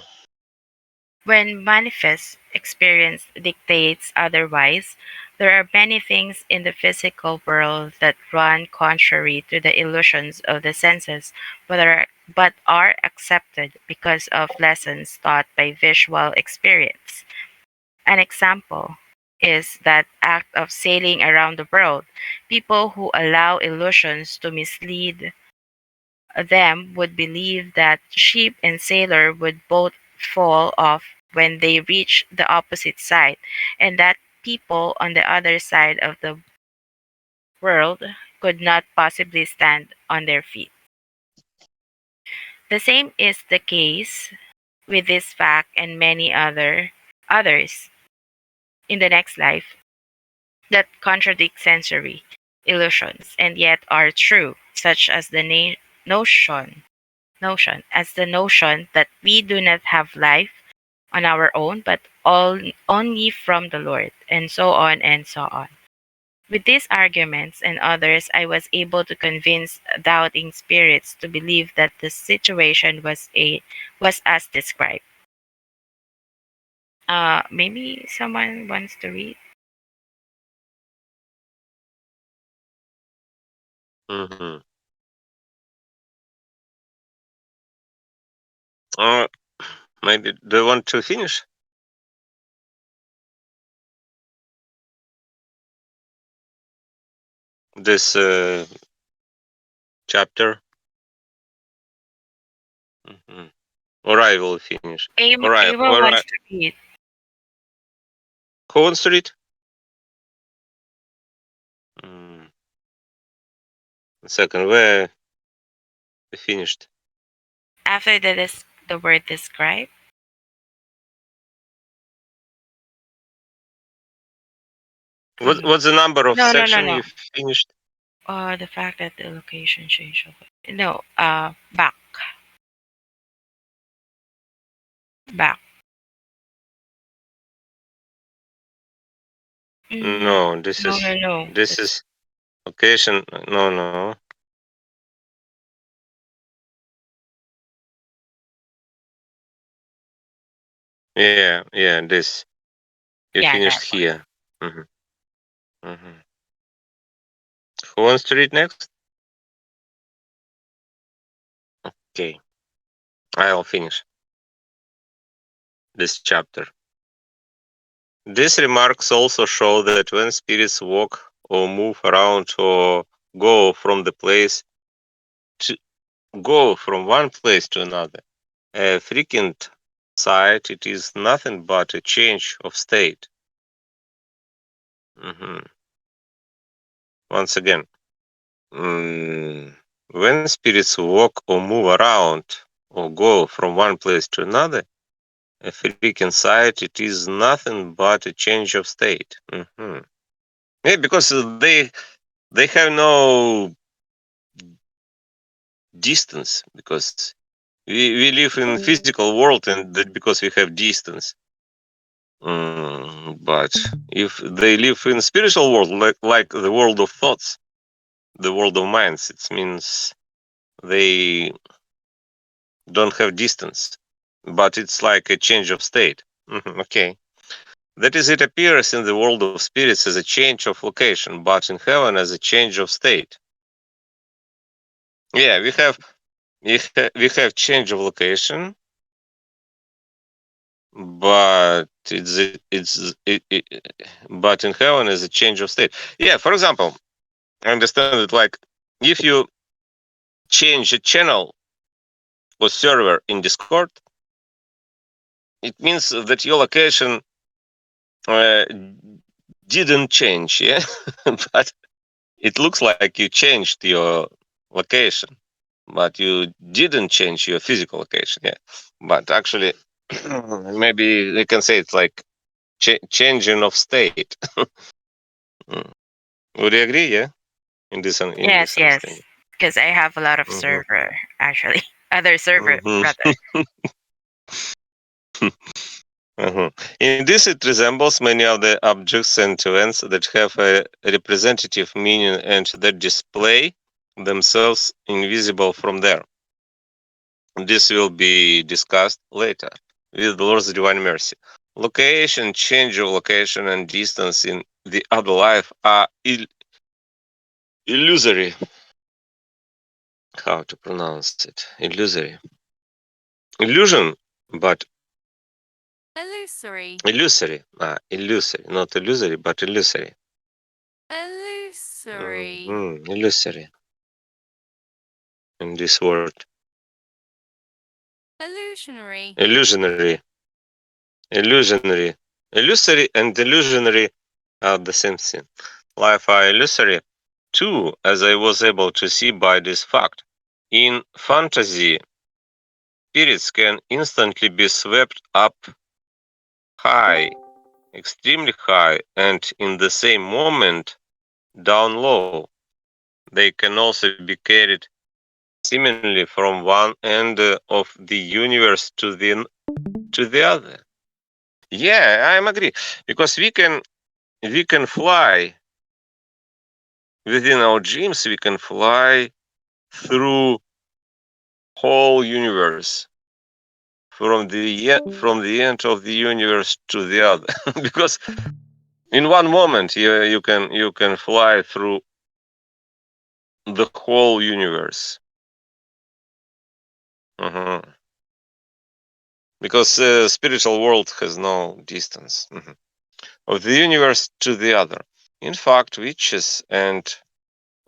When manifest experience dictates otherwise, there are many things in the physical world that run contrary to the illusions of the senses, but are accepted because of lessons taught by visual experience. An example is that act of sailing around the world. People who allow illusions to mislead them would believe that ship and sailor would both fall off when they reach the opposite side, and that people on the other side of the world could not possibly stand on their feet. The same is the case with this fact and many others in the next life that contradict sensory illusions and yet are true, such as the notion that we do not have life on our own, but only from the Lord, and so on and so on. With these arguments and others, I was able to convince doubting spirits to believe that the situation was as described. Maybe someone wants to read. Maybe do you want to finish this chapter? Or I will finish. Ava wants to read. Who wants to read? A second, where we finished? After the word describe. What's the number of section No. you finished? The fact that the location change of it. No, back. No, this is this is location. No. Yeah, this. You finished here. Who wants to read next? Okay, I'll finish this chapter. These remarks also show that when spirits walk or move around or go from one place to another, a frequent sight, it is nothing but a change of state. Once again, when spirits walk or move around or go from one place to another, a frequent sight, it is nothing but a change of state. Yeah, because they have no distance, because we live in physical world, and that because we have distance. But if they live in spiritual world, like the world of thoughts, the world of minds, it means they don't have distance, but it's like a change of state. Okay. That is, it appears in the world of spirits as a change of location, but in heaven as a change of state. Yeah, we have change of location, but but in heaven is a change of state. Yeah, for example, I understand it like if you change a channel or server in Discord, it means that your location didn't change, yeah, but it looks like you changed your location, but you didn't change your physical location. Yeah, but actually, maybe they can say it's like changing of state. Mm. Would you agree? Yeah, in this Yes, yes. understanding. Because I have a lot of Mhm. server, actually. Other server, Mhm. rather. Mhm. In this, it resembles many of the objects and events that have a representative meaning and that display themselves invisible from there. This will be discussed later with the Lord's divine mercy. Location, change of location, and distance in the other life are illusory. How to pronounce it? Illusory. Illusion, but Illusory. illusory. Illusory. Not illusory, but illusory. Illusory. Illusory. In this word. Illusionary. Illusionary. Illusionary. Illusory and illusionary are the same thing. Life are illusory too, as I was able to see by this fact. In fantasy, spirits can instantly be swept up high, extremely high, and in the same moment down low. They can also be carried seemingly from one end of the universe to the other. Yeah, I agree, because we can fly within our dreams. We can fly through whole universe from the end of the universe to the other, because in one moment you can fly through the whole universe. Mhm. Because spiritual world has no distance. Mhm. Of the universe to the other. In fact,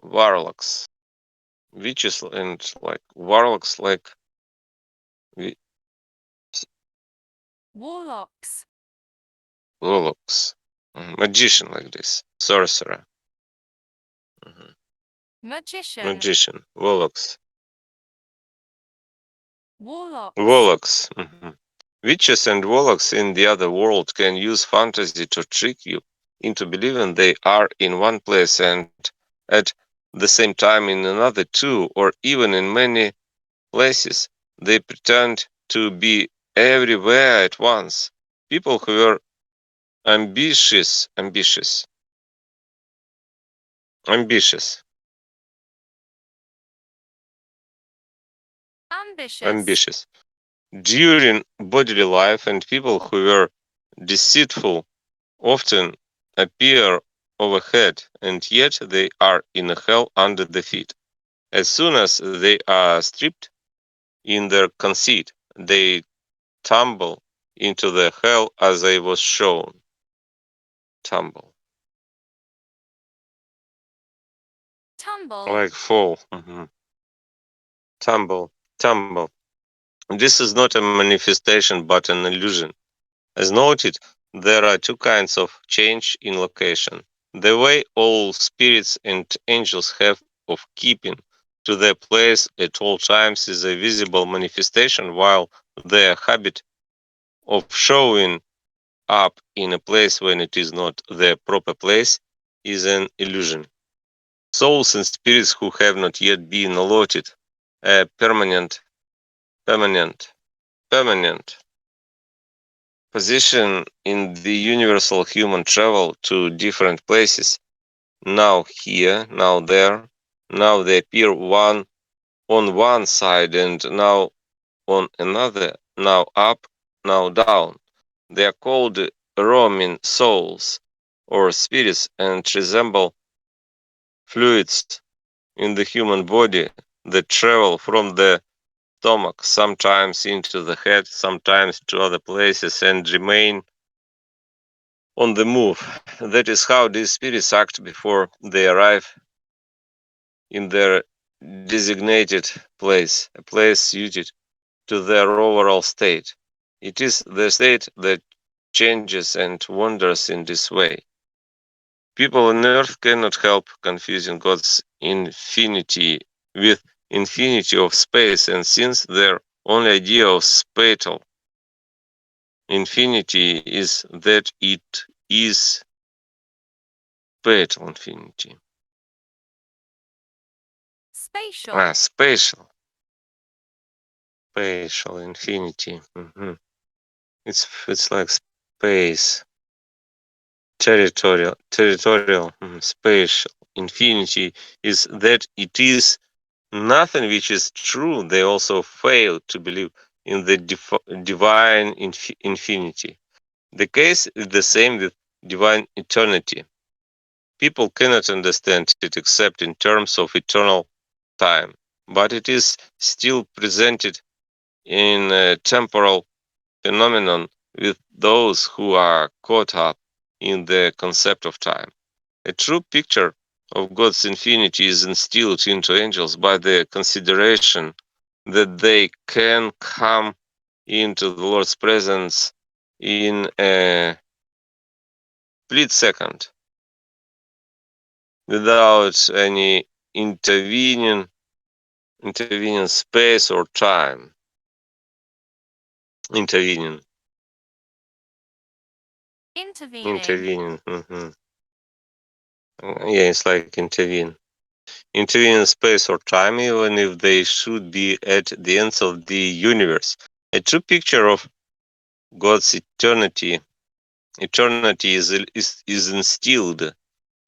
warlocks, witches and like warlocks, like wi- Warlocks. warlocks, magician like this, sorcerer, mhm, Magician. magician, warlocks, Warlocks. warlocks. Mhm. Witches and warlocks in the other world can use fantasy to trick you into believing they are in one place and at the same time in another too, or even in many places. They pretend to be everywhere at once. People who are ambitious, ambitious, Ambitious. ambitious during bodily life, and people who were deceitful often appear overhead, and yet they are in hell under the feet. As soon as they are stripped in their conceit, they tumble into the hell as I was shown. Tumble. Tumble. Like fall. Tumble. Tumble. This is not a manifestation but an illusion. As noted, there are two kinds of change in location. The way all spirits and angels have of keeping to their place at all times is a visible manifestation, while their habit of showing up in a place when it is not their proper place is an illusion. Souls and spirits who have not yet been allotted a permanent position in the universal human travel to different places, now here, now there, now they appear one on one side and now on another, now up, now down. They are called roaming souls or spirits and resemble fluids in the human body that travel from the stomach, sometimes into the head, sometimes to other places, and remain on the move. That is how these spirits act before they arrive in their designated place, a place suited to their overall state. It is the state that changes and wanders in this way. People on earth cannot help confusing God's infinity with infinity of space, and since their only idea of spatial infinity is that it is spatial infinity. Spatial. Spatial. Spatial infinity. It's like space. Territorial. Spatial infinity is that it is nothing which is true. They also fail to believe in the divine infinity. The case is the same with divine eternity. People cannot understand it except in terms of eternal time, but it is still presented in a temporal phenomenon with those who are caught up in the concept of time. A true picture of God's infinity is instilled into angels by the consideration that they can come into the Lord's presence in a split second without any intervening space or time. Intervening. Yeah, it's like intervene. Intervening space or time, even if they should be at the ends of the universe. A true picture of God's eternity is instilled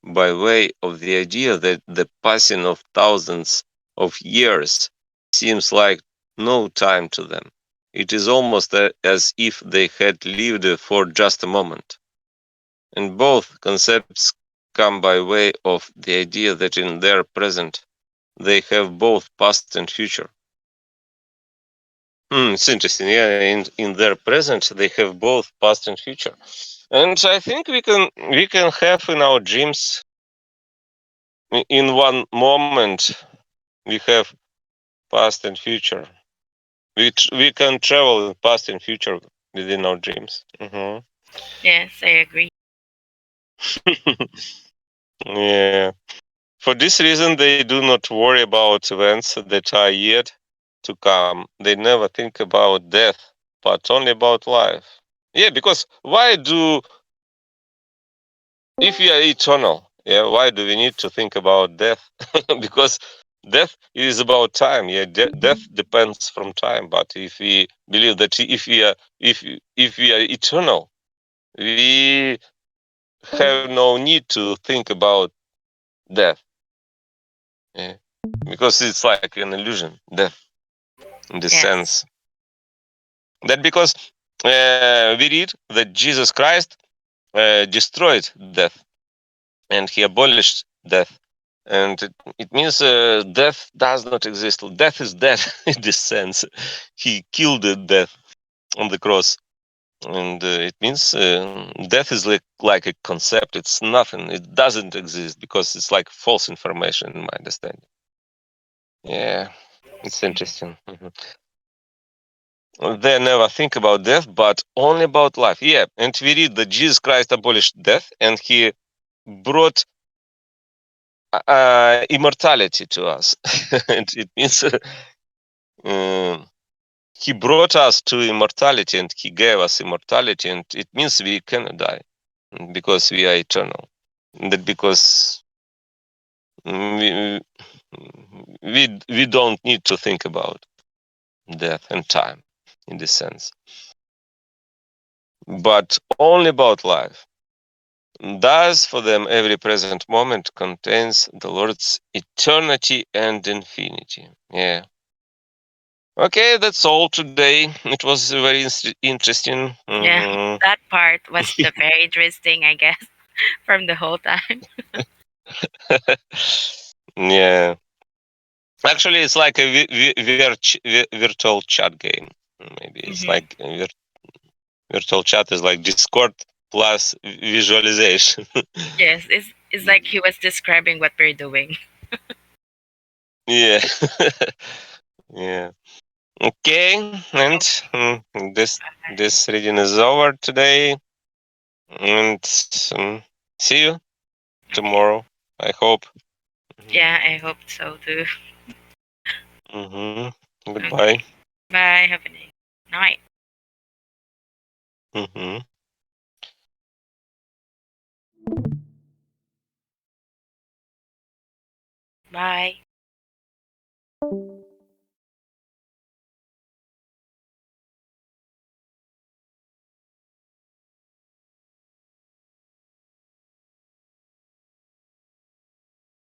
by way of the idea that the passing of thousands of years seems like no time to them. It is almost as if they had lived for just a moment. And both concepts come by way of the idea that in their present they have both past and future. It's interesting. Yeah, in their present they have both past and future. And I think we can have in our dreams in one moment we have past and future. We can travel in past and future within our dreams. Yes, I agree. Yeah. For this reason, they do not worry about events that are yet to come. They never think about death, but only about life. Yeah, because if we are eternal, yeah, why do we need to think about death? Because death is about time. Yeah, death depends from time. But if we believe that if we are eternal, we have no need to think about death. Yeah, because it's like an illusion, death, in this sense. That because we read that Jesus Christ destroyed death and he abolished death. And it means death does not exist. Death is dead in this sense. He killed death on the cross. And it means death is like a concept. It's nothing. It doesn't exist because it's like false information in my understanding. Yeah, it's interesting. They never think about death, but only about life. Yeah, and we read that Jesus Christ abolished death and he brought immortality to us. And it means he brought us to immortality and he gave us immortality, and it means we cannot die because we are eternal. That because we don't need to think about death and time in this sense, but only about life. Thus, for them, every present moment contains the Lord's eternity and infinity. Yeah. Okay, that's all today. It was very interesting. Yeah, that part was the very interesting, I guess, from the whole time. Yeah. Actually, it's like a virtual chat game. Maybe it's like virtual chat is like Discord plus visualization. Yes, it's like he was describing what we're doing. Yeah. Yeah. Okay, and this reading is over today, and see you tomorrow. I hope. Yeah, I hope so too. Goodbye. Bye. Have a nice night. Mm-hmm. Bye.